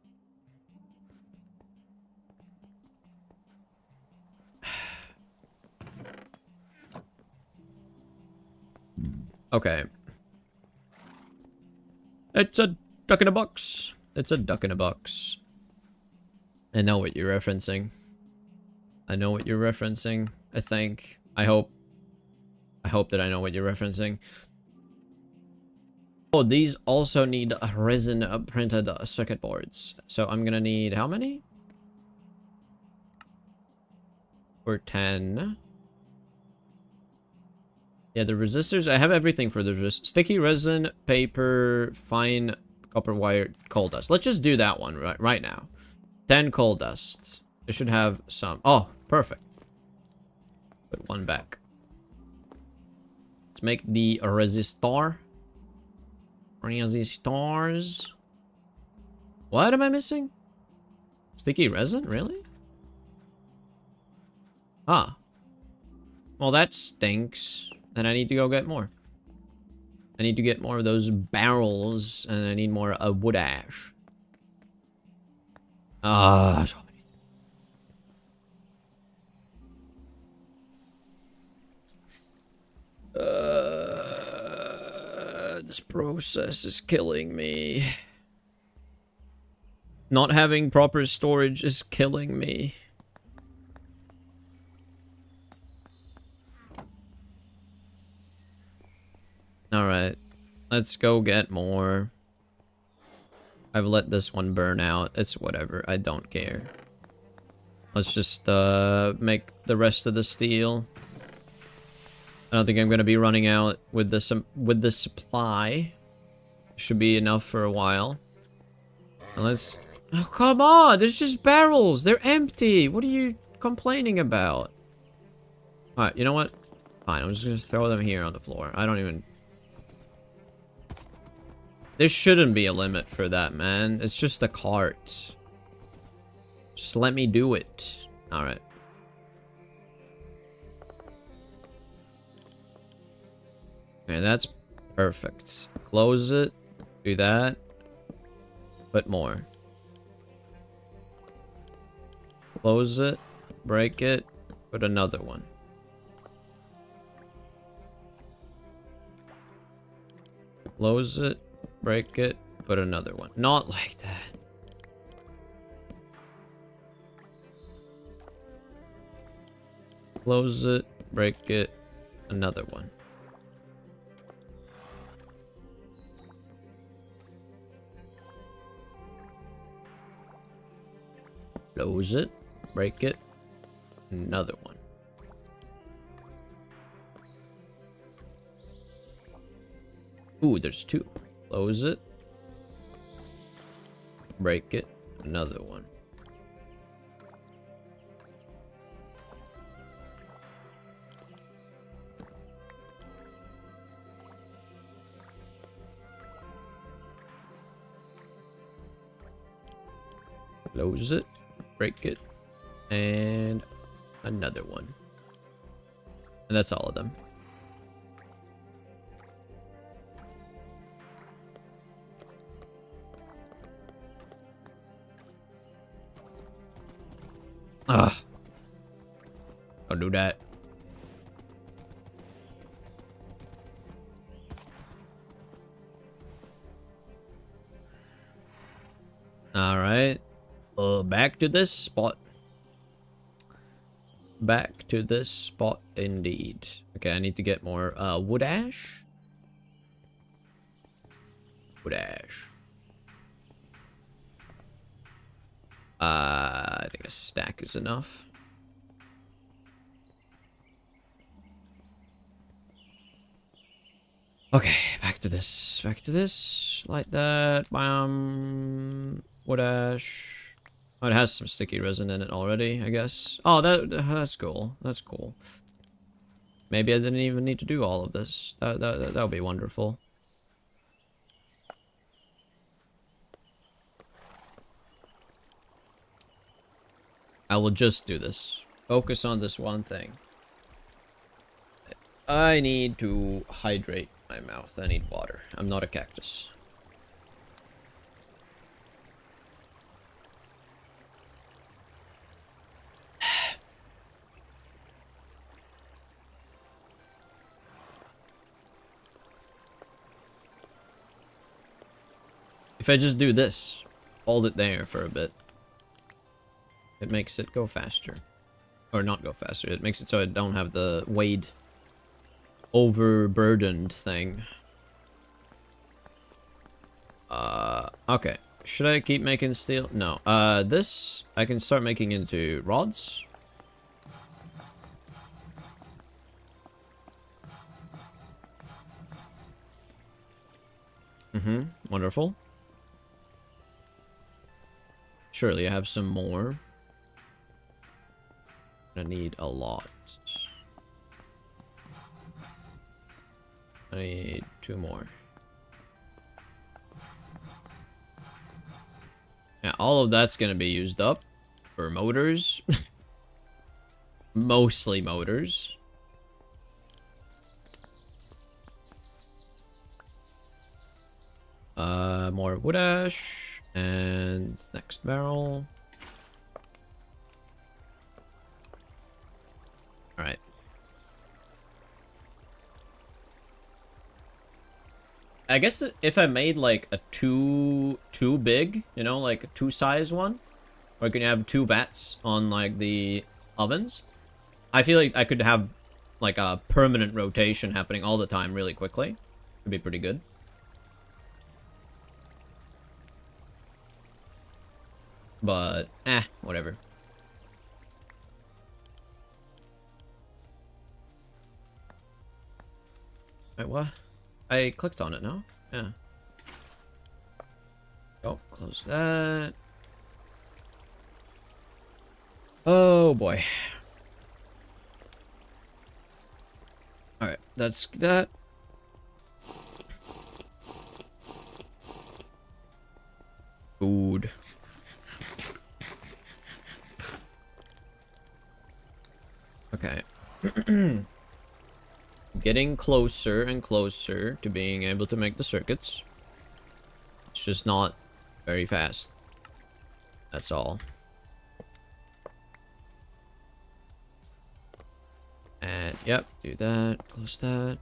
Okay. It's a duck in a box. It's a duck in a box. I know what you're referencing. I know what you're referencing, I think. I hope that I know what you're referencing. Oh, these also need resin printed circuit boards. So I'm gonna need how many? For 10. Yeah, the resistors, I have everything for the sticky resin, paper, fine copper wire, coal dust. Let's just do that one right now. 10 coal dust. It should have some. Oh, perfect. Put 1 back. Let's make the resistor. Crazy stars. What am I missing? Sticky resin? Really? Ah. Well, that stinks. Then I need to go get more. I need to get more of those barrels, and I need more wood ash. Ah, so many. This process is killing me. Not having proper storage is killing me. Alright. Let's go get more. I've let this one burn out. It's whatever. I don't care. Let's just make the rest of the steel. I don't think I'm gonna be running out with the supply. Should be enough for a while. And let's... Oh, come on! There's just barrels! They're empty! What are you complaining about? Alright, you know what? Fine, I'm just gonna throw them here on the floor. I don't even... There shouldn't be a limit for that, man. It's just a cart. Just let me do it. Alright. Okay, that's perfect. Close it. Do that. Put more. Close it. Break it. Put another one. Close it. Break it. Put another one. Not like that. Close it. Break it. Another one. Close it. Break it. Another one. Ooh, there's two. Close it. Break it. Another one. Close it. Break it. And another one. And that's all of them. Ugh. Don't do that. Alright. Back to this spot. Back to this spot indeed. Okay, I need to get more wood ash. Wood ash. I think a stack is enough. Okay, back to this. Back to this. Like that. Bam. Wood ash. Oh, it has some sticky resin in it already, I guess. Oh, that's cool. That's cool. Maybe I didn't even need to do all of this. That would be wonderful. I will just do this. Focus on this one thing. I need to hydrate my mouth. I need water. I'm not a cactus. If I just do this, hold it there for a bit, it makes it go faster. Or not go faster, it makes it so I don't have the weight overburdened thing. Okay. Should I keep making steel? No. This, I can start making into rods. Wonderful. Surely I have some more. I need a lot. I need 2 more. Yeah, all of that's gonna be used up for motors. Mostly motors. More wood ash. And next barrel. Alright. I guess if I made like a too big, you know, like a 2-size one, or can you have 2 vats on like the ovens? I feel like I could have like a permanent rotation happening all the time really quickly. It'd be pretty good. But, whatever. Wait, what? I clicked on it, no? Yeah. Oh, close that. Oh, boy. Alright, that's that. Food. Okay. Getting closer and closer to being able to make the circuits. It's just not very fast. That's all. And, yep, do that. Close that.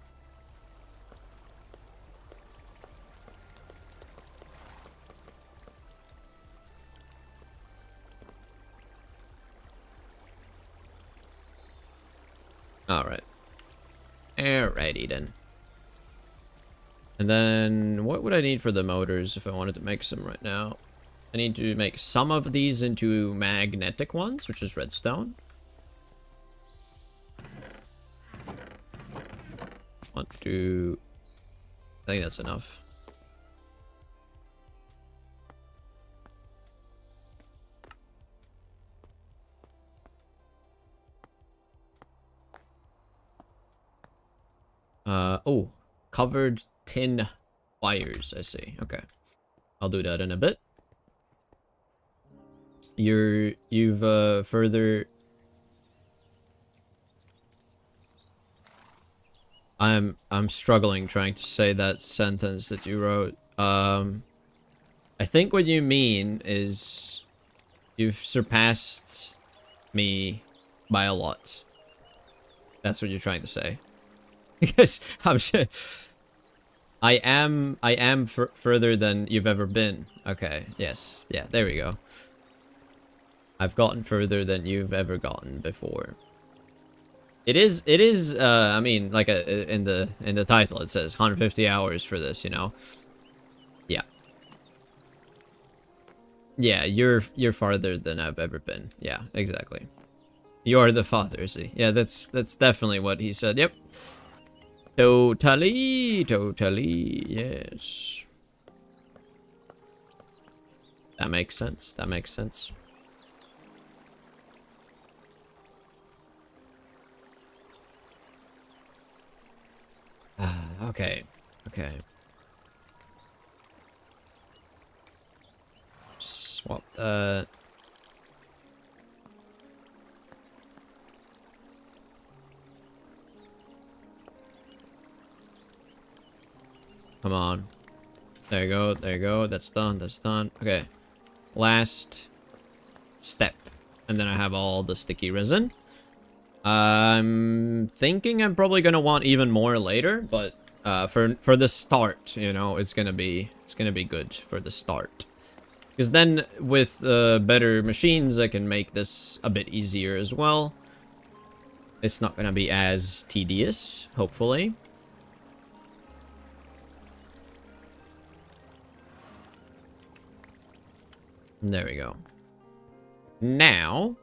Alright. Alrighty then. And then, what would I need for the motors if I wanted to make some right now? I need to make some of these into magnetic ones, which is redstone. 1, 2... I think that's enough. Oh, covered tin wires, I see. Okay. I'll do that in a bit. You've further... I'm struggling trying to say that sentence that you wrote. I think what you mean is you've surpassed me by a lot. That's what you're trying to say. Because I'm sure I am further than you've ever been. Okay, yes. Yeah, there we go. I've gotten further than you've ever gotten before. It is I mean, like in the title it says 150 hours for this, you know. Yeah. Yeah, you're farther than I've ever been. Yeah, exactly. You're the father, see. Yeah, that's definitely what he said. Yep. Totally, yes. That makes sense. That makes sense. Okay. Okay. Swap that. Come on. There you go. There you go. That's done. That's done. Okay. Last step. And then I have all the sticky resin. I'm thinking I'm probably gonna want even more later, but for the start, you know, it's gonna be good for the start. Because then with better machines, I can make this a bit easier as well. It's not gonna be as tedious, hopefully. There we go. Now,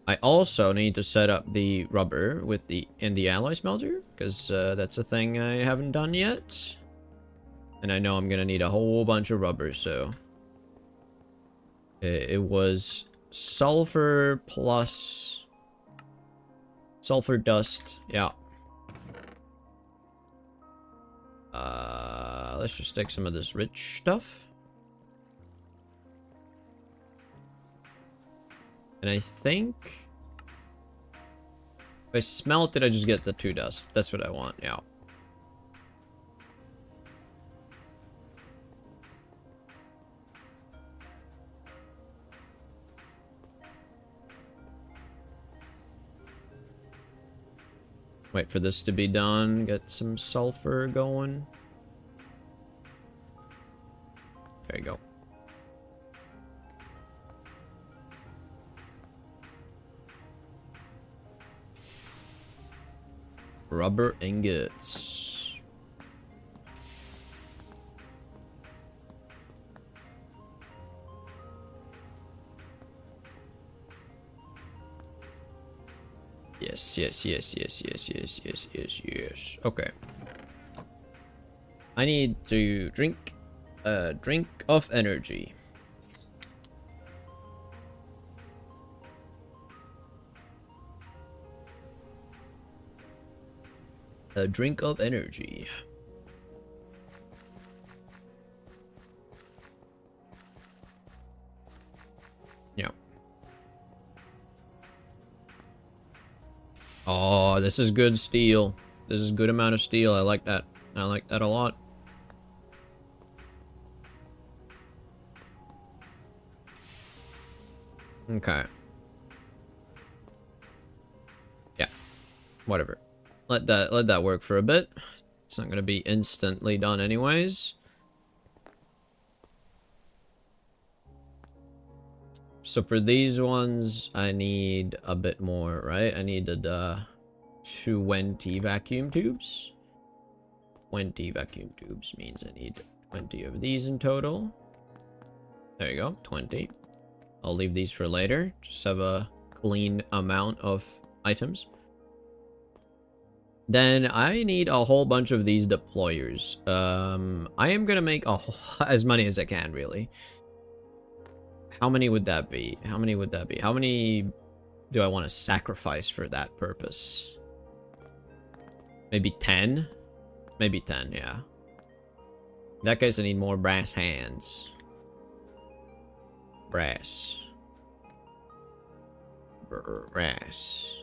I also need to set up the rubber with in the alloy smelter, because that's a thing I haven't done yet. And I know I'm gonna need a whole bunch of rubber, so... It was sulfur plus... sulfur dust, yeah. Let's just take some of this rich stuff. And I think if I smelt it, I just get the 2 dust. That's what I want, yeah. Wait for this to be done. Get some sulfur going. There you go. Rubber ingots. Yes, yes, yes, yes, yes, yes, yes, yes, yes. Okay. I need to drink a drink of energy. A drink of energy. Yeah. Oh, this is good steel. This is good amount of steel. I like that. I like that a lot. Okay. Yeah. Whatever. Let that work for a bit. It's not gonna be instantly done anyways. So for these ones, I need a bit more, right? I needed 20 vacuum tubes. 20 vacuum tubes means I need 20 of these in total. There you go, 20. I'll leave these for later. Just have a clean amount of items. Then I need a whole bunch of these deployers. I am gonna make as many as I can, really. How many would that be? How many would that be? How many do I want to sacrifice for that purpose? Maybe 10? Maybe 10, yeah. In that case, I need more brass hands. Brass. Brass.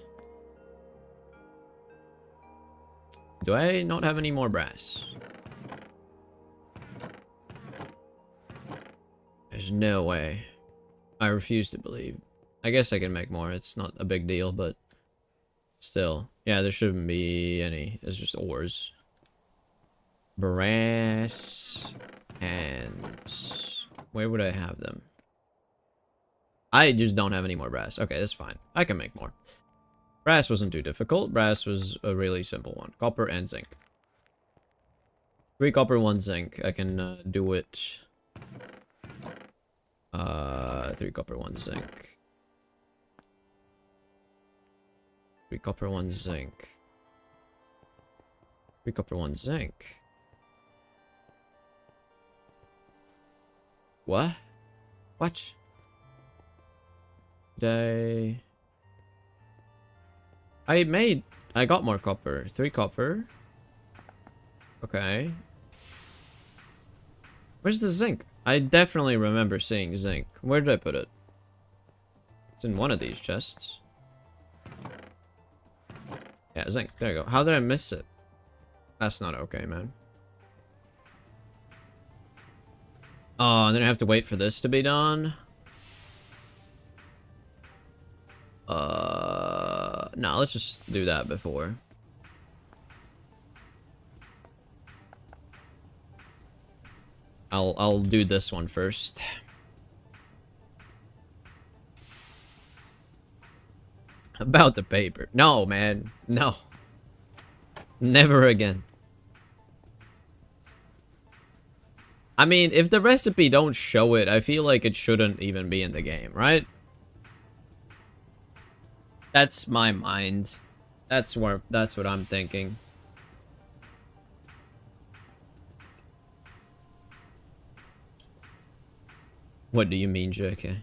Do I not have any more brass? There's no way. I refuse to believe. I guess I can make more. It's not a big deal, but still. Yeah, there shouldn't be any. It's just ores. Brass hands. Where would I have them? I just don't have any more brass. Okay, that's fine. I can make more. Brass wasn't too difficult. Brass was a really simple one. Copper and zinc. 3 copper, 1 zinc. I can do it. 3 copper, 1 zinc. 3 copper, 1 zinc. 3 copper, 1 zinc. What? What? Did I got more copper. 3 copper. Okay. Where's the zinc? I definitely remember seeing zinc. Where did I put it? It's in one of these chests. Yeah, zinc. There you go. How did I miss it? That's not okay, man. Oh, and then I have to wait for this to be done. No, let's just do that before. I'll do this one first. About the paper. No, man. No. Never again. I mean, if the recipe don't show it, I feel like it shouldn't even be in the game, right? That's my mind. That's what I'm thinking. What do you mean, JK?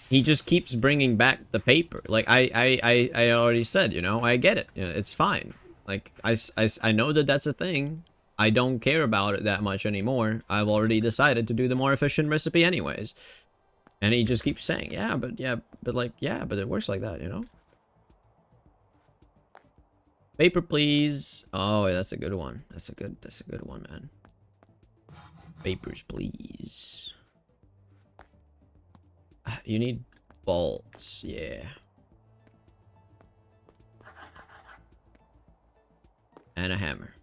He just keeps bringing back the paper. Like, I already said, you know, I get it. You know, it's fine. Like, I know that that's a thing. I don't care about it that much anymore. I've already decided to do the more efficient recipe anyways. And he just keeps saying, yeah, but like, yeah, but it works like that, you know? Paper, please. Oh, yeah, that's a good one. That's a good one, man. Papers, please. You need bolts, yeah. And a hammer.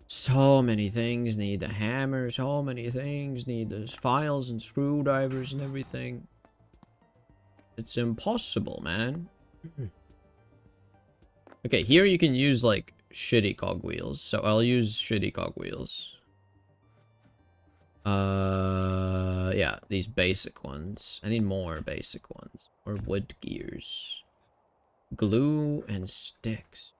So many things need a hammer. So many things need the files and screwdrivers and everything. It's impossible, man. Okay, here you can use, like, shitty cogwheels. So I'll use shitty cogwheels. Yeah, these basic ones. I need more basic ones. Or wood gears. Glue and sticks.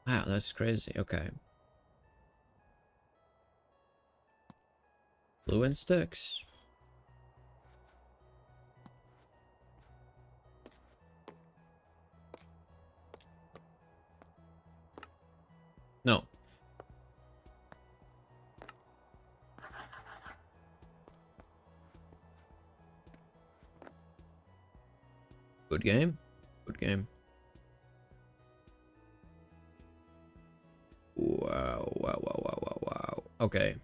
Wow, that's crazy. Okay. Glue and sticks. No. Good game. Good game. Wow, wow, wow, wow, wow, wow. Okay.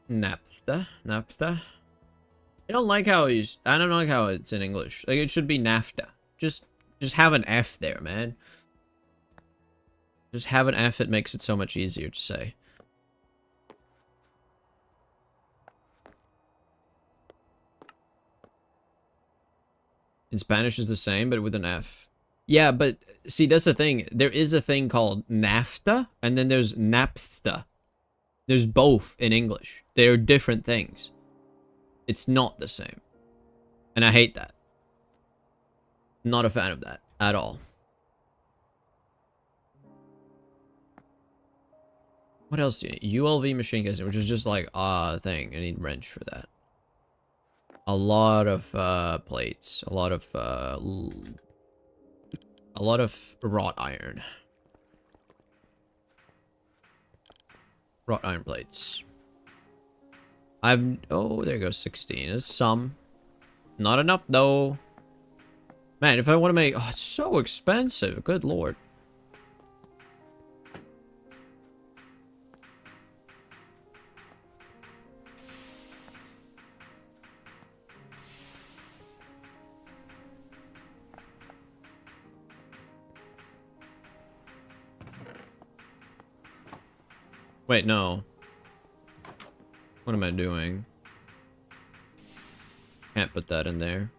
Naphtha. Naphtha. I don't like how I don't like how it's in English. Like, it should be NAFTA. Just have an F there, man. Just have an F. It makes it so much easier to say. In Spanish is the same, but with an F. Yeah, but see, that's the thing. There is a thing called NAFTA, and then there's NAPFTA. There's both in English. They're different things. It's not the same. And I hate that. Not a fan of that at all. What else do you need? ULV machine casing, which is just like a thing. I need wrench for that. A lot of plates. A lot of wrought iron. Wrought iron plates. Oh, there goes 16. Is some. Not enough though. Man, if I want to make, oh, it's so expensive. Good lord. Wait, no. What am I doing? Can't put that in there.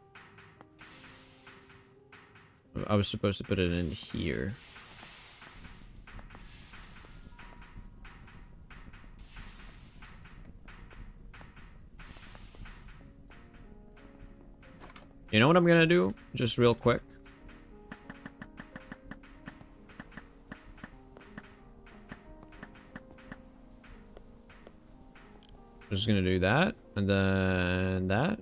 I was supposed to put it in here. You know what I'm gonna do? Just real quick. Just gonna do that, and then that.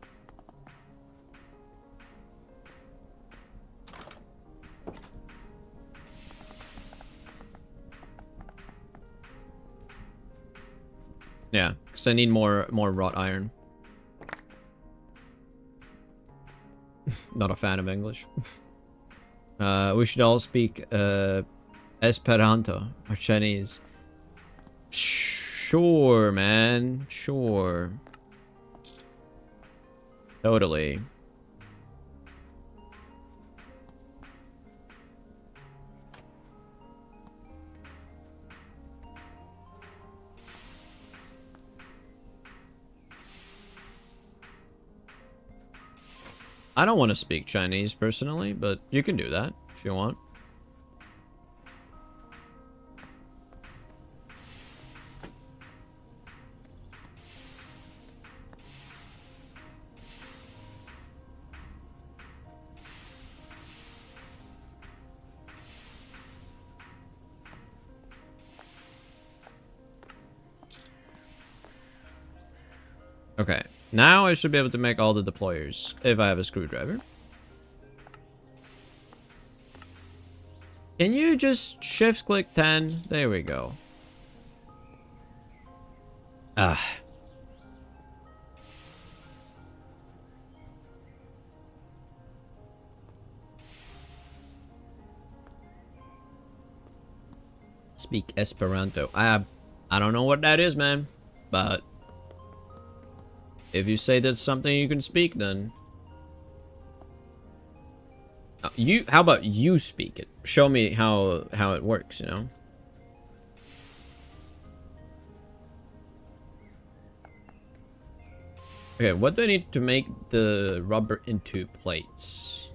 Yeah, because I need more wrought iron. Not a fan of English. We should all speak Esperanto or Chinese. Sure, man. Sure. Totally. I don't want to speak Chinese personally, but you can do that if you want. Okay, Now I should be able to make all the deployers if I have a screwdriver. Can you just shift click 10? There we go. Ah. Speak Esperanto. I don't know what that is, man. But if you say that's something you can speak, then how about you speak it? Show me how it works, you know? Okay, what do I need to make the rubber into plates?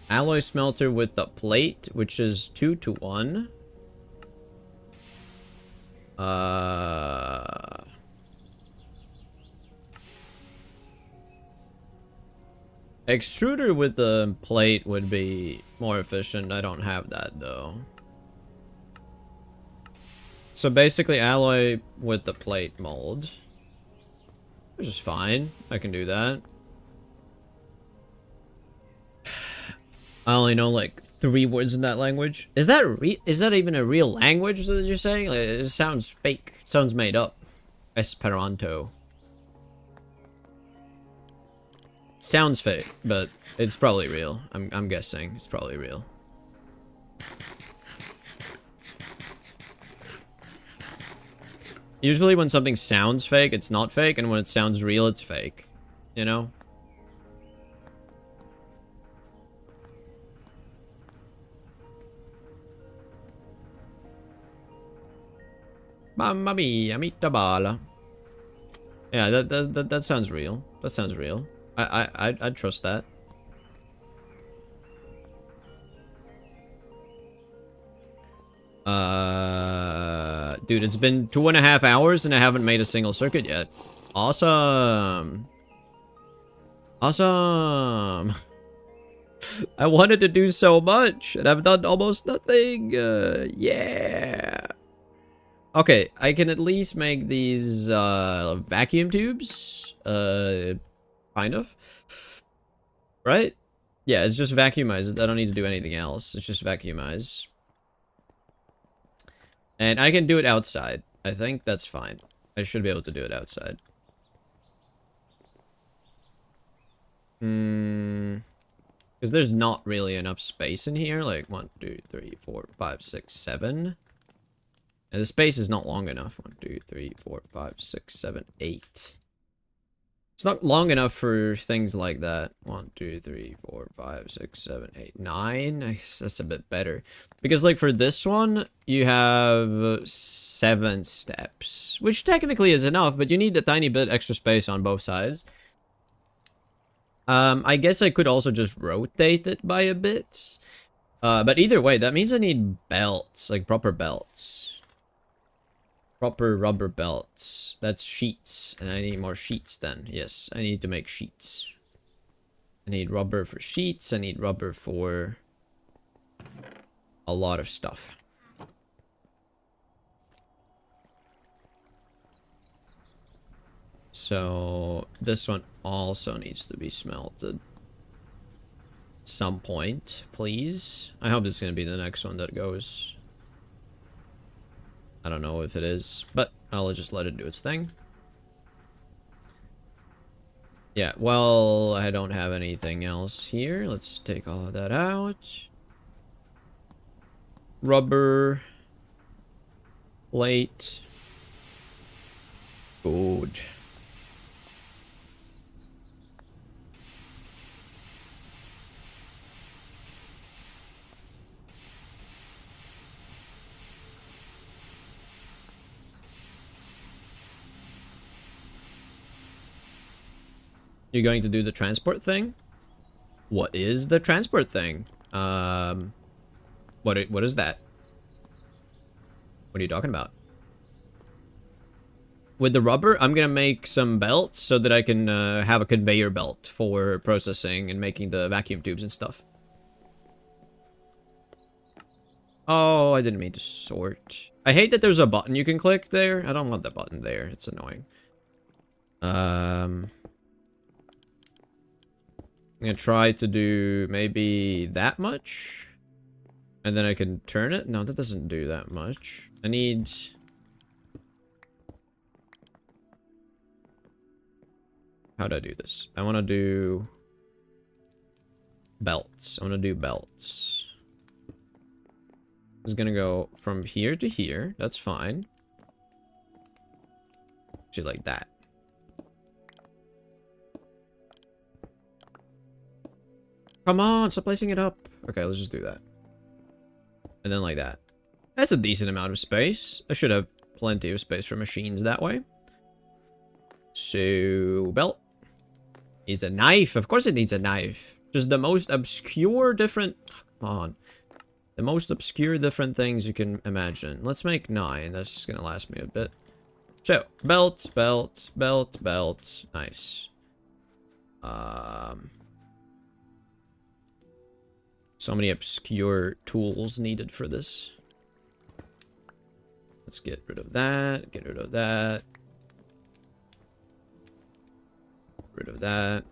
Alloy smelter with the plate, which is 2 to 1. Extruder with the plate would be more efficient. I don't have that though. So basically alloy with the plate mold. Which is fine. I can do that. I only know like 3 words in that language. Is that even a real language that you're saying? Like, it sounds fake. It sounds made up. Esperanto. Sounds fake, but it's probably real. I'm guessing it's probably real. Usually when something sounds fake, it's not fake, and when it sounds real, it's fake. You know? Mamma mia, mita bala. Yeah, that sounds real. That sounds real. I'd trust that. Dude, it's been 2.5 hours and I haven't made a single circuit yet. Awesome. Awesome. I wanted to do so much and I've done almost nothing. Yeah. Okay, I can at least make these vacuum tubes. Kind of. Right? Yeah, it's just vacuumize. I don't need to do anything else. It's just vacuumize. And I can do it outside. I think that's fine. I should be able to do it outside. Because there's not really enough space in here. Like 1, 2, 3, 4, 5, 6, 7. And the space is not long enough. 1, 2, 3, 4, 5, 6, 7, 8. It's not long enough for things like that. 1, 2, 3, 4, 5, 6, 7, 8, 9. I guess that's a bit better. Because like for this one, you have 7 steps. Which technically is enough, but you need a tiny bit extra space on both sides. I guess I could also just rotate it by a bit. But either way, that means I need belts. Like proper belts. Proper rubber belts. That's sheets. And I need more sheets then. Yes, I need to make sheets. I need rubber for sheets. I need rubber for a lot of stuff. So this one also needs to be smelted. At some point, please. I hope this is going to be the next one that goes. I don't know if it is, but I'll just let it do its thing. Yeah, well, I don't have anything else here. Let's take all of that out. Rubber. Plate. Good. You're going to do the transport thing? What is the transport thing? What is that? What are you talking about? With the rubber, I'm gonna make some belts so that I can have a conveyor belt for processing and making the vacuum tubes and stuff. Oh, I didn't mean to sort. I hate that there's a button you can click there. I don't want that button there. It's annoying. I'm gonna try to do maybe that much. And then I can turn it? No, that doesn't do that much. I need... How do I do this? I want to do... belts. I want to do belts. It's gonna go from here to here. That's fine. Actually, like that. Come on, stop placing it up. Okay, let's just do that. And then like that. That's a decent amount of space. I should have plenty of space for machines that way. So, belt. Needs a knife. Of course it needs a knife. Just the most obscure different... Come on. The most obscure different things you can imagine. Let's make 9. That's gonna last me a bit. So, belt, belt, belt, belt. Nice. So many obscure tools needed for this. Let's get rid of that. Get rid of that. Rid of that.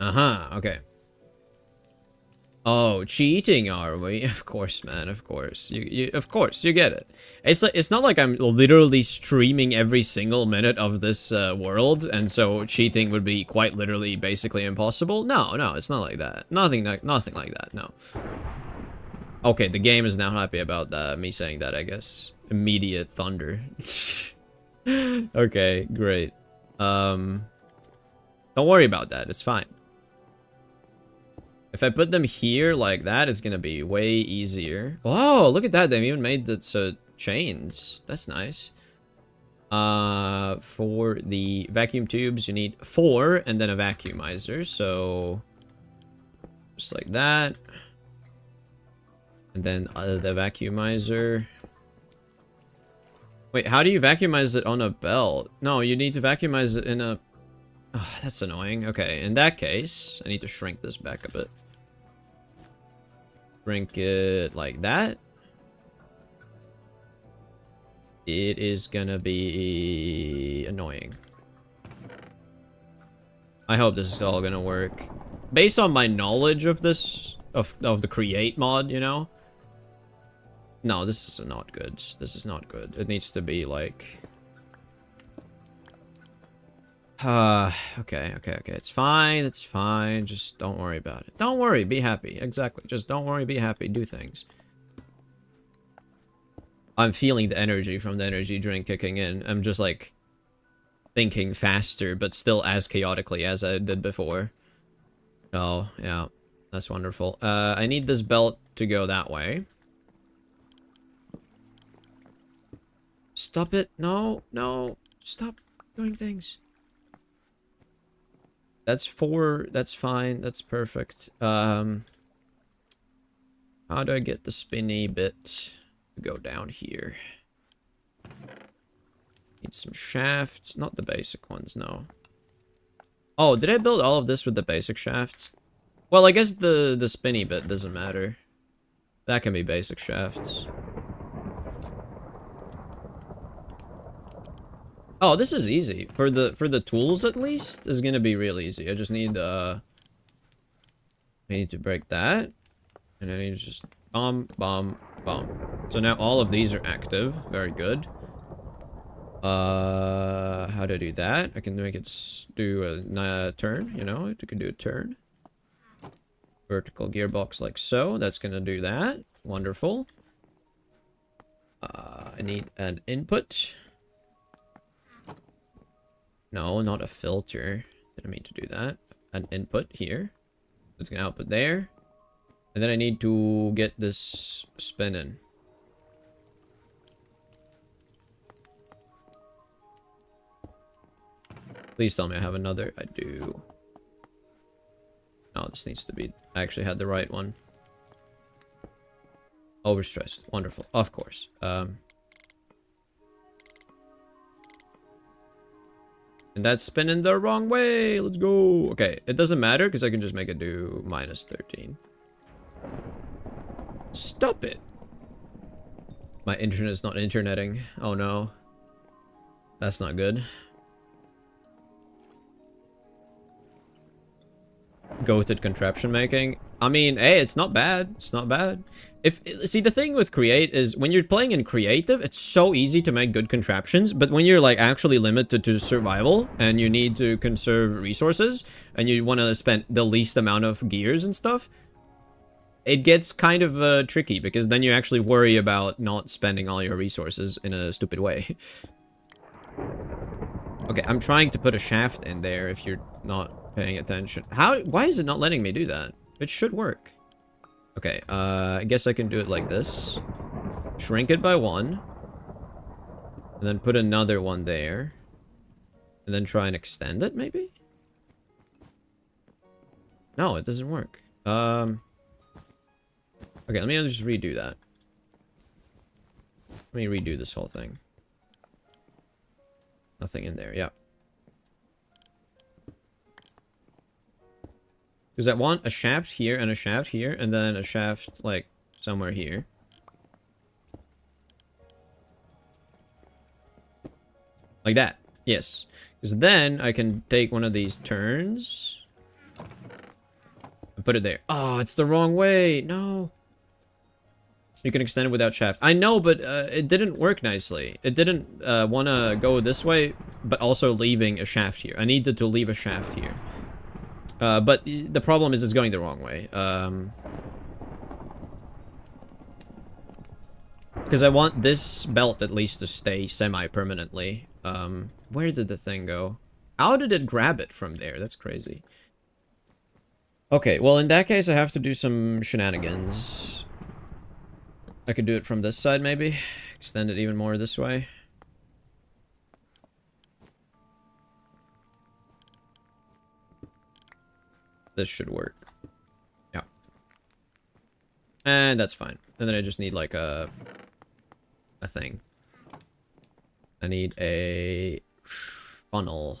Okay. Oh, cheating, are we? Of course, man. Of course. Of course, you get it. It's not like I'm literally streaming every single minute of this world, and so cheating would be quite literally basically impossible. No, it's not like that. Nothing like that. No. Okay, the game is now happy about me saying that, I guess. Immediate thunder. Okay, great. Don't worry about that. It's fine. If I put them here like that, it's gonna be way easier. Oh, look at that. They've even made the chains. That's nice. For the vacuum tubes, you need 4 and then a vacuumizer. So, just like that. And then the vacuumizer. Wait, how do you vacuumize it on a belt? No, you need to vacuumize it in a... Oh, that's annoying. Okay, in that case, I need to shrink this back a bit. Shrink it like that. It is gonna be annoying. I hope this is all gonna work. Based on my knowledge of this, of the create mod, you know? No, this is not good. This is not good. It needs to be like... okay. It's fine. It's fine. Just don't worry about it. Don't worry. Be happy. Exactly. Just don't worry. Be happy. Do things. I'm feeling the energy from the energy drink kicking in. I'm just like thinking faster, but still as chaotically as I did before. Oh, yeah. That's wonderful. I need this belt to go that way. Stop it. No. Stop doing things. That's 4. That's fine. That's perfect. How do I get the spinny bit to go down here? Need some shafts. Not the basic ones, no. Oh, did I build all of this with the basic shafts? Well, I guess the spinny bit doesn't matter. That can be basic shafts. Oh, this is easy. For the tools at least, this is gonna be real easy. I just need I need to break that. And I need to just bomb. So now all of these are active. Very good. How do I do that? I can make it do a turn, you know? I can do a turn. Vertical gearbox like so. That's gonna do that. Wonderful. I need an input. No, not a filter. Didn't mean to do that. An input here. It's gonna output there. And then I need to get this spinning. Please tell me I have another. I do. Oh, this needs to be... I actually had the right one. Overstressed. Wonderful. Of course. And that's spinning the wrong way. Let's go. Okay, it doesn't matter because I can just make it do -13. Stop it. My internet's not interneting. Oh no. That's not good. Goated contraption making. I mean, hey, it's not bad. It's not bad. See, the thing with create is when you're playing in creative, it's so easy to make good contraptions, but when you're like actually limited to survival and you need to conserve resources and you want to spend the least amount of gears and stuff, it gets kind of tricky because then you actually worry about not spending all your resources in a stupid way. Okay, I'm trying to put a shaft in there if you're not paying attention. Why is it not letting me do that? It should work. Okay, I guess I can do it like this. Shrink it by 1. And then put another one there. And then try and extend it, maybe? No, it doesn't work. Okay, let me just redo that. Let me redo this whole thing. Nothing in there, yeah. Because I want a shaft here and a shaft here, and then a shaft, like, somewhere here. Like that, yes. Because then I can take one of these turns and put it there. Oh, it's the wrong way. No. You can extend it without shaft. I know, but it didn't work nicely. It didn't want to go this way, but also leaving a shaft here. I needed to leave a shaft here. But the problem is it's going the wrong way. Because I want this belt at least to stay semi-permanently. Where did the thing go? How did it grab it from there? That's crazy. Okay, well, in that case, I have to do some shenanigans. I could do it from this side, maybe. Extend it even more this way. This should work. Yeah. And that's fine. And then I just need, like, a thing. I need a funnel.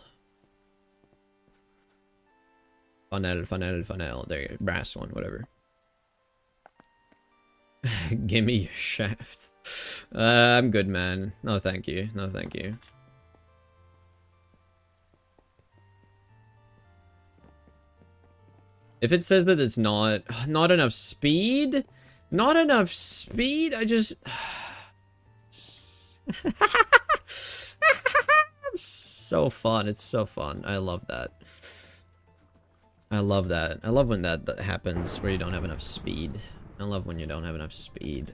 Funnel. There, brass one, whatever. Gimme your shaft. I'm good, man. No, thank you. No, thank you. If it says that it's not enough speed, I just... So fun. It's so fun. I love that. I love that. I love when that happens where you don't have enough speed. I love when you don't have enough speed.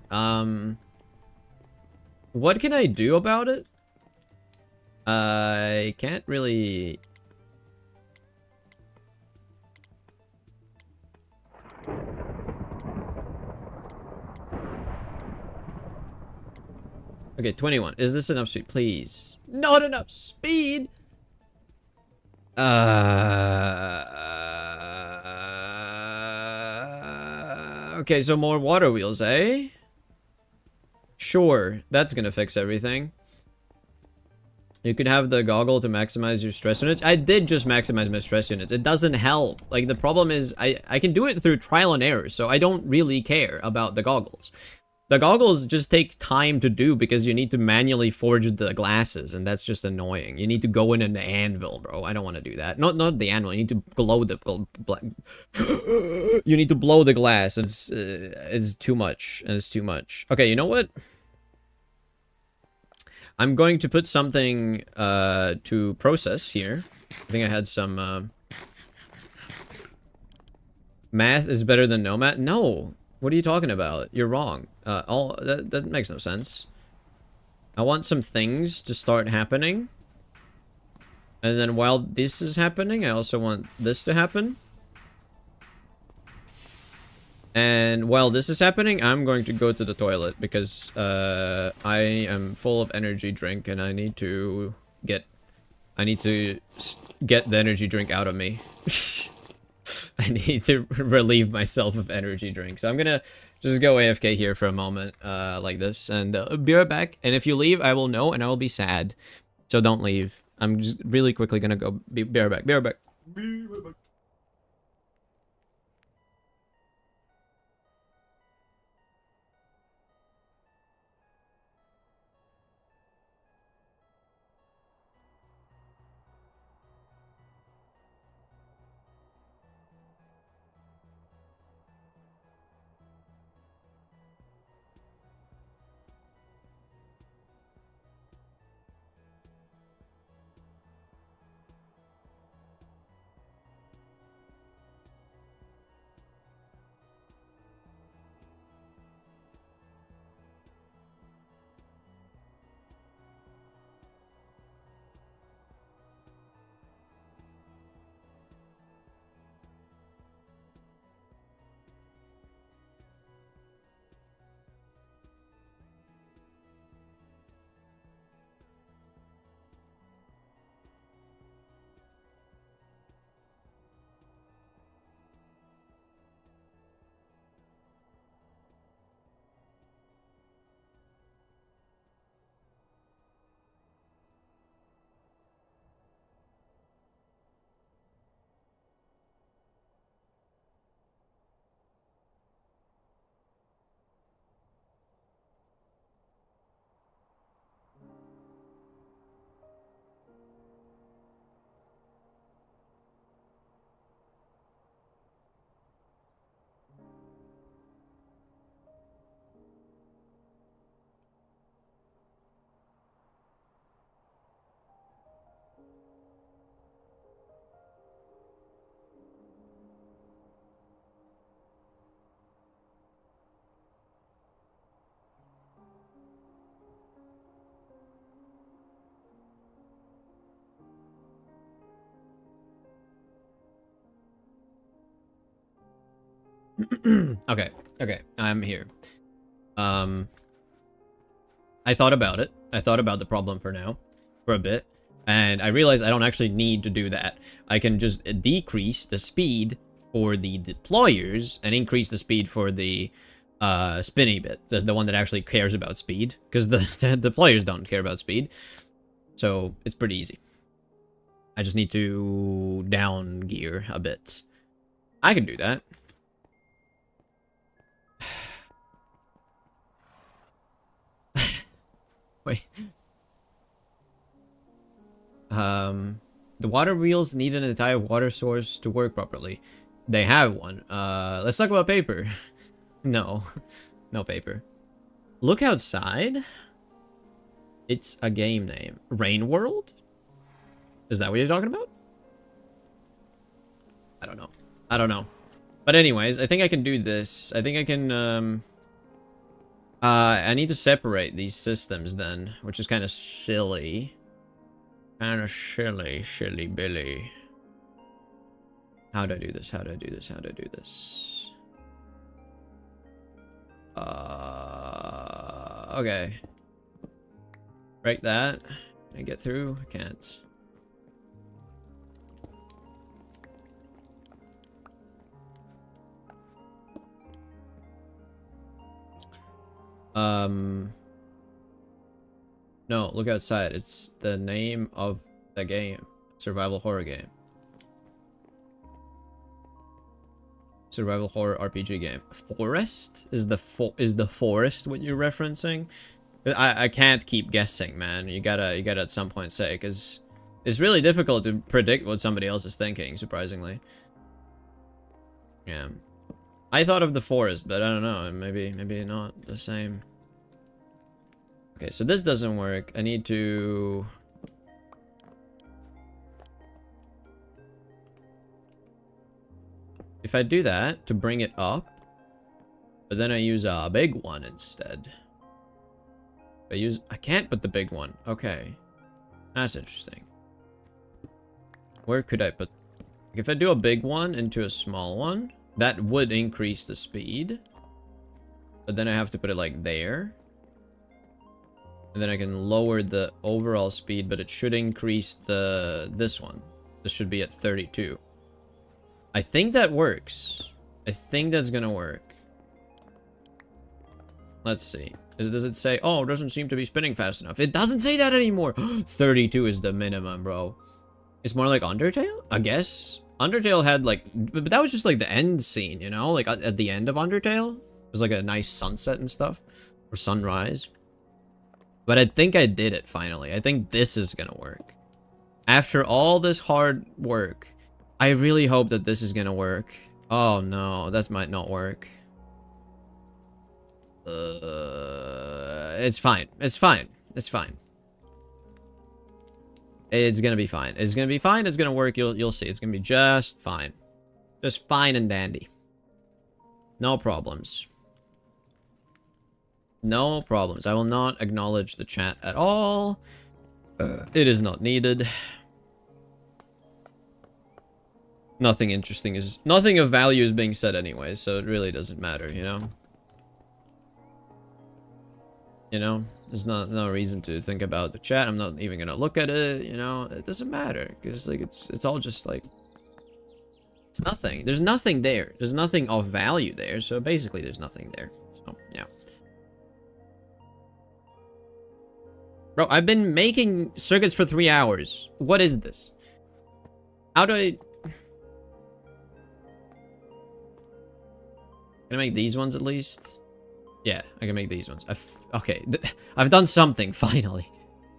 What can I do about it? I can't really... Okay, 21. Is this enough speed? Please. Not enough speed! Okay, so more water wheels, eh? Sure, that's gonna fix everything. You could have the goggle to maximize your stress units. I did just maximize my stress units. It doesn't help. Like, the problem is, I can do it through trial and error, so I don't really care about the goggles. The goggles just take time to do because you need to manually forge the glasses, and that's just annoying. You need to go in an anvil, bro. I don't want to do that. Not the anvil. You need to blow the you need to blow the glass. It's too much, and it's too much. Okay, you know what? I'm going to put something to process here. I think I had some math is better than no math. No. What are you talking about? You're wrong. That makes no sense. I want some things to start happening. And then while this is happening, I also want this to happen. And while this is happening, I'm going to go to the toilet because I am full of energy drink and I need to get the energy drink out of me. I need to relieve myself of energy drink. So I'm gonna just go AFK here for a moment, like this, and be right back. And if you leave, I will know, and I will be sad. So don't leave. I'm just really quickly gonna go. Be right back. Be right back. Be right back. Okay, okay, I'm here. I thought about it. I thought about the problem for a bit, and I realized I don't actually need to do that. I can just decrease the speed for the deployers and increase the speed for the spinny bit, the one that actually cares about speed, because the deployers don't care about speed. So it's pretty easy. I just need to down gear a bit. I can do that. Wait. The water wheels need an entire water source to work properly. They have one. Let's talk about paper. No. No paper. Look outside. It's a game name. Rain World? Is that what you're talking about? I don't know. I don't know. But anyways, I think I can do this. I think I can, I need to separate these systems then, which is kind of silly. Kind of silly Billy. How do I do this? How do I do this? How do I do this? Okay. Break that. Can I get through? I can't. No, look outside. It's the name of the game. Survival horror game. Survival horror RPG game. Forest? Is the forest what you're referencing? I can't keep guessing, man. You gotta at some point say, because it's really difficult to predict what somebody else is thinking, surprisingly. Yeah. I thought of the forest, but I don't know. Maybe not the same. Okay, so this doesn't work. I need to... If I do that to bring it up, but then I use a big one instead. I can't put the big one. Okay. That's interesting. Where could I put... If I do a big one into a small one, that would increase the speed. But then I have to put it like there. And then I can lower the overall speed, but it should increase this one. This should be at 32. I think that works. I think that's gonna work. Let's see. Does it say, oh, it doesn't seem to be spinning fast enough? It doesn't say that anymore. 32 is the minimum, bro. It's more like Undertale, I guess. Undertale had like, but that was just like the end scene, you know? Like at the end of Undertale, it was like a nice sunset and stuff. Or sunrise. But I think I did it finally. I think this is gonna work. After all this hard work, I really hope that this is gonna work. Oh no, that might not work. It's fine. It's fine. It's fine. It's gonna be fine. It's gonna be fine. It's gonna work. You'll see. It's gonna be just fine. Just fine and dandy. No problems. No problems. I will not acknowledge the chat at all. It is not needed. Nothing interesting is... Nothing of value is being said anyway, so it really doesn't matter, you know? You know? There's no reason to think about the chat. I'm not even gonna look at it, you know? It doesn't matter, because, like, it's all just, like... It's nothing. There's nothing there. There's nothing of value there, so basically there's nothing there. So, yeah. Bro, I've been making circuits for 3 hours. What is this? How do I... Can I make these ones at least? Yeah, I can make these ones. Okay, I've done something, finally.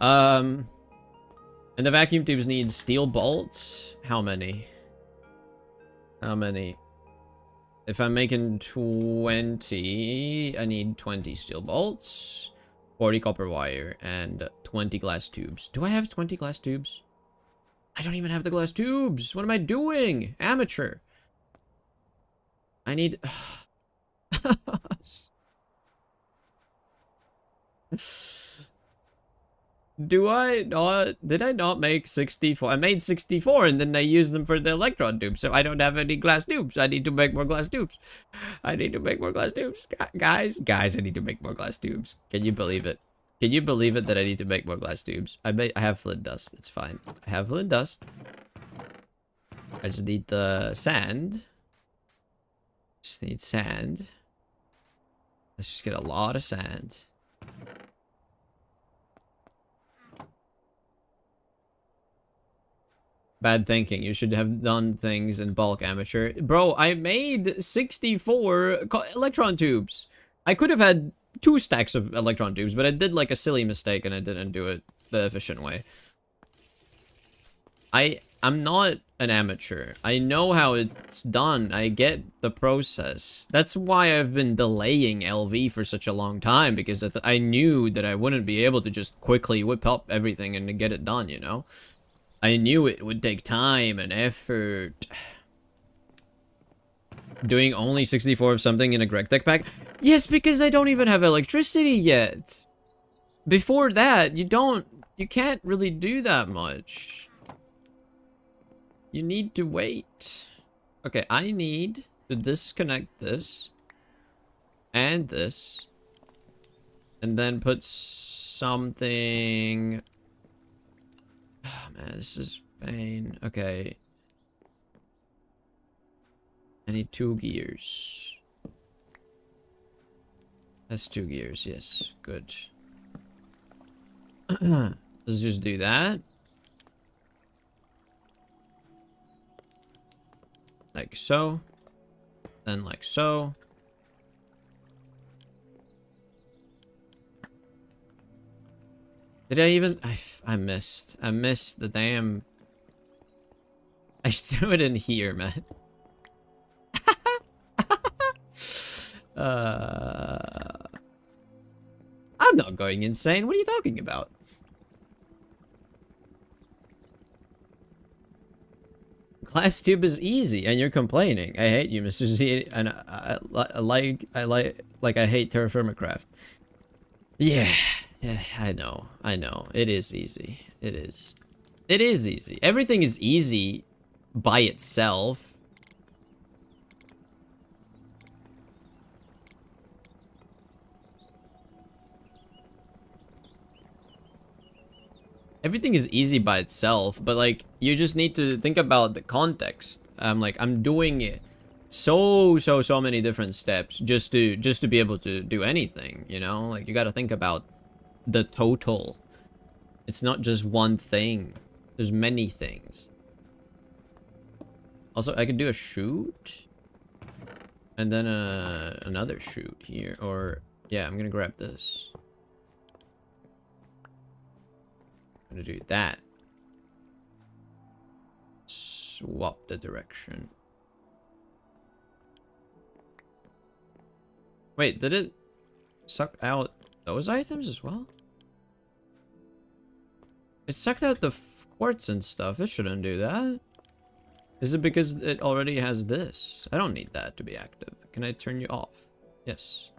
And the vacuum tubes need steel bolts. How many? How many? If I'm making 20, I need 20 steel bolts. 40 copper wire and 20 glass tubes. Do I have 20 glass tubes? I don't even have the glass tubes. What am I doing? Amateur. I need... Do I not? Did I not make 64? I made 64 and then I used them for the electron tubes. So I don't have any glass tubes. I need to make more glass tubes. I need to make more glass tubes. Guys, I need to make more glass tubes. Can you believe it? Can you believe it that I need to make more glass tubes? I have flint dust. It's fine. I have flint dust. I just need the sand. Just need sand. Let's just get a lot of sand. Bad thinking. You should have done things in bulk, amateur. Bro, I made 64 electron tubes. I could have had 2 stacks of electron tubes, but I did like a silly mistake and I didn't do it the efficient way. I'm not an amateur. I know how it's done. I get the process. That's why I've been delaying LV for such a long time, because I knew that I wouldn't be able to just quickly whip up everything and get it done, you know? I knew it would take time and effort. Doing only 64 of something in a Greg Tech pack? Yes, because I don't even have electricity yet. Before that, you can't really do that much. You need to wait. Okay, I need to disconnect this and this and then put something. Oh, man, this is pain. Okay. I need 2 gears. That's 2 gears, yes. Good. Let's just do that. Like so. Then like so. Did I even... I missed. I missed the damn... I threw it in here, man. I'm not going insane. What are you talking about? Glass tube is easy, and you're complaining. I hate you, Mr. Z, and I hate Terraformacraft. Yeah, I know. It is easy. It is easy. Everything is easy by itself. Everything is easy by itself, but like you just need to think about the context. I'm doing it so many different steps just to be able to do anything, you know? Like you got to think about the total. It's not just one thing. There's many things. Also, I could do a shoot and then another shoot here, or yeah, I'm gonna grab this. I'm gonna do that. Swap the direction. Wait, did it suck out those items as well? It sucked out the quartz and stuff. It shouldn't do that. Is it because it already has this? I don't need that to be active. Can I turn you off? Yes.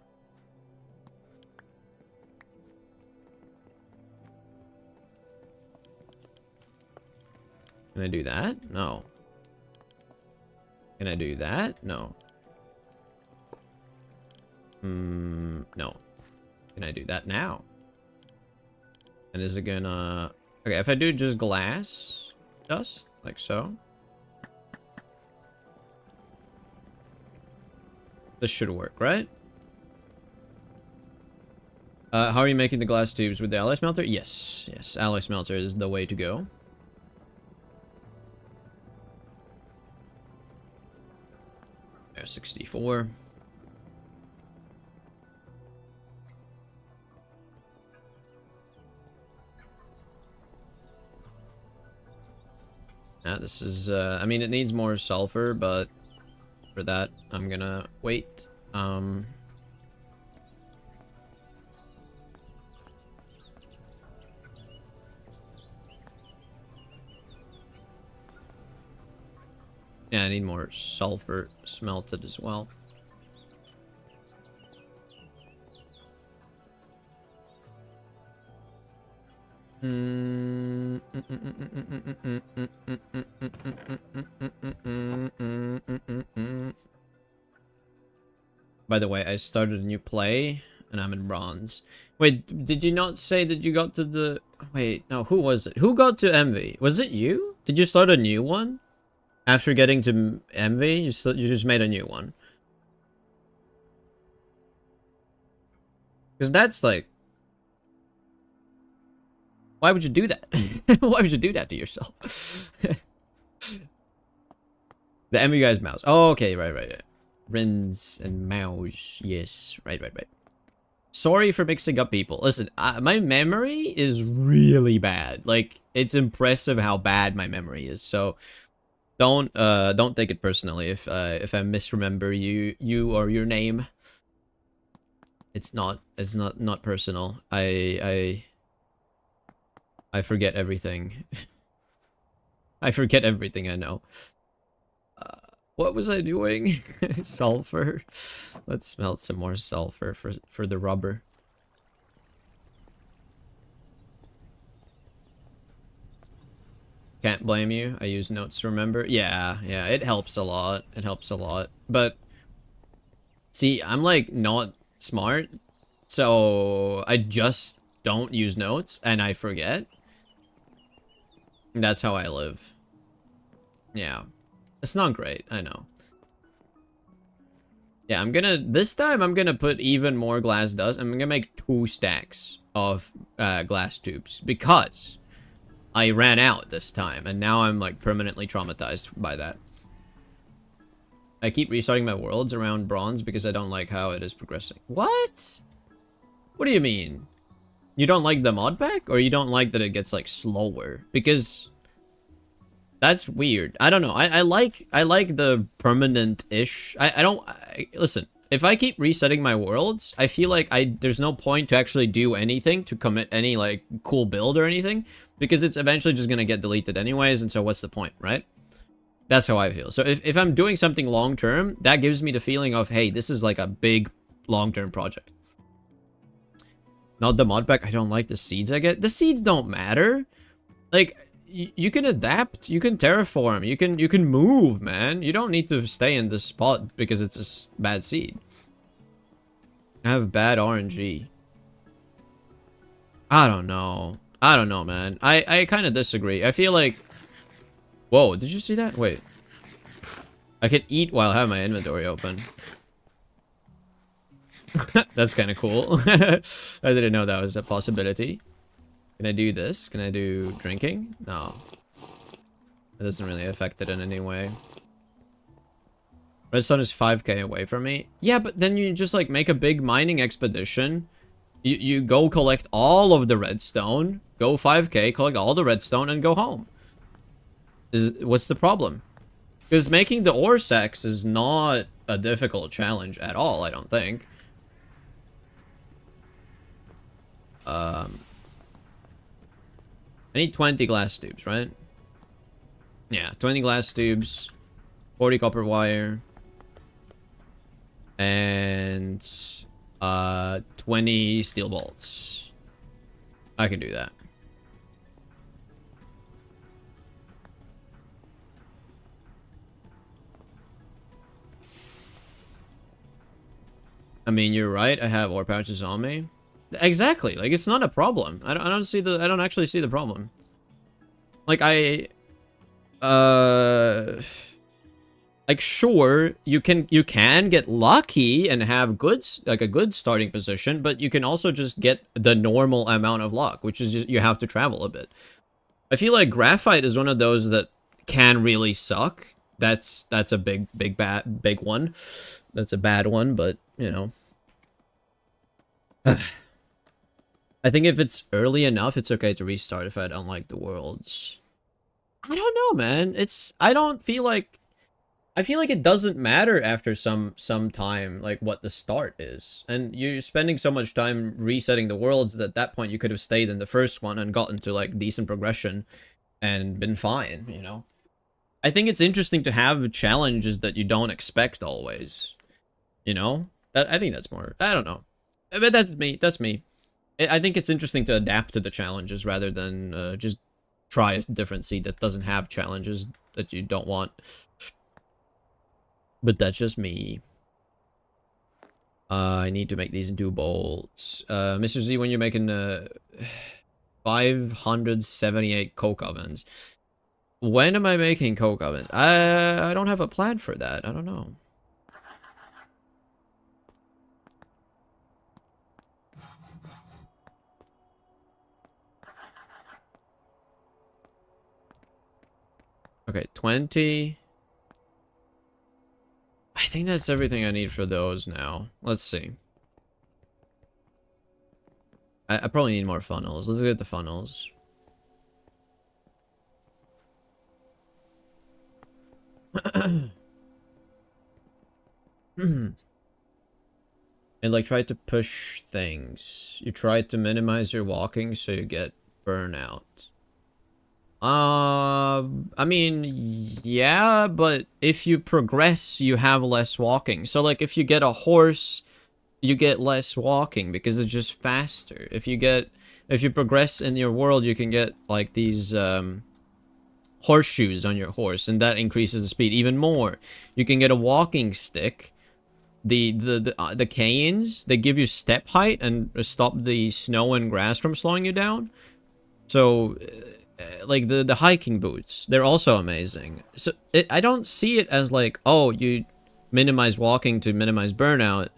Can I do that? No. Can I do that? No. No. Can I do that now? And is it gonna... Okay, if I do just glass dust, like so. This should work, right? How are you making the glass tubes with the alloy smelter? Yes. Yes, alloy smelter is the way to go. There's 64. This is, I mean, it needs more sulfur, but for that, I'm gonna wait. Yeah, I need more sulfur smelted as well. By the way, I started a new play, and I'm in bronze. Wait, did you not say that you got to the... Wait, no, who was it? Who got to Envy? Was it you? Did you start a new one? After getting to Envy, you just made a new one. Because that's like... Why would you do that? Why would you do that to yourself? The Envy guy's mouse. Oh, okay, right. Rins and mouse. Yes, right. Sorry for mixing up people. Listen, my memory is really bad. Like, it's impressive how bad my memory is. So, don't take it personally if I misremember you or your name. It's not personal. I forget everything. I forget everything I know. What was I doing? Sulfur. Let's smelt some more sulfur for the rubber. Can't blame you. I use notes to remember. Yeah, it helps a lot. It helps a lot. But see, I'm like not smart, so I just don't use notes and I forget. That's how I live. Yeah. It's not great, I know. Yeah, this time I'm gonna put even more glass dust. I'm gonna make 2 stacks of glass tubes because I ran out this time and now I'm like permanently traumatized by that. I keep restarting my worlds around bronze because I don't like how it is progressing. What? What do you mean? You don't like the mod pack, or you don't like that it gets like slower? Because that's weird. I don't know. I like the permanent-ish. Listen, if I keep resetting my worlds, I feel like there's no point to actually do anything to commit any like cool build or anything, because it's eventually just gonna get deleted anyways, and so what's the point, right? That's how I feel. So if I'm doing something long-term, that gives me the feeling of, hey, this is like a big long-term project. Not the mod pack. I don't like the seeds I get. The seeds don't matter. Like, you can adapt, you can terraform, you can move, man. You don't need to stay in this spot because it's a bad seed. I have bad RNG. I don't know, man. I kind of disagree. I feel like... Whoa, did you see that? Wait. I can eat while I have my inventory open. That's kind of cool. I didn't know that was a possibility. Can I do this? Can I do drinking? No. It doesn't really affect it in any way. Redstone is 5k away from me. Yeah, but then you just like make a big mining expedition. You go collect all of the redstone. Go 5k, collect all the redstone, and go home. What's the problem? Because making the ore sacks is not a difficult challenge at all, I don't think. I need 20 glass tubes, right? Yeah, 20 glass tubes, 40 copper wire, and 20 steel bolts. I can do that. I mean, you're right. I have ore pouches on me. Exactly. Like, it's not a problem. I don't actually see the problem. Like, like, sure, you can get lucky and have a good starting position, but you can also just get the normal amount of luck, which is just, you have to travel a bit. I feel like graphite is one of those that can really suck. That's a big one. That's a bad one, but, you know. I think if it's early enough, it's okay to restart if I don't like the worlds. I don't know, man. I feel like it doesn't matter after some time, like, what the start is. And you're spending so much time resetting the worlds that at that point you could have stayed in the first one and gotten to, like, decent progression and been fine, you know? I think it's interesting to have challenges that you don't expect always. You know? I think that's more... I don't know. But that's me. I think it's interesting to adapt to the challenges rather than just try a different seed that doesn't have challenges that you don't want. But that's just me. I need to make these into bolts. Mr. Z, when you're making 578 coke ovens. When am I making coke ovens? I don't have a plan for that. I don't know. Okay, 20. I think that's everything I need for those now. Let's see. I probably need more funnels. Let's get the funnels. And like try to push things. You try to minimize your walking so you get burnout. I mean, yeah, but if you progress, you have less walking. So like if you get a horse, you get less walking because it's just faster. If you progress in your world, you can get like these horseshoes on your horse, and that increases the speed even more. You can get a walking stick. The canes, they give you step height and stop the snow and grass from slowing you down. So like the hiking boots, they're also amazing. So I don't see it as like, oh, you minimize walking to minimize burnout.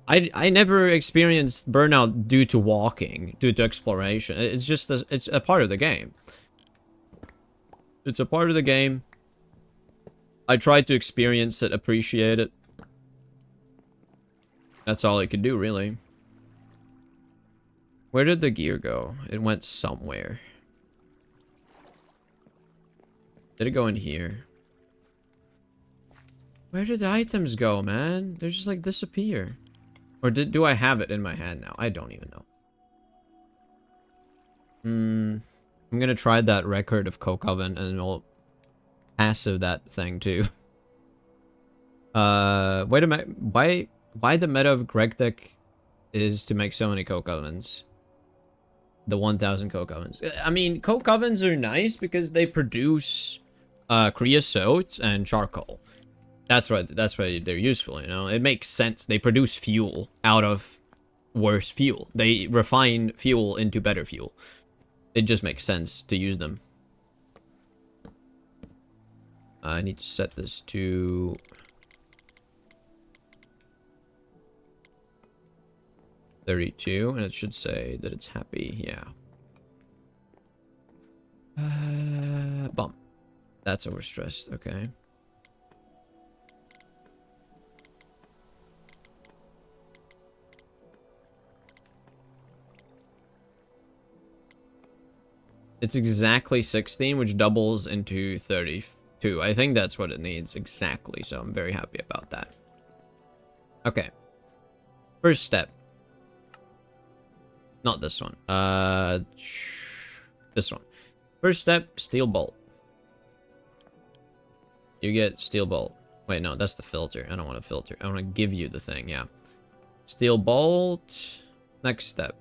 I never experienced burnout due to walking, due to exploration. It's just it's a part of the game. It's a part of the game. I tried to experience it, appreciate it. That's all I could do, really. Where did the gear go? It went somewhere. Did it go in here? Where did the items go, man? They just like disappear. Or do I have it in my hand now? I don't even know. I'm gonna try that record of coke oven and we'll passive that thing too. Wait a minute. Why the meta of Greg Tech is to make so many coke ovens? The 1,000 coke ovens. I mean, coke ovens are nice because they produce creosote and charcoal. That's why they're useful, you know? It makes sense. They produce fuel out of worse fuel. They refine fuel into better fuel. It just makes sense to use them. I need to set this to... $32, and it should say that it's happy. Yeah. Bump. That's overstressed. Okay. It's exactly 16, which doubles into 32. I think that's what it needs exactly, so I'm very happy about that. Okay. First step. Not this one. This one. First step, steel bolt. You get steel bolt. Wait, no, that's the filter. I don't want a filter. I want to give you the thing, yeah. Steel bolt. Next step.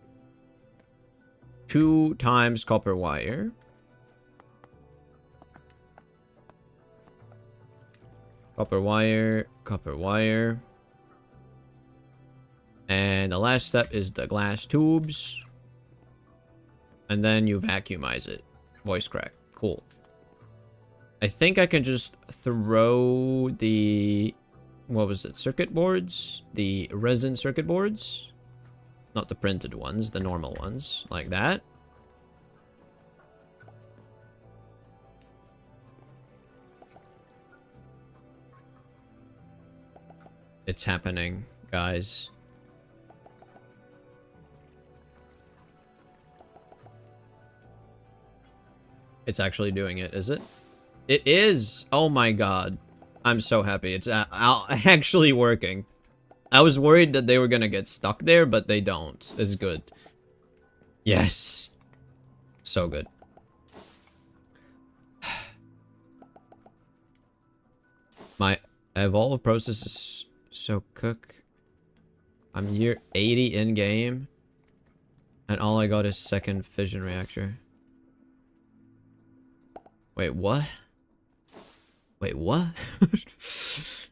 2 times copper wire. Copper wire, copper wire. And the last step is the glass tubes. And then you vacuumize it. Voice crack. Cool. I think I can just throw the... What was it? Circuit boards? The resin circuit boards? Not the printed ones, the normal ones. Like that. It's happening, guys. It's actually doing it, is it? It is! Oh my god. I'm so happy. It's actually working. I was worried that they were gonna get stuck there, but they don't. It's good. Yes. So good. My evolve process is so cook. I'm year 80 in game. And all I got is second fission reactor. Wait, what? Wait, what?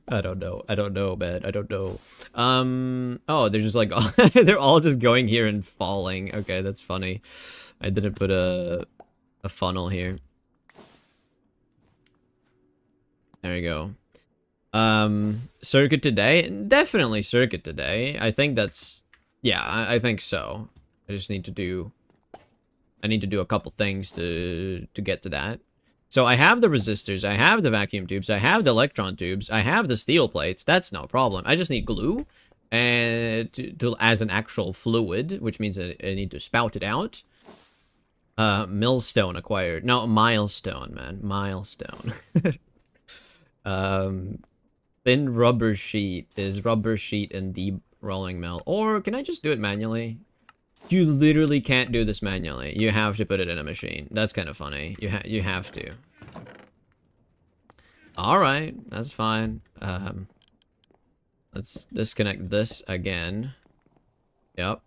I don't know. I don't know, man. I don't know. Oh, they're just like, they're all just going here and falling. Okay, that's funny. I didn't put a funnel here. There you go. Circuit today? Definitely circuit today. I think that's, yeah, I think so. I just need to do, I need to do a couple things to get to that. So I have the resistors, I have the vacuum tubes, I have the electron tubes, I have the steel plates. That's no problem. I just need glue and as an actual fluid, which means I need to spout it out. Millstone acquired. No, milestone, man. Milestone. Thin rubber sheet is rubber sheet and deep rolling mill. Or can I just do it manually? You literally can't do this manually. You have to put it in a machine. That's kind of funny. You have to. All right, that's fine. Let's disconnect this again. Yep.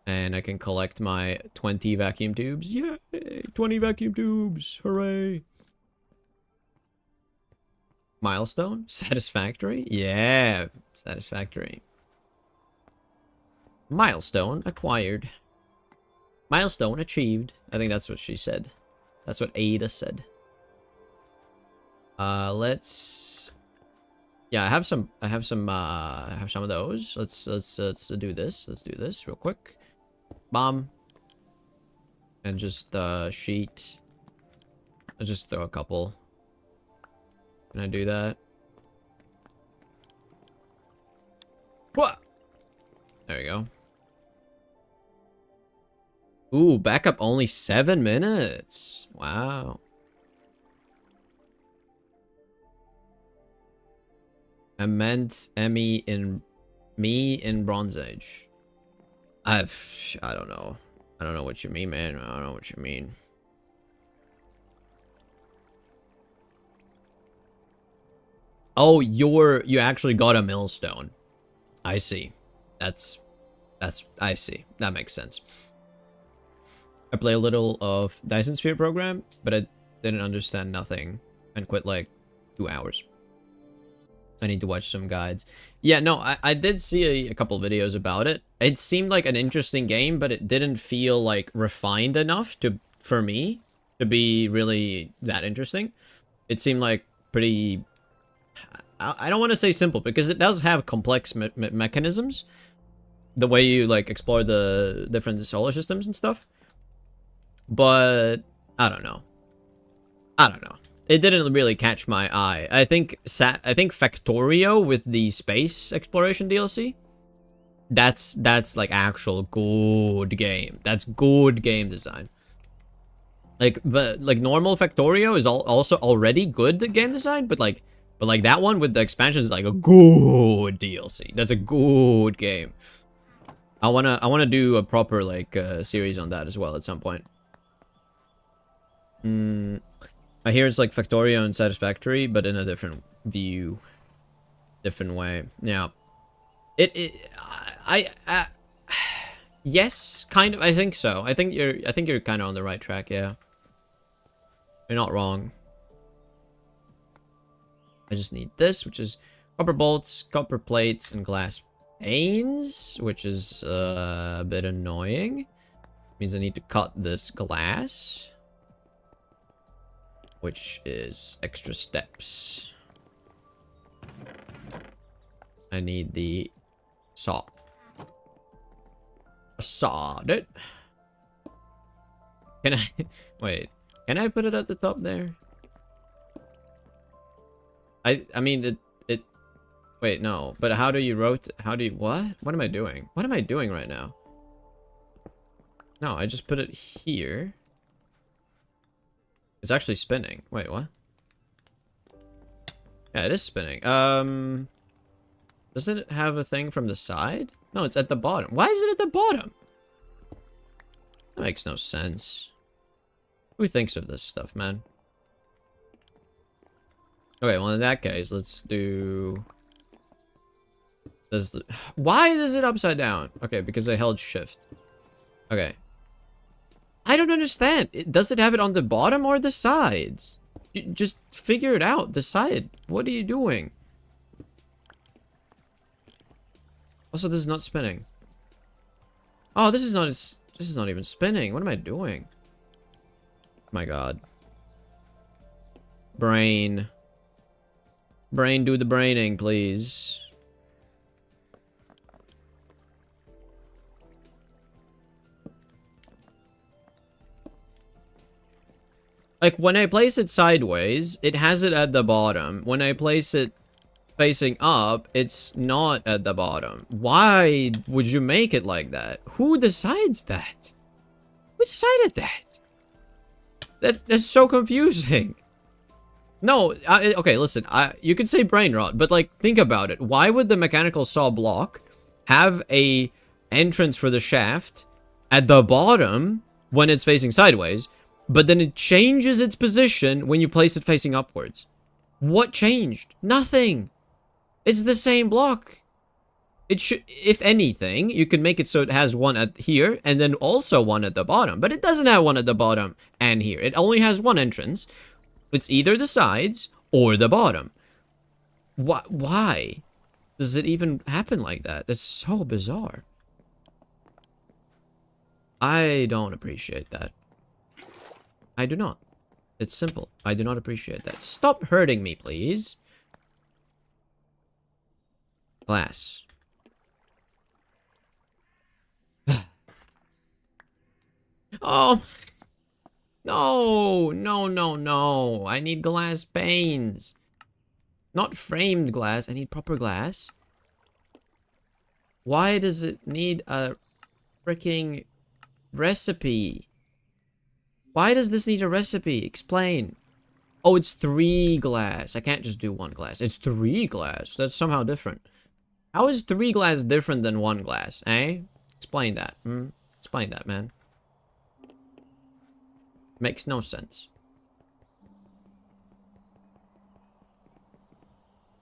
And I can collect my 20 vacuum tubes. Yay! 20 vacuum tubes. Hooray! Milestone? Satisfactory? Yeah, satisfactory. Milestone acquired. Milestone achieved. I think that's what she said. That's what Ada said. Let's. Yeah, I have some of those. Let's do this. Let's do this real quick. Bomb. And just sheet. I'll just throw a couple. Can I do that? What? There we go. Ooh, backup only 7 minutes. Wow. I meant me in Bronze Age. I don't know. I don't know what you mean, man. I don't know what you mean. Oh, you actually got a millstone. I see. I see. That makes sense. I play a little of Dyson Sphere program, but I didn't understand nothing and quit like 2 hours. I need to watch some guides. Yeah, no, I did see a couple videos about it. It seemed like an interesting game, but it didn't feel like refined enough for me to be really that interesting. It seemed like pretty... I don't want to say simple, because it does have complex mechanisms. The way you like explore the different solar systems and stuff. But I don't know. It didn't really catch my eye. I think Factorio with the space exploration DLC. That's like actual good game. That's good game design. Like normal Factorio is also already good game design, but like that one with the expansions is like a good DLC. That's a good game. I wanna do a proper like series on that as well at some point. I hear it's like Factorio and Satisfactory, but in a different view, different way. Yeah, yes, kind of. I think so. I think you're kind of on the right track. Yeah, you're not wrong. I just need this, which is copper bolts, copper plates, and glass panes, which is a bit annoying. Means I need to cut this glass, which is extra steps. I need the saw. Sawed it. Can I wait? Can I put it at the top there? I mean it wait, no, but how do you rotate? How do you what am I doing? What am I doing right now? No, I just put it here. It's actually spinning. Wait, what? Yeah, it is spinning. Doesn't it have a thing from the side? No, it's at the bottom. Why is it at the bottom? That makes no sense. Who thinks of this stuff, man? Okay, well in that case, let's do... Why is it upside down? Okay, because I held shift. Okay. I don't understand. Does it have it on the bottom or the sides? Just figure it out. The side. What are you doing? Also, this is not spinning. Oh, this is not even spinning. What am I doing? My god. Brain. Brain, do the braining, please. Like, when I place it sideways, it has it at the bottom. When I place it facing up, it's not at the bottom. Why would you make it like that? Who decides that? Who decided that? That's so confusing. No, okay, listen. You could say brain rot, but like, think about it. Why would the mechanical saw block have a entrance for the shaft at the bottom when it's facing sideways, but then it changes its position when you place it facing upwards? What changed? Nothing. It's the same block. It should, if anything, you can make it so it has one at here and then also one at the bottom. But it doesn't have one at the bottom and here. It only has one entrance. It's either the sides or the bottom. Why does it even happen like that? That's so bizarre. I don't appreciate that. I do not. It's simple. I do not appreciate that. Stop hurting me, please. Glass. Oh. No. No, no, no. I need glass panes. Not framed glass. I need proper glass. Why does it need a freaking recipe? Why does this need a recipe? Explain. Oh, it's 3 glass. I can't just do 1 glass. It's 3 glass. That's somehow different. How is 3 glass different than 1 glass, eh? Explain that. Explain that, man. Makes no sense.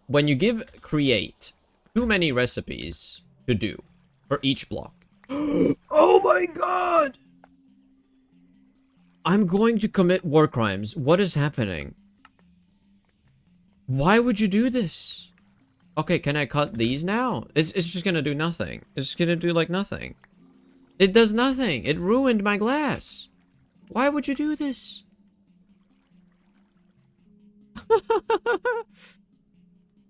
When you give create too many recipes to do for each block. Oh my god! I'm going to commit war crimes. What is happening? Why would you do this? Okay, can I cut these now? It's just gonna do nothing. It's just gonna do like nothing. It does nothing. It ruined my glass. Why would you do this?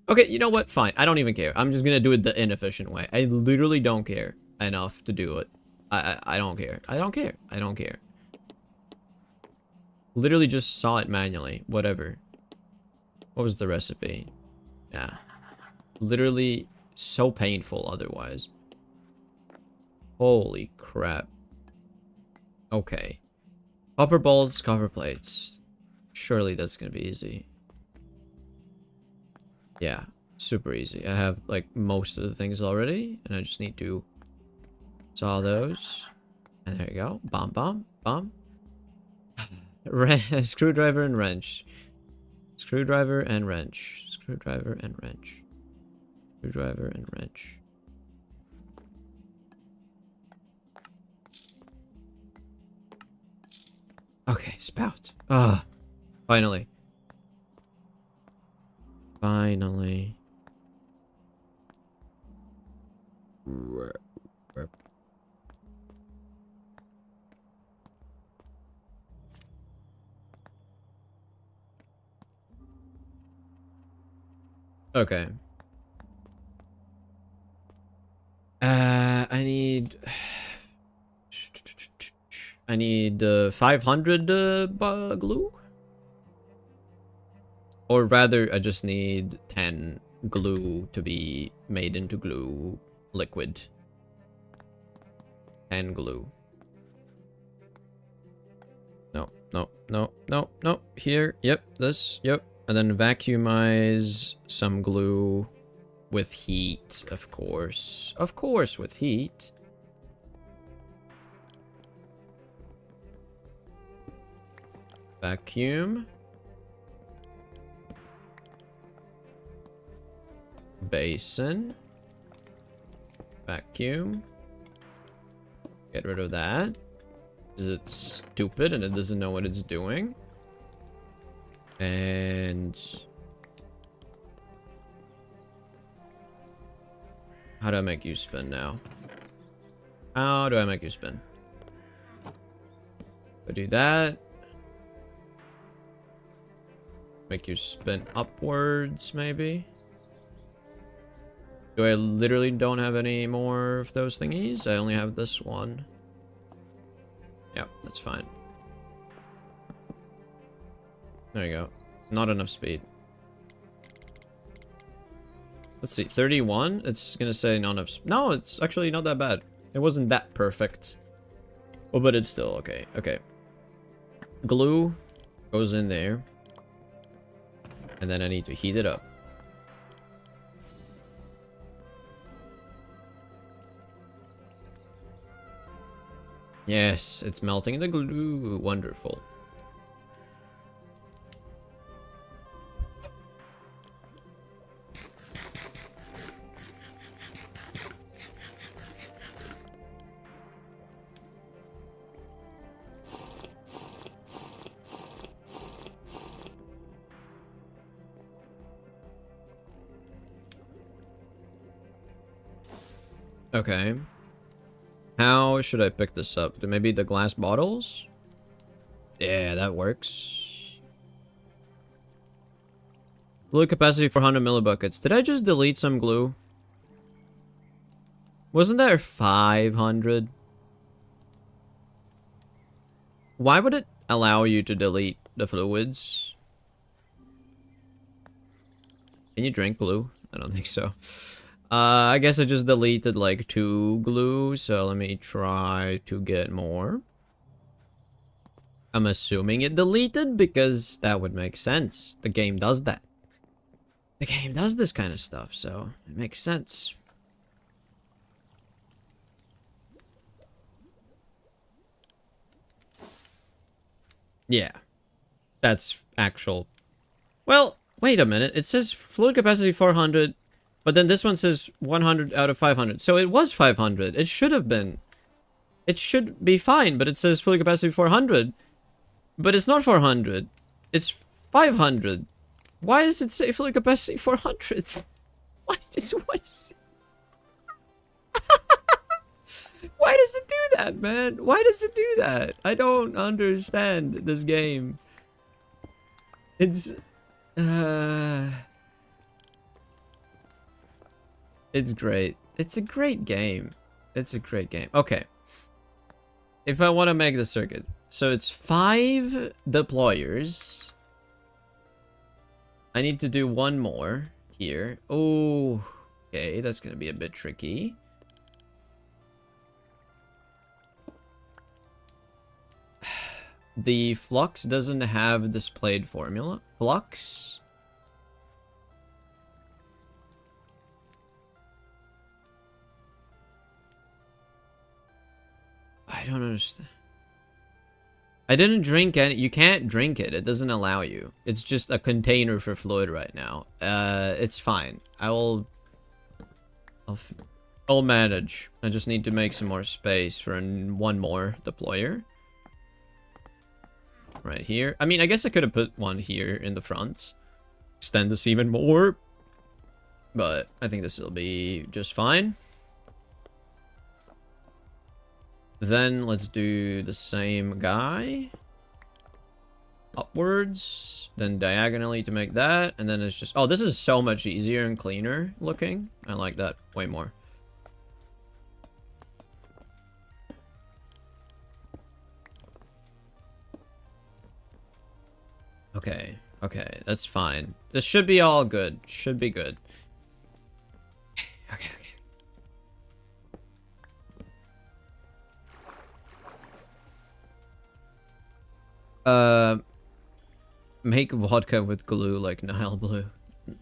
Okay, you know what? Fine. I don't even care. I'm just gonna do it the inefficient way. I literally don't care enough to do it. I don't care. I don't care. I don't care. Literally just saw it manually. Whatever. What was the recipe? Yeah. Literally so painful otherwise. Holy crap. Okay. Copper balls, copper plates. Surely that's gonna be easy. Yeah, super easy. I have like most of the things already, and I just need to saw those. And there you go. Bomb, bomb, bomb. Screwdriver and wrench. Screwdriver and wrench. Screwdriver and wrench. Screwdriver and wrench. Okay, spout. Ah, finally. Finally. Okay. I need 500 glue, or rather, I just need 10 glue to be made into glue liquid. 10 glue. No, no, no, no, no. Here, yep, this, yep. And then vacuumize some glue with heat, of course. Of course, with heat. Vacuum. Basin. Vacuum. Get rid of that. Is it stupid and it doesn't know what it's doing? And how do I make you spin now? How do I make you spin? I do that. Make you spin upwards, maybe. Do I literally don't have any more of those thingies? I only have this one. Yeah, that's fine. There you go. Not enough speed. Let's see, 31? It's gonna say not enough. No, it's actually not that bad. It wasn't that perfect. Oh, but it's still okay. Okay. Glue goes in there. And then I need to heat it up. Yes, it's melting the glue. Wonderful. Okay. How should I pick this up? Maybe the glass bottles? Yeah, that works. Glue capacity 400 millibuckets. Did I just delete some glue? Wasn't there 500? Why would it allow you to delete the fluids? Can you drink glue? I don't think so. I guess I just deleted like 2 glue, so let me try to get more. I'm assuming it deleted because that would make sense. The game does that. The game does this kind of stuff, so it makes sense. Yeah. That's actual. Well, wait a minute. It says fluid capacity 400. But then this one says 100 out of 500. So it was 500. It should have been. It should be fine, but it says fluid capacity 400. But it's not 400. It's 500. Why does it say fluid capacity 400? Why does Why does it do that, man? Why does it do that? I don't understand this game. It's It's great. It's a great game. It's a great game. Okay. If I want to make the circuit. So it's 5 deployers. I need to do 1 more here. Oh, okay. That's going to be a bit tricky. The flux doesn't have displayed formula. Flux? I don't understand. I didn't drink any. You can't drink it. It doesn't allow you. It's just a container for fluid right now. It's fine. I'll manage. I just need to make some more space for 1 more deployer. Right here. I mean, I guess I could have put 1 here in the front. Extend this even more. But I think this will be just fine. Then let's do the same guy. Upwards. Then diagonally to make that. And then it's just... Oh, this is so much easier and cleaner looking. I like that way more. Okay. Okay. That's fine. This should be all good. Should be good. Okay. Make vodka with glue like Nile Blue.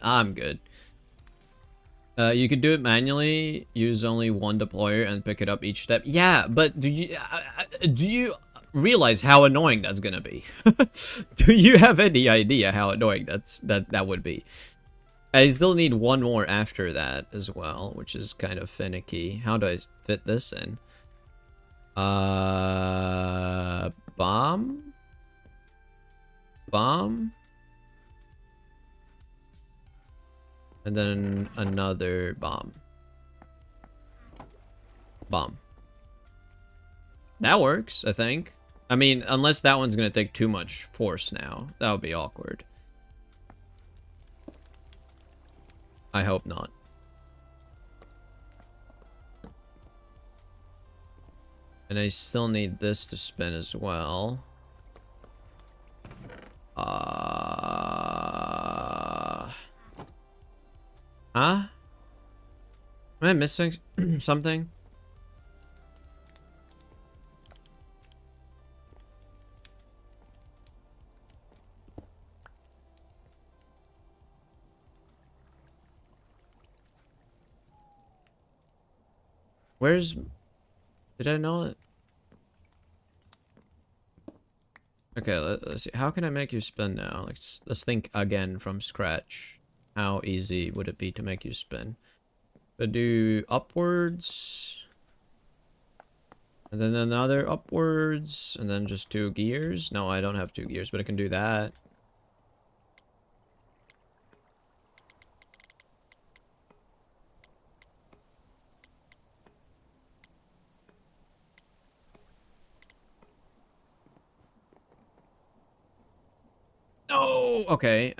I'm good. You could do it manually, use only 1 deployer and pick it up each step. Yeah, but do you realize how annoying that's gonna be? Do you have any idea how annoying that would be? I still need one more after that as well, which is kind of finicky. How do I fit this in? Bomb? Bomb? And then another bomb. Bomb. That works, I think. I mean, unless that one's gonna take too much force now. That would be awkward. I hope not. And I still need this to spin as well. Huh? Am I missing something? Where's... Did I know it? Okay, let's see. How can I make you spin now? Let's think again from scratch. How easy would it be to make you spin? But do upwards. And then another upwards. And then just 2 gears. No, I don't have 2 gears, but I can do that. No! Okay,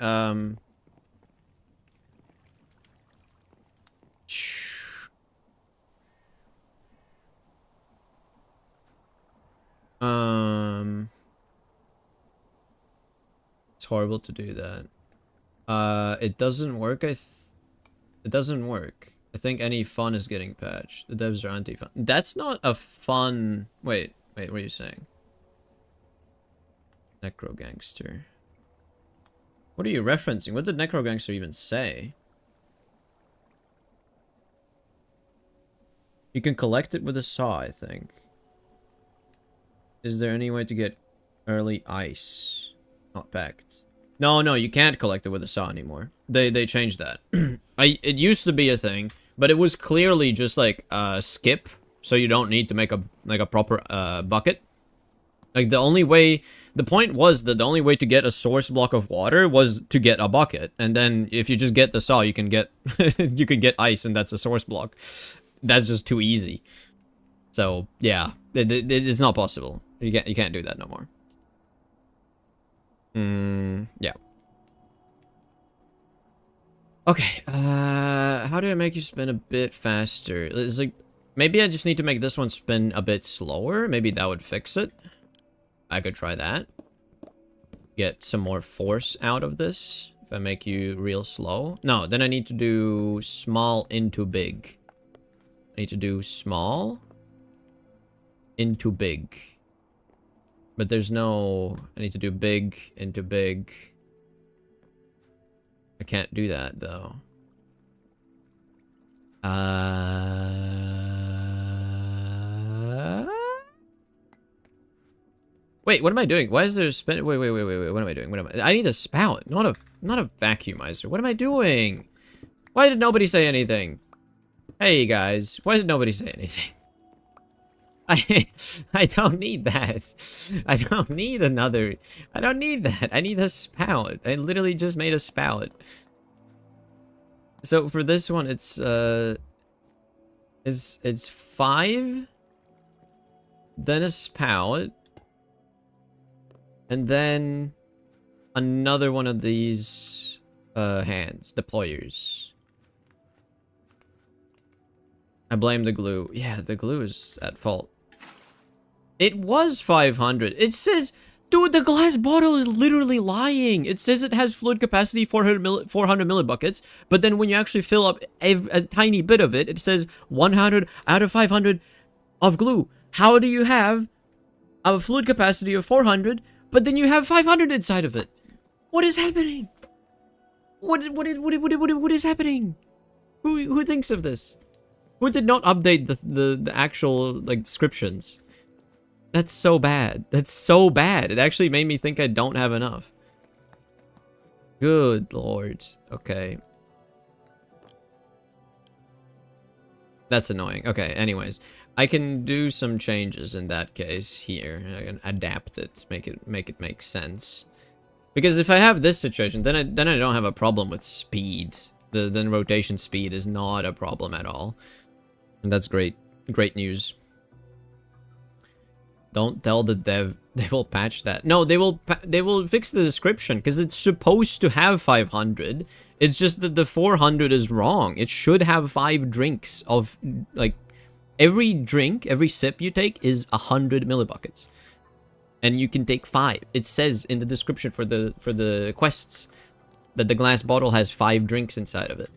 it's horrible to do that. It doesn't work. It doesn't work. I think any fun is getting patched. The devs are anti-fun. That's not a fun... Wait, what are you saying? Necro Gangster. What are you referencing? What did Necro Gangster even say? You can collect it with a saw, I think. Is there any way to get early ice? Not packed. No, you can't collect it with a saw anymore. They changed that. It used to be a thing, but it was clearly just like skip, so you don't need to make a proper bucket. Like the point was that the only way to get a source block of water was to get a bucket, and then if you just get the saw, you can get you can get ice, and that's a source block. That's just too easy. So yeah, it's not possible. You can't do that no more. Yeah. Okay. How do I make you spin a bit faster? It's like maybe I just need to make this one spin a bit slower. Maybe that would fix it. I could try that. Get some more force out of this. If I make you real slow. No, then I need to do small into big. I need to do small into big. But there's no... I need to do big into big. I can't do that, though. Wait, what am I doing? Why is there a spin? Wait. What am I doing? I need a spout, not a vacuumizer. What am I doing? Why did nobody say anything? Hey guys, why did nobody say anything? I don't need that. I don't need another. I don't need that. I need a spout. I literally just made a spout. So for this one, it's 5, then a spout, and then another one of these hands, deployers. I blame the glue. Yeah, the glue is at fault. It was 500. It says, dude, the glass bottle is literally lying. It says it has fluid capacity 400 millibuckets, but then when you actually fill up a tiny bit of it, it says 100 out of 500 of glue. How do you have a fluid capacity of 400, but then you have 500 inside of it? What is happening? What is happening? Who thinks of this? Who did not update the actual like descriptions? That's so bad. That's so bad. It actually made me think I don't have enough. Good lord. Okay. That's annoying. Okay, anyways. I can do some changes in that case here. I can adapt it, make it make sense. Because if I have this situation, then I don't have a problem with speed. Then rotation speed is not a problem at all. And that's great. Great news. Don't tell the dev they will patch that. No, they will fix the description because it's supposed to have 500. It's just that the 400 is wrong. It should have 5 drinks of, like, every drink, every sip you take is 100 millibuckets. And you can take 5. It says in the description for the quests that the glass bottle has 5 drinks inside of it.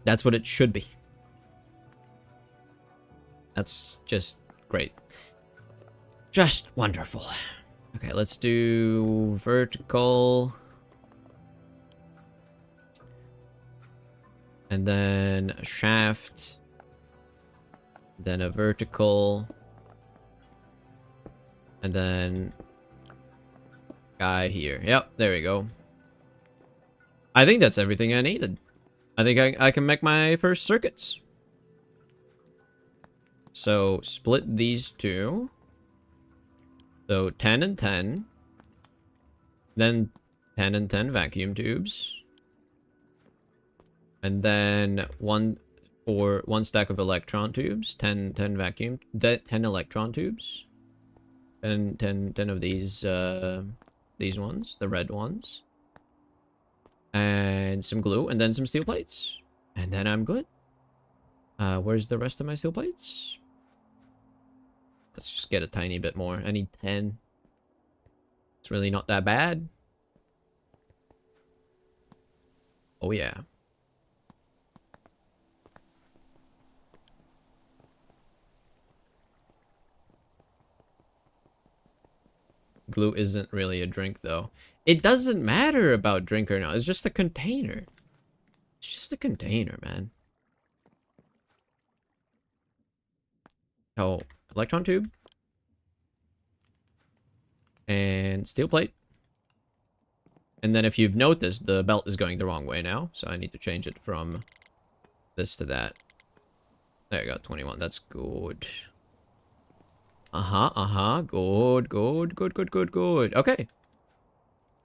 That's what it should be. That's just great. Just wonderful. Okay, let's do vertical. And then a shaft. Then a vertical. And then guy here. Yep, there we go. I think that's everything I needed. I think I can make my first circuits. So split these two. So 10 and 10. Then 10 and 10 vacuum tubes. And then one stack of electron tubes. 10 vacuum. 10 electron tubes. And 10 of these ones, the red ones. And some glue, and then some steel plates. And then I'm good. Where's the rest of my steel plates? Let's just get a tiny bit more. I need 10. It's really not that bad. Oh yeah. Glue isn't really a drink, though. It doesn't matter about drink or not. It's just a container. It's just a container, man. Oh, electron tube. And steel plate. And then if you've noticed, the belt is going the wrong way now. So I need to change it from this to that. There you go, 21. That's good. Good. Okay.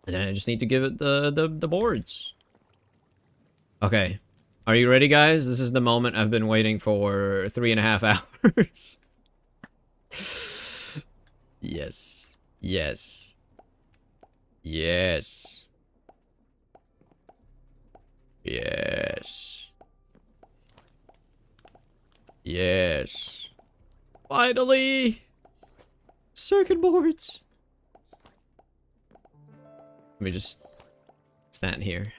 And then I just need to give it the boards. Okay. Are you ready, guys? This is the moment I've been waiting for 3.5 hours. Yes. Yes. Yes. Yes. Yes. Finally! Circuit boards! Let me just stand here.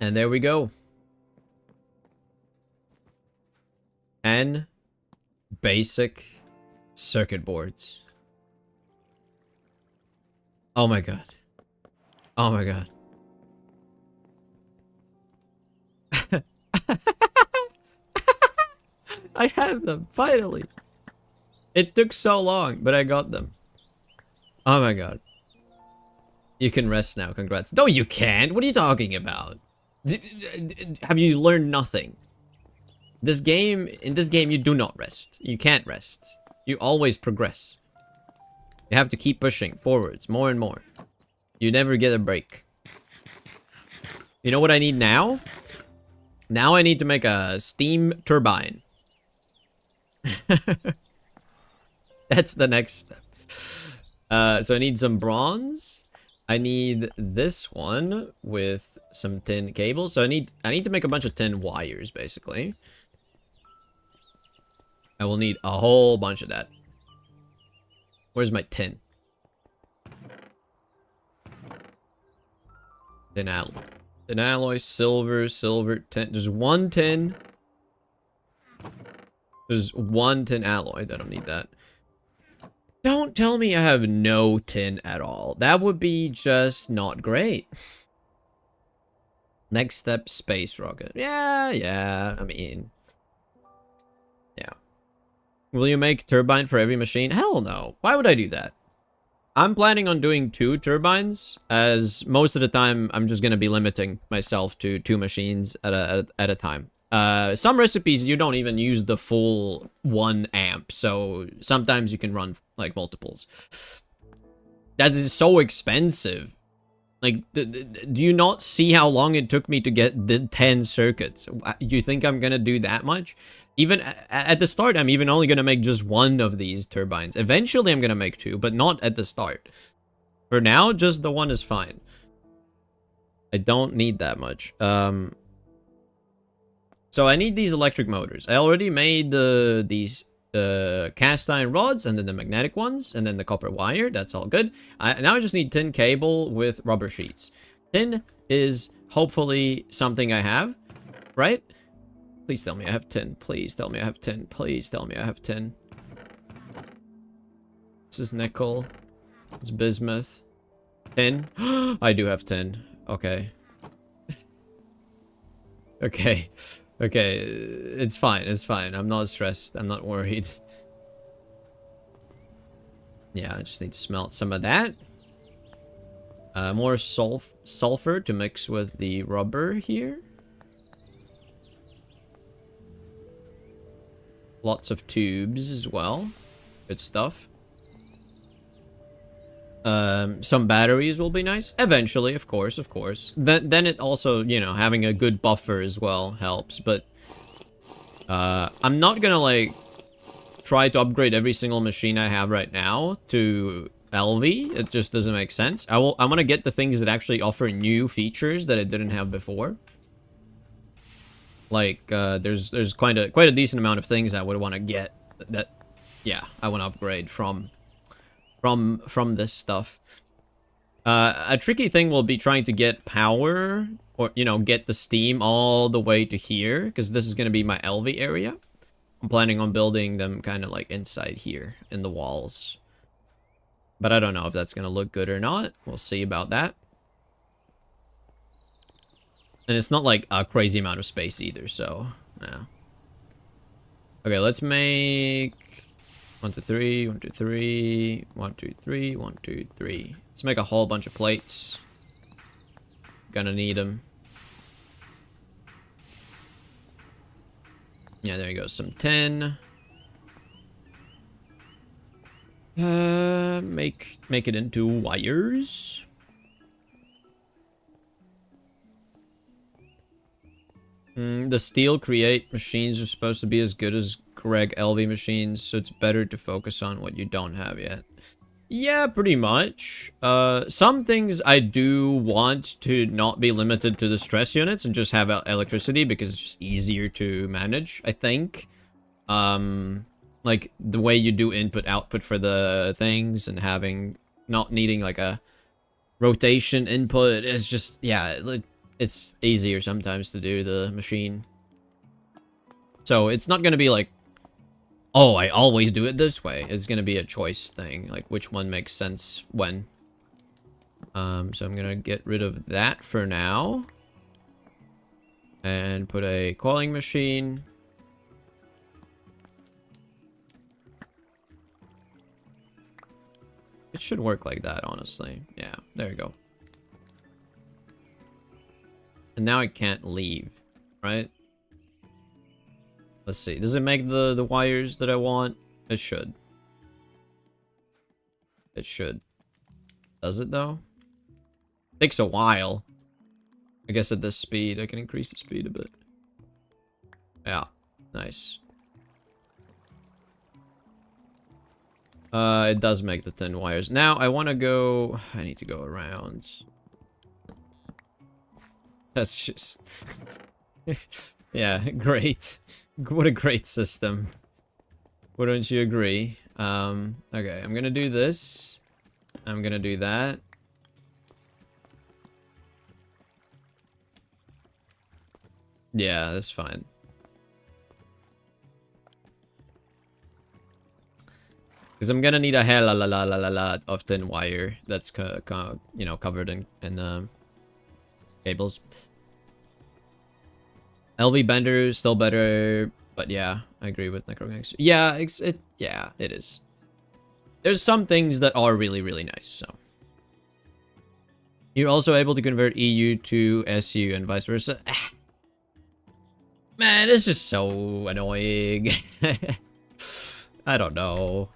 And there we go. 10 basic circuit boards. Oh my god. Oh my god. I have them, finally. It took so long, but I got them. Oh my god. You can rest now, congrats. No, you can't. What are you talking about? Have you learned nothing? In this game, you do not rest. You can't rest. You always progress. You have to keep pushing forwards, more and more. You never get a break. You know what I need now? Now I need to make a steam turbine. That's the next step. So I need some bronze. I need this one with some tin cables. So I need to make a bunch of tin wires, basically. I will need a whole bunch of that. Where's my tin? Tin alloy. Tin alloy, silver, tin. There's one tin. There's one tin alloy. I don't need that. Don't tell me I have no tin at all. That would be just not great. Next step, space rocket. Yeah, I mean... Yeah. Will you make turbine for every machine? Hell no. Why would I do that? I'm planning on doing 2 turbines, as most of the time I'm just going to be limiting myself to 2 machines at a time. Some recipes you don't even use the full 1 amp, so sometimes you can run like multiples. That is so expensive. Like, do you not see how long it took me to get the 10 circuits? You think I'm gonna do that much? Even at the start, I'm even only gonna make just 1 of these turbines. Eventually, I'm gonna make 2, but not at the start. For now, just the 1 is fine. I don't need that much. So I need these electric motors. I already made these cast iron rods, and then the magnetic ones, and then the copper wire. That's all good. Now I just need tin cable with rubber sheets. Tin is hopefully something I have, right? Please tell me I have tin. Please tell me I have tin. Please tell me I have tin. This is nickel. It's bismuth. Tin. I do have tin. Okay. Okay. Okay. It's fine. It's fine. I'm not stressed. I'm not worried. Yeah, I just need to smelt some of that. More sulfur to mix with the rubber here. Lots of tubes as well. Good stuff. Some batteries will be nice. Eventually, of course, of course. Then it also, you know, having a good buffer as well helps. But I'm not gonna, like, try to upgrade every single machine I have right now to LV. It just doesn't make sense. I'm gonna get the things that actually offer new features that I didn't have before. Like, there's quite a decent amount of things I would want to get that, yeah, I want to upgrade from this stuff. A tricky thing will be trying to get power, or, you know, get the steam all the way to here, because this is going to be my LV area. I'm planning on building them kind of like inside here in the walls. But I don't know if that's going to look good or not. We'll see about that. And it's not like a crazy amount of space either, so, yeah. Okay, let's make 1, 2, 3, 1, 2, 3, 1, 2, 3, 1, 2, 3. Let's make a whole bunch of plates. Gonna need them. Yeah, there you go. Some tin. Make it into wires. The steel create machines are supposed to be as good as Greg LV machines, so it's better to focus on what you don't have yet. Yeah, pretty much. Some things I do want to not be limited to the stress units and just have electricity because it's just easier to manage, I think. Like the way you do input output for the things and having not needing like a rotation input is just, yeah, it's easier sometimes to do the machine. So it's not going to be like, oh, I always do it this way. It's going to be a choice thing, like which one makes sense when. So I'm going to get rid of that for now. And put a coiling machine. It should work like that, honestly. Yeah, there you go. And now I can't leave, right? Let's see. Does it make the wires that I want? It should. It should. Does it, though? Takes a while. I guess at this speed, I can increase the speed a bit. Yeah. Nice. It does make the thin wires. Now, I want to go... I need to go around. That's just... yeah, great. What a great system. Wouldn't you agree? Okay, I'm gonna do this. I'm gonna do that. Yeah, that's fine. Because I'm gonna need a hell of a lot of thin wire that's you know, covered in cables. LV Bender still better, but yeah, I agree with Necrogangs. Yeah, yeah, it is. There's some things that are really, really nice, so. You're also able to convert EU to SU and vice versa. Man, it's just so annoying. I don't know.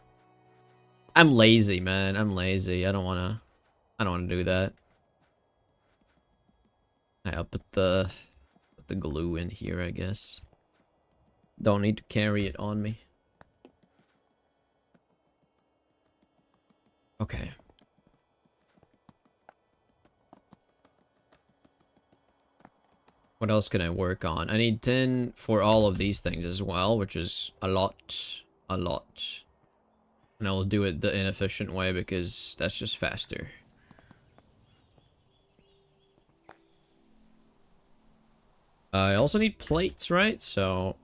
I'm lazy, man. I'm lazy. I don't wanna do that. I'll put the glue in here, I guess. Don't need to carry it on me. Okay. What else can I work on? I need 10 for all of these things as well, which is a lot. A lot. And I will do it the inefficient way because that's just faster. I also need plates, right? So...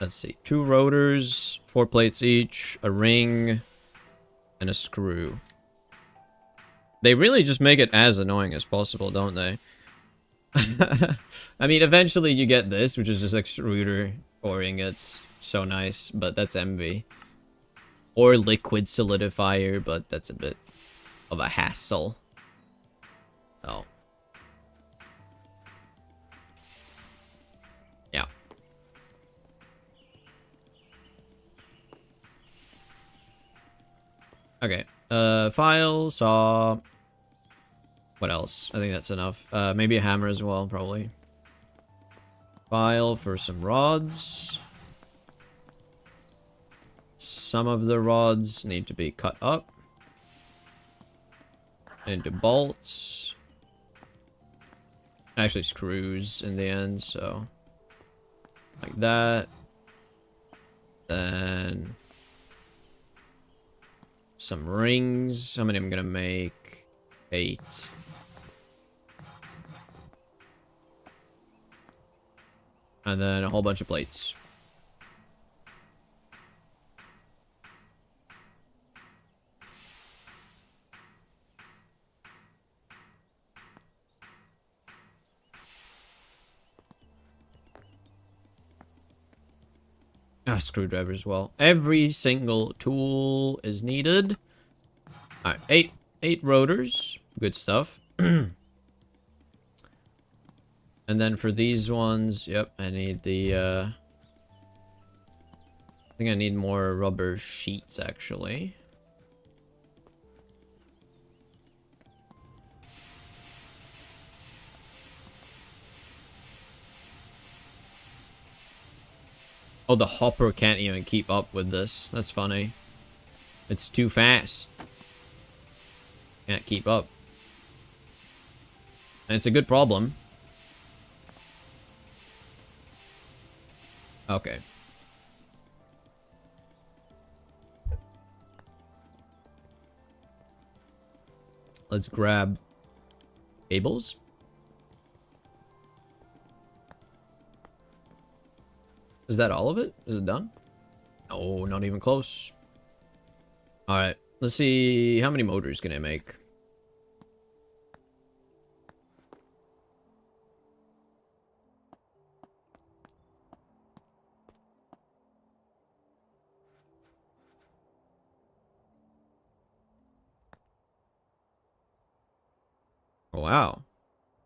let's see. 2 rotors, 4 plates each, a ring, and a screw. They really just make it as annoying as possible, don't they? I mean, eventually you get this, which is just extruder 4 ingots. So nice, but that's envy. Or liquid solidifier, but that's a bit of a hassle. Oh. Yeah. Okay. File, saw. What else? I think that's enough. Maybe a hammer as well, probably. File for some rods. Some of the rods need to be cut up into bolts. Actually, screws in the end, so like that. Then some rings. How many I'm gonna make? 8. And then a whole bunch of plates. Ah, screwdriver as well. Every single tool is needed. Alright, 8 rotors. Good stuff. And then for these ones, yep, I need the, I think I need more rubber sheets, actually. Oh, the hopper can't even keep up with this. That's funny. It's too fast. Can't keep up. And it's a good problem. Okay. Let's grab cables. Is that all of it? Is it done? No, not even close. Alright, let's see how many motors can I make. Wow.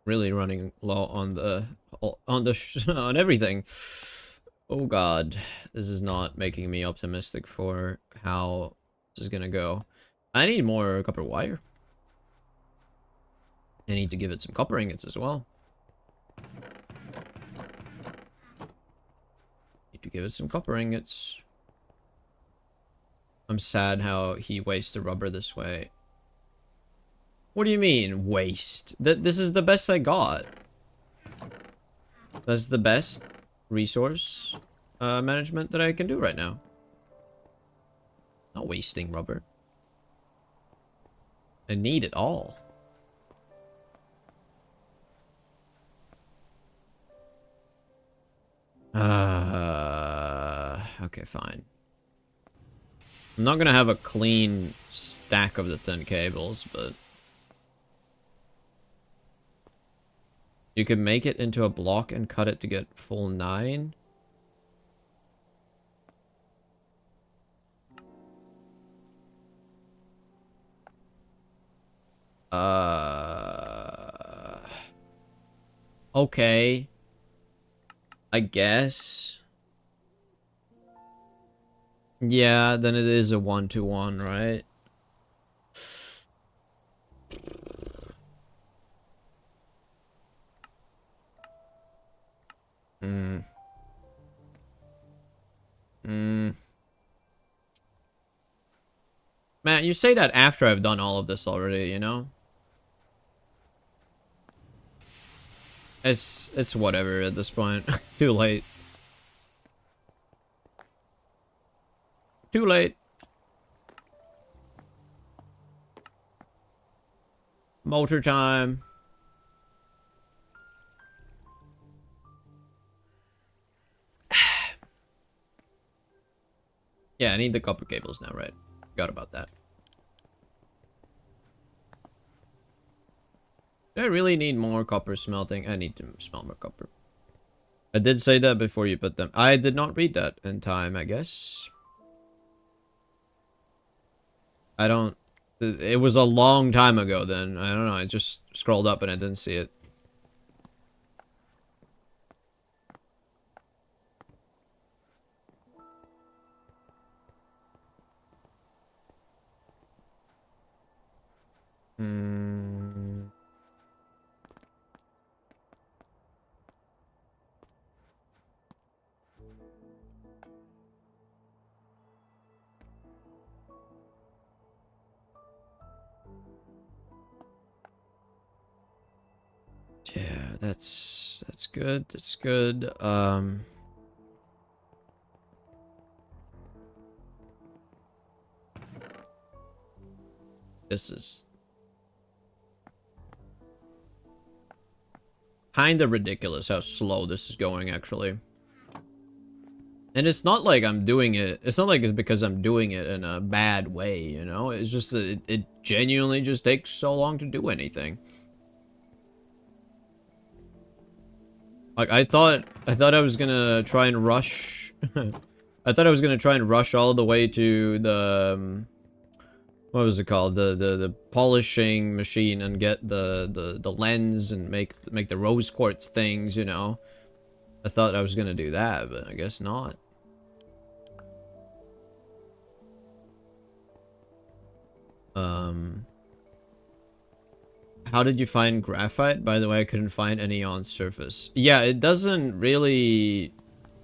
Really running low on the on everything. Oh god, this is not making me optimistic for how this is gonna go. I need more copper wire. I need to give it some copper ingots as well. Need to give it some copper ingots. I'm sad how he wastes the rubber this way. What do you mean, waste? This is the best I got. That's the best resource management that I can do right now. Not wasting rubber. I need it all. Okay, fine. I'm not gonna have a clean stack of the 10 cables, but you can make it into a block and cut it to get full 9. Okay. I guess. Yeah, then it is a 1-to-1, right? Hmm. Hmm. Man, you say that after I've done all of this already, you know? It's whatever at this point. Too late. Too late. Motor time. Yeah, I need the copper cables now, right? Forgot about that. Do I really need more copper smelting? I need to smelt more copper. I did say that before you put them. I did not read that in time, I guess. I don't... It was a long time ago then. I don't know, I just scrolled up and I didn't see it. Hmm... Yeah, that's good. That's good. This is kind of ridiculous how slow this is going, actually. And it's not like I'm doing it. It's not like it's because I'm doing it in a bad way, you know? It's just that it genuinely just takes so long to do anything. Like, I thought I was gonna try and rush... I thought I was gonna try and rush all the way to the... what was it called? The polishing machine and get the lens and make the rose quartz things, you know? I thought I was gonna do that, but I guess not. How did you find graphite? By the way, I couldn't find any on surface. Yeah, it doesn't really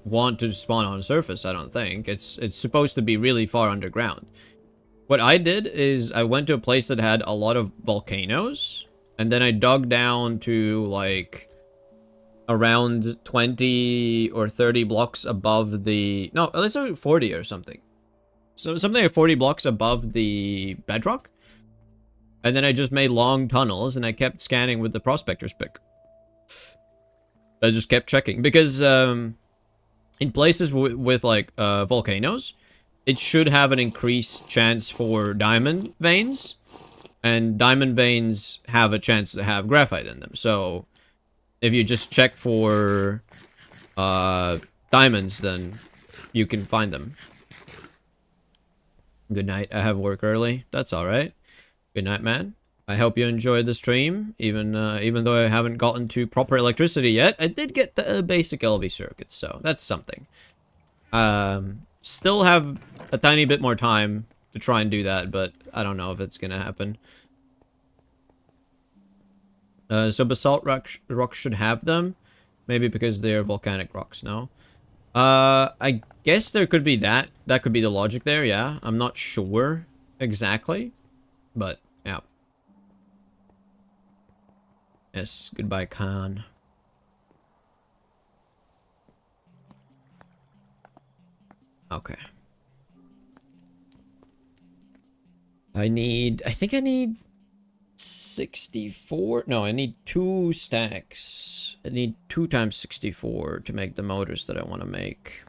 want to spawn on surface, I don't think. It's supposed to be really far underground. What I did is I went to a place that had a lot of volcanoes, and then I dug down to like around 20 or 30 blocks above the... no, let's say 40 or something. So something like 40 blocks above the bedrock. And then I just made long tunnels, and I kept scanning with the prospector's pick. I just kept checking. Because in places with like volcanoes, it should have an increased chance for diamond veins. And diamond veins have a chance to have graphite in them. So if you just check for diamonds, then you can find them. Good night. I have work early. That's alright. Good night, man. I hope you enjoyed the stream, even though I haven't gotten to proper electricity yet. I did get the basic LV circuit, so that's something. Still have a tiny bit more time to try and do that, but I don't know if it's gonna happen. So basalt rocks should have them. Maybe because they're volcanic rocks, no? I guess there could be that. That could be the logic there, yeah. I'm not sure exactly, but yeah. Yes, goodbye, Khan. Okay. I think I need 64. No, I need 2 stacks. I need 2 times 64 to make the motors that I want to make.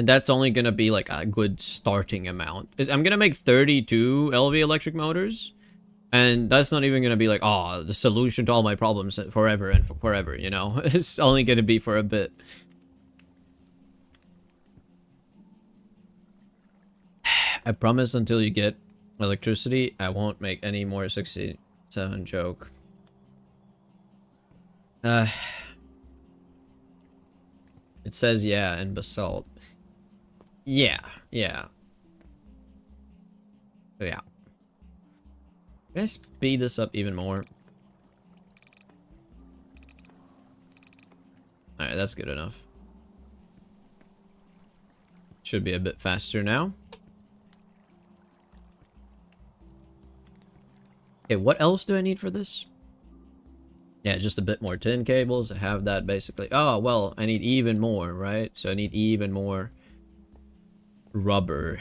And that's only gonna be like a good starting amount. I'm gonna make 32 LV electric motors. And that's not even gonna be like, oh, the solution to all my problems forever and forever, you know? It's only gonna be for a bit. I promise until you get electricity, I won't make any more 67 joke. It says yeah in basalt. Yeah. Can I speed this up even more? Alright, that's good enough. Should be a bit faster now. Okay, what else do I need for this? Yeah, just a bit more tin cables. I have that basically. Oh, well, I need even more, right? So I need even more rubber.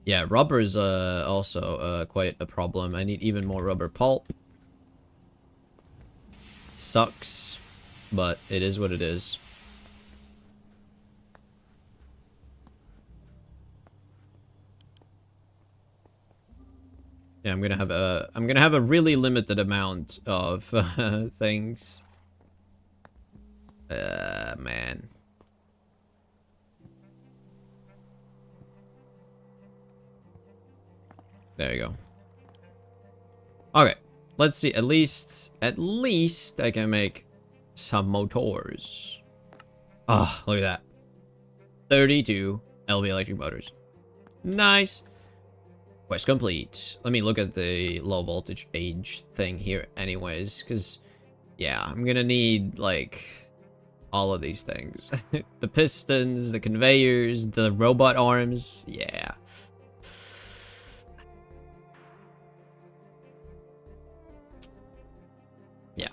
Yeah, rubber is also quite a problem. I need even more rubber pulp. Sucks, but it is what it is. Yeah, I'm gonna have a really limited amount of things. Man. There you go. Okay, let's see. At least I can make some motors. Oh, look at that. 32 LV electric motors. Nice. Quest complete. Let me look at the low voltage age thing here anyways, because, yeah, I'm gonna need, like, all of these things. The pistons, the conveyors, the robot arms. Yeah. Yeah.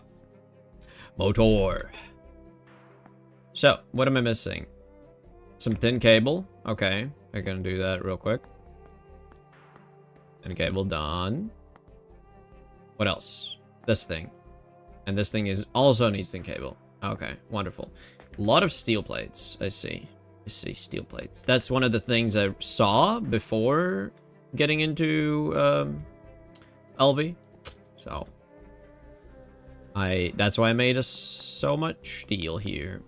Motor. So, what am I missing? Some tin cable. Okay, I'm gonna do that real quick. Tin cable done. What else? This thing. And this thing is also needs tin cable. Okay, wonderful. A lot of steel plates. I see steel plates. That's one of the things I saw before getting into LV. So that's why I made so much steel here.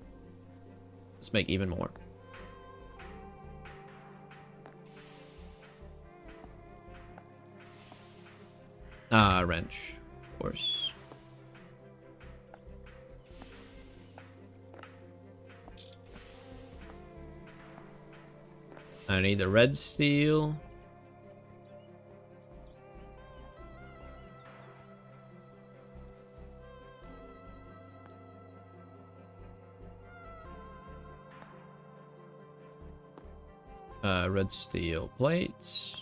Let's make even more. Wrench, of course. I need the red steel. Red steel plates.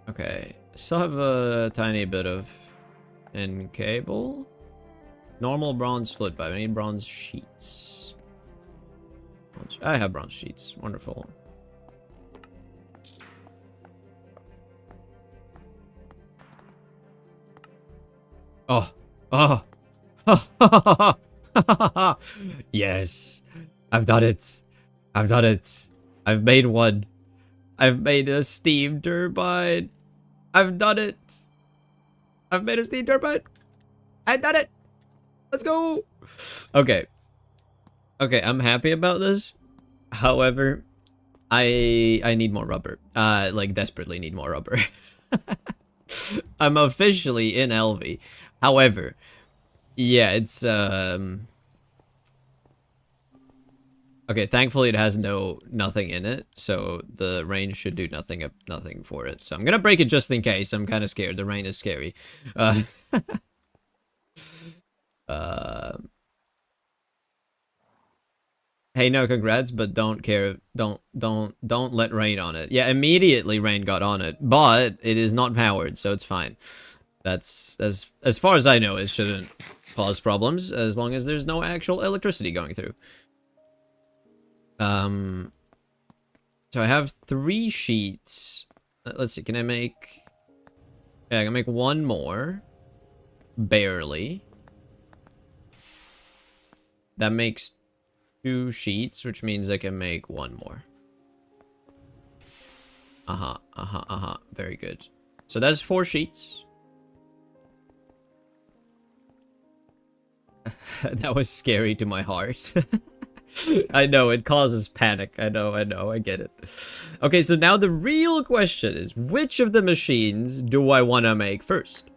Okay, still have a tiny bit of in cable. Normal bronze split pipe. I need bronze sheets. I have bronze sheets. Wonderful. Oh. Yes. I've done it. I've made one. I've made a steam turbine. I've done it. I've made a steam turbine. I've done it. Let's go. Okay, I'm happy about this. However, I need more rubber. Like desperately need more rubber. I'm officially in LV. However, yeah, it's okay, thankfully it has nothing in it, so the rain should do nothing for it. So I'm gonna break it just in case. I'm kind of scared. The rain is scary. Hey, no, congrats, but don't care. Don't let rain on it. Yeah, immediately rain got on it, but it is not powered, so it's fine. That's as far as I know, it shouldn't cause problems as long as there's no actual electricity going through. So I have 3 sheets. Let's see, can I make... Yeah, I can make one more. barely. That makes 2 sheets, which means I can make 1 more. Very good. So that's 4 sheets. That was scary to my heart. I know, it causes panic. I know, I get it. Okay, so now the real question is, which of the machines do I want to make first?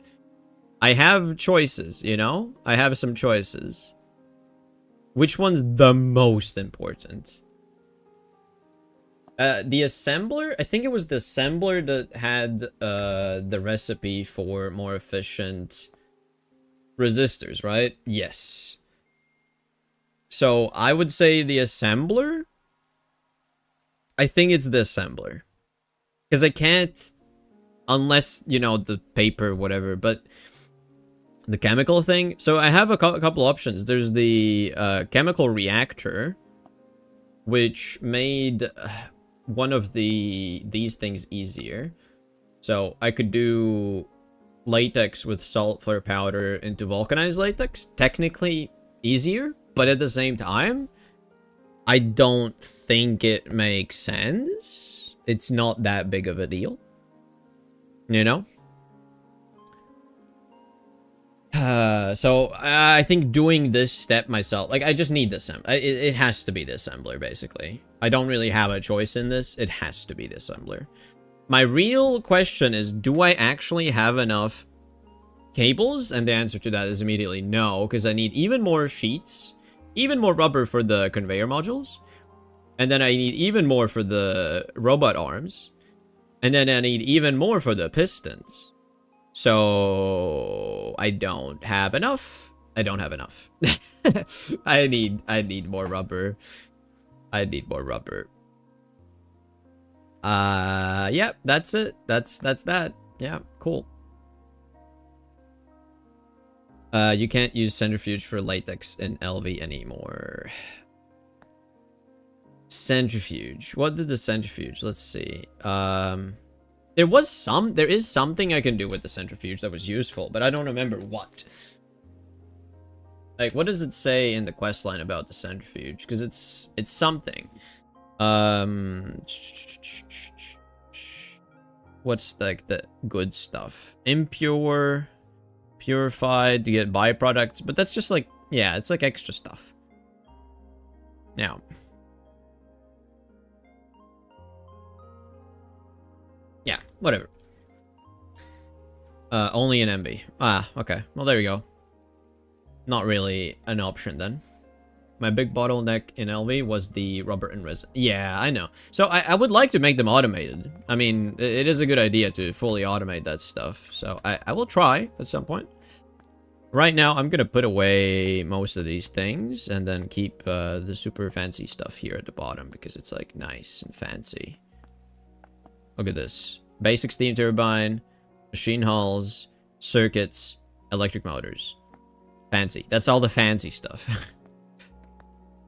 I have choices, you know? I have some choices. Which one's the most important? The assembler? I think it was the assembler that had the recipe for more efficient resistors, right? Yes. So I would say the assembler. I think it's the assembler. Because I can't, unless, you know, the paper, whatever, but the chemical thing. So I have a couple options. There's the chemical reactor, which made one of these things easier. So I could do latex with sulfur powder into vulcanized latex. Technically easier, but at the same time, I don't think it makes sense. It's not that big of a deal, you know? So I think doing this step myself, like, I just need the assembler. It has to be the assembler, basically. I don't really have a choice in this. It has to be the assembler. My real question is, do I actually have enough cables? And the answer to that is immediately no, because I need even more sheets, even more rubber for the conveyor modules, and then I need even more for the robot arms, and then I need even more for the pistons. So I don't have enough. I don't have enough. I need more rubber. I need more rubber. Yeah, that's it. That's that. Yeah, cool. You can't use centrifuge for latex in LV anymore. Centrifuge. What did the centrifuge? Let's see. There is something I can do with the centrifuge that was useful, but I don't remember what. Like, what does it say in the quest line about the centrifuge? Because it's something. What's like the good stuff? Impure, purified to get byproducts, but that's just like, yeah, it's like extra stuff. Now, yeah, whatever. Only an MB. Ah, okay. Well, there you go. Not really an option then. My big bottleneck in LV was the rubber and resin. Yeah, I know. So I would like to make them automated. I mean, it is a good idea to fully automate that stuff. So I will try at some point. Right now, I'm going to put away most of these things and then keep the super fancy stuff here at the bottom because it's like nice and fancy. Look at this. Basic steam turbine, machine hulls, circuits, electric motors. Fancy. That's all the fancy stuff.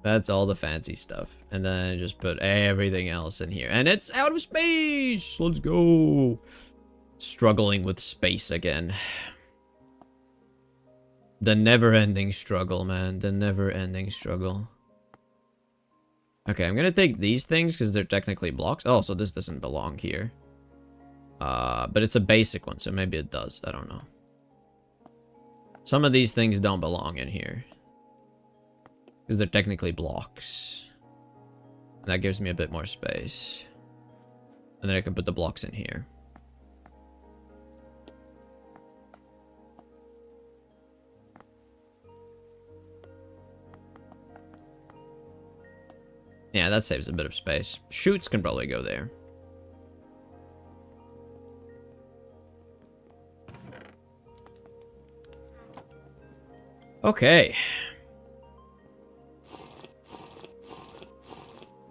That's all the fancy stuff. And then just put everything else in here. And it's out of space! Let's go! Struggling with space again. The never-ending struggle, man. The never-ending struggle. Okay, I'm gonna take these things because they're technically blocks. Oh, so this doesn't belong here. But it's a basic one, so maybe it does. I don't know. Some of these things don't belong in here. Because they're technically blocks. And that gives me a bit more space. And then I can put the blocks in here. Yeah, that saves a bit of space. Chutes can probably go there. Okay.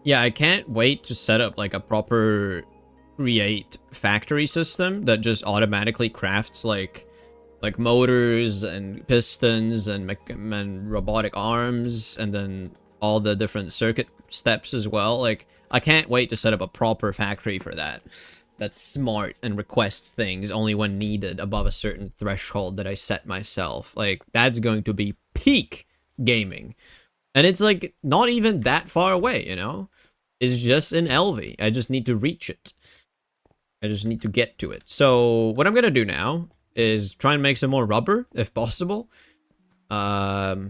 Yeah, I can't wait to set up like a proper create factory system that just automatically crafts like motors and pistons and robotic arms and then all the different circuit steps as well. Like, I can't wait to set up a proper factory for that. that's smart and requests things only when needed above a certain threshold that I set myself. Like, that's going to be peak gaming. And it's like not even that far away, you know? It's just in LV. I just need to reach it. I just need to get to it. So what I'm gonna do now is try and make some more rubber, if possible. That's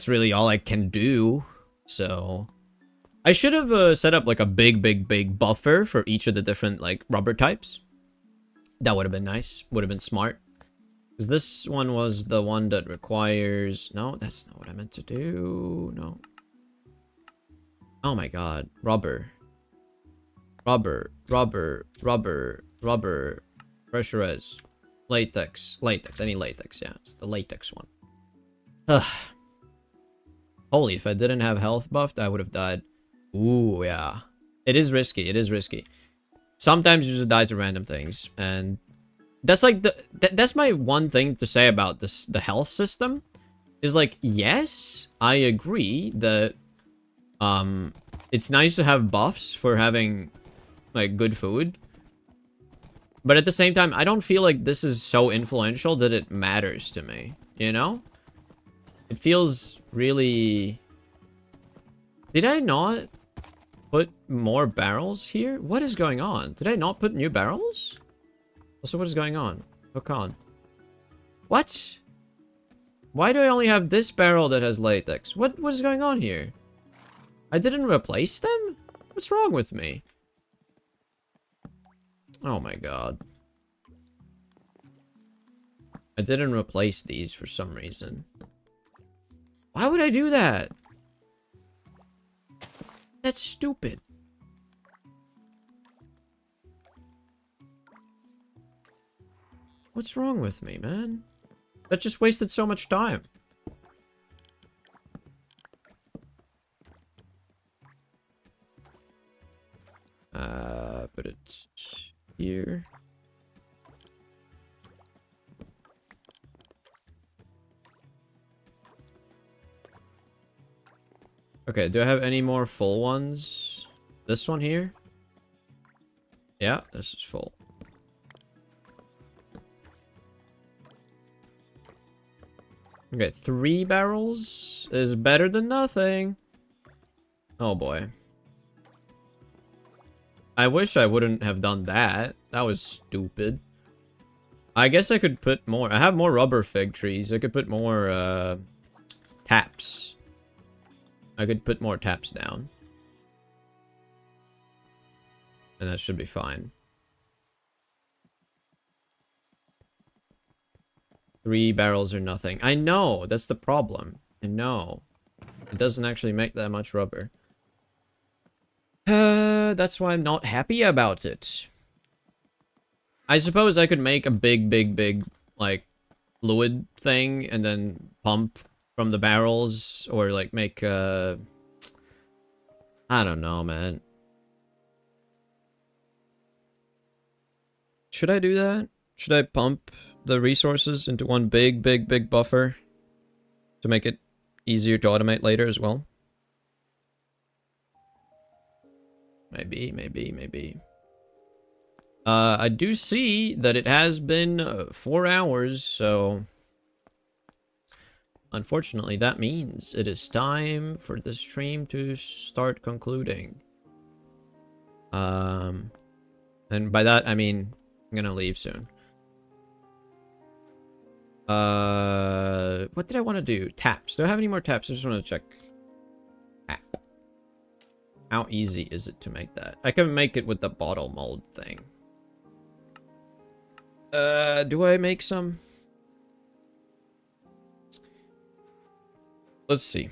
really all I can do. So I should have set up like a big buffer for each of the different like rubber types. That would have been nice. Would have been smart. Because this one was the one that requires... No, that's not what I meant to do. No. Oh my god. Rubber. Rubber. Pressurized. Latex. Latex. I need latex. Yeah, it's the latex one. Ugh. Holy, if I didn't have health buffed, I would have died. Ooh, yeah. It is risky. It is risky. Sometimes you just die to random things. And that's like that's my one thing to say about this, the health system. Is like, yes, I agree that it's nice to have buffs for having like good food. But at the same time, I don't feel like this is so influential that it matters to me, you know? It feels really... Did I not put more barrels here? What is going on? Did I not put new barrels? Also, what is going on? Hook on. What? Why do I only have this barrel that has latex? What is going on here? I didn't replace them? What's wrong with me? Oh my god. I didn't replace these for some reason. Why would I do that? That's stupid. What's wrong with me, man? That just wasted so much time. Put it here. Okay, do I have any more full ones? This one here? Yeah, this is full. Okay, 3 barrels is better than nothing. Oh boy. I wish I wouldn't have done that. That was stupid. I guess I could put more. I have more rubber fig trees. I could put more taps. I could put more taps down. And that should be fine. 3 barrels or nothing. I know, that's the problem. I know. It doesn't actually make that much rubber. That's why I'm not happy about it. I suppose I could make a big, like, fluid thing and then pump from the barrels, or like make I don't know, man. Should I do that? Should I pump the resources into one big buffer to make it easier to automate later as well? Maybe. I do see that it has been 4 hours, so unfortunately that means it is time for the stream to start concluding. And by that I mean I'm gonna leave soon. What did I want to do? Taps. Do I have any more taps? I just want to check. Tap. How easy is it to make that? I can make it with the bottle mold thing. Do I make some? Let's see.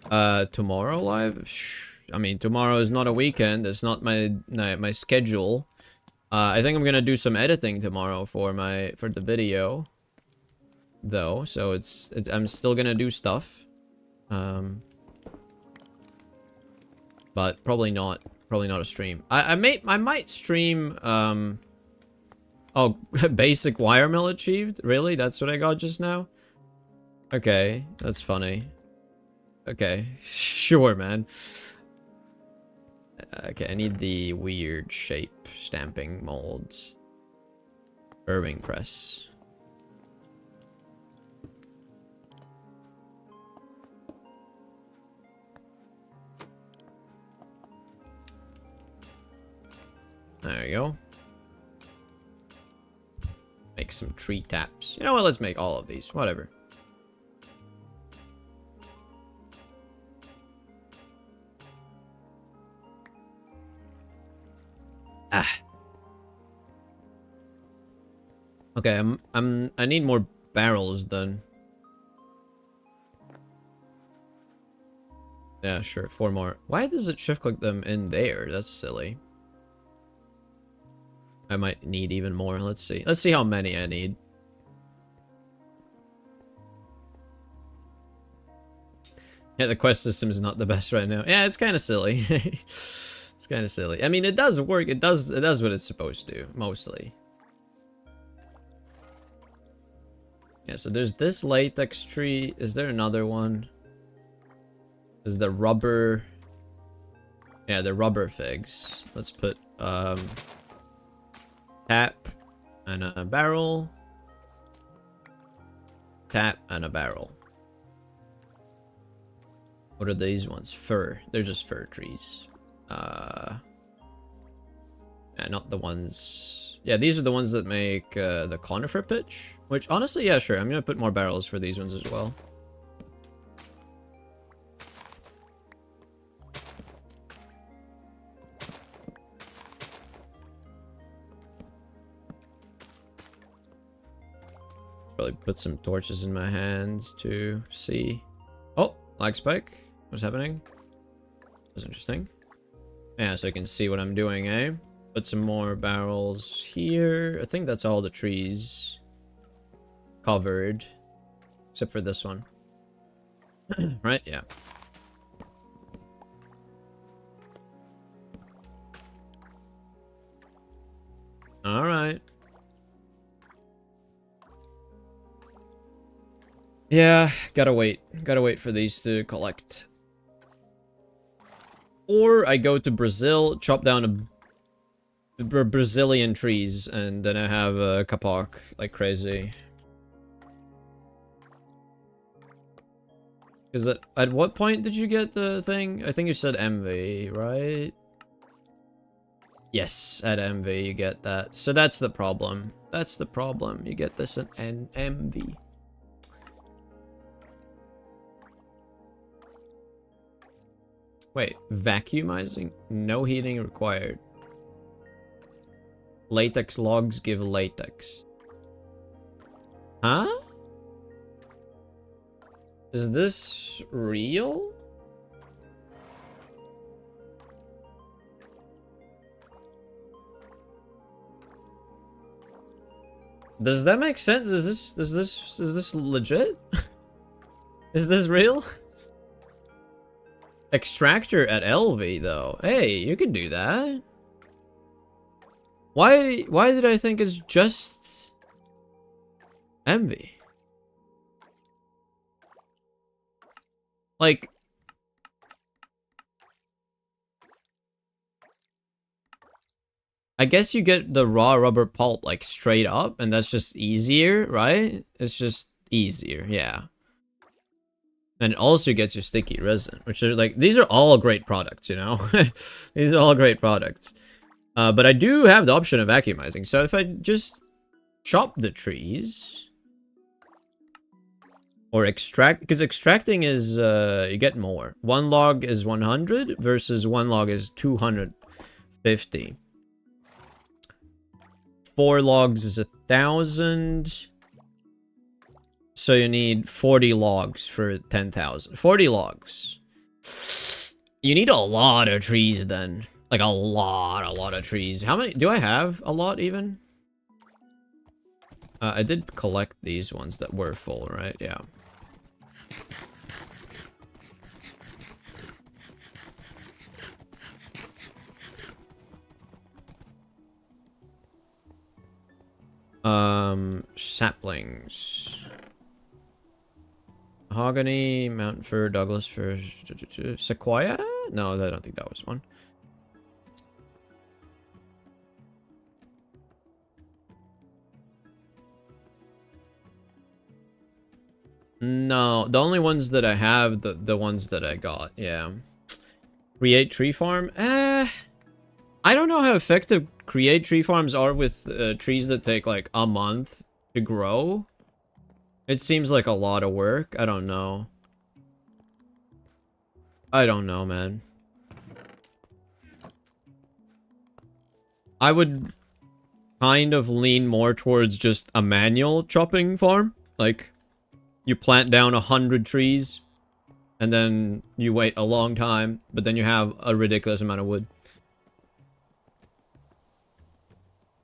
Tomorrow live? I mean, tomorrow is not a weekend. It's not my schedule. I think I'm gonna do some editing tomorrow for the video, though. So I'm still gonna do stuff. But probably not a stream. I might stream. Oh, basic wire mill achieved. Really? That's what I got just now. Okay, that's funny. Okay, sure, man. Okay, I need the weird shape stamping mold. Irving press. There you go. Make some tree taps. You know what? Let's make all of these. Whatever. Ah. Okay, I need more barrels then. Yeah, sure, 4 more. Why does it shift click them in there? That's silly. I might need even more. Let's see. Let's see how many I need. Yeah, the quest system is not the best right now. Yeah, it's kind of silly. It's kind of silly. I mean, it does work. It does what it's supposed to, mostly. Yeah, so there's this latex tree. Is there another one? Is the rubber... Yeah, the rubber figs. Let's put, tap and a barrel. Tap and a barrel. What are these ones? Fir. They're just fir trees. Yeah, not the ones... Yeah, these are the ones that make the conifer pitch. Which, honestly, yeah, sure. I'm gonna put more barrels for these ones as well. Probably put some torches in my hands to see. Oh, lag spike. What's happening? That's interesting. Yeah, so I can see what I'm doing, eh? Put some more barrels here. I think that's all the trees covered. Except for this one. Right? Yeah. Alright. Yeah, gotta wait. Gotta wait for these to collect. Or I go to Brazil, chop down a Brazilian trees, and then I have a kapak like crazy. Is that at what point did you get the thing? I think you said envy, right? Yes, at envy you get that. So that's the problem. That's the problem. You get this at envy. Wait, vacuumizing? No heating required. Latex logs give latex. Huh? Is this real? Does that make sense? Is this legit? Is this real? Extractor at LV though. Hey, you can do that. Why did I think it's just envy? Like, I guess you get the raw rubber pulp like straight up, and that's just easier, right? It's just easier, yeah. And it also gets you sticky resin, which are like, these are all great products, you know? These are all great products. But I do have the option of vacuumizing, so if I just chop the trees... Or extract, because extracting is, you get more. 1 log is 100 versus 1 log is 250. 4 logs is 1,000. So you need 40 logs for 10,000. 40 logs. You need a lot of trees then. Like a lot of trees. How many? Do I have a lot even? I did collect these ones that were full, right? Yeah. Saplings. Mahogany, Mountain Fir, Douglas Fir, Sequoia? No, I don't think that was one. No, the only ones that I have, the ones that I got, yeah. Create tree farm? I don't know how effective create tree farms are with trees that take like a month to grow. It seems like a lot of work. I don't know. I don't know, man. I would kind of lean more towards just a manual chopping farm. Like, you plant down 100 trees, and then you wait a long time, but then you have a ridiculous amount of wood.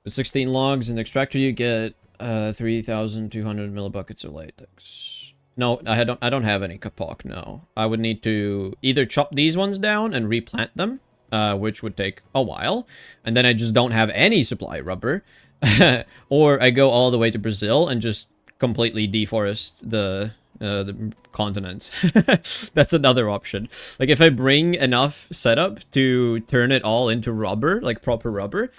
With 16 logs in the extractor, you get 3,200 millibuckets of latex. No, I don't have any kapok, no. I would need to either chop these ones down and replant them, which would take a while, and then I just don't have any supply rubber, or I go all the way to Brazil and just completely deforest the continent. That's another option. Like, if I bring enough setup to turn it all into rubber, like proper rubber,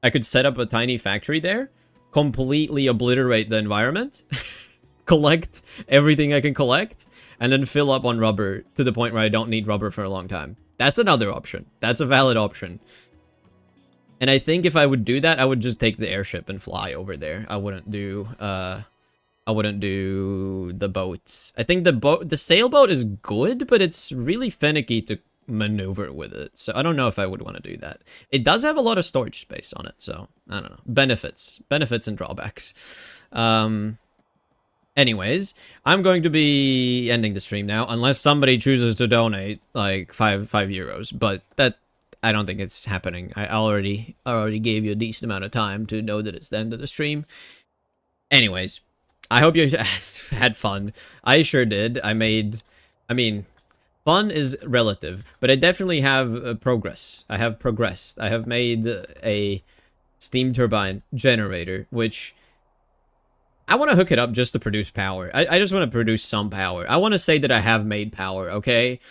I could set up a tiny factory there, completely obliterate the environment, collect everything I can collect, and then fill up on rubber to the point where I don't need rubber for a long time. That's another option. That's a valid option. And I think if I would do that, I would just take the airship and fly over there. I wouldn't do the boats. I think the sailboat is good, but it's really finicky to maneuver with it. So I don't know if I would want to do that. It does have a lot of storage space on it, so I don't know. Benefits and drawbacks. Anyways, I'm going to be ending the stream now, unless somebody chooses to donate like 5 euros, but that I don't think it's happening. I already gave you a decent amount of time to know that it's the end of the stream. Anyways, I hope you had fun. I sure did. I mean, fun is relative, but I definitely have progress. I have progressed. I have made a steam turbine generator, which I want to hook it up just to produce power. I just want to produce some power. I want to say that I have made power, okay?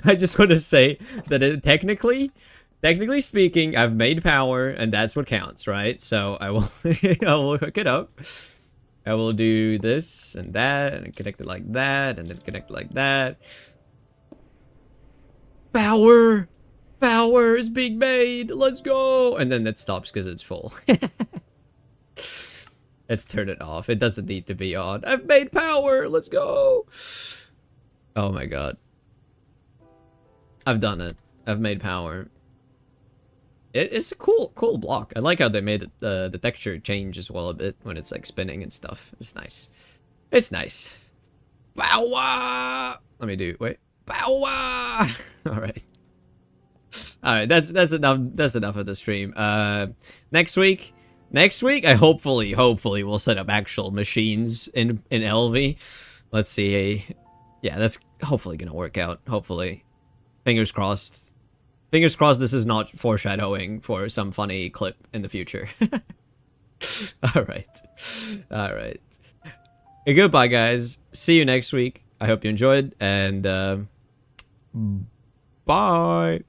I just want to say that technically speaking, I've made power, and that's what counts, right? So I will, I will hook it up. I will do this and that, and connect it like that, and then connect it like that. Power! Power is being made! Let's go! And then that stops because it's full. Let's turn it off. It doesn't need to be on. I've made power! Let's go! Oh my god. I've done it. I've made power. It's a cool block. I like how they made it, the texture change as well a bit when it's like spinning and stuff. It's nice. It's nice. Power! Let me do, wait. Power! Alright. Alright, that's enough. That's enough of the stream. Next week, I hopefully will set up actual machines in LV. Let's see. Yeah, that's hopefully gonna work out. Hopefully. Fingers crossed. Fingers crossed this is not foreshadowing for some funny clip in the future. Alright. Alright. Goodbye, guys. See you next week. I hope you enjoyed, and bye.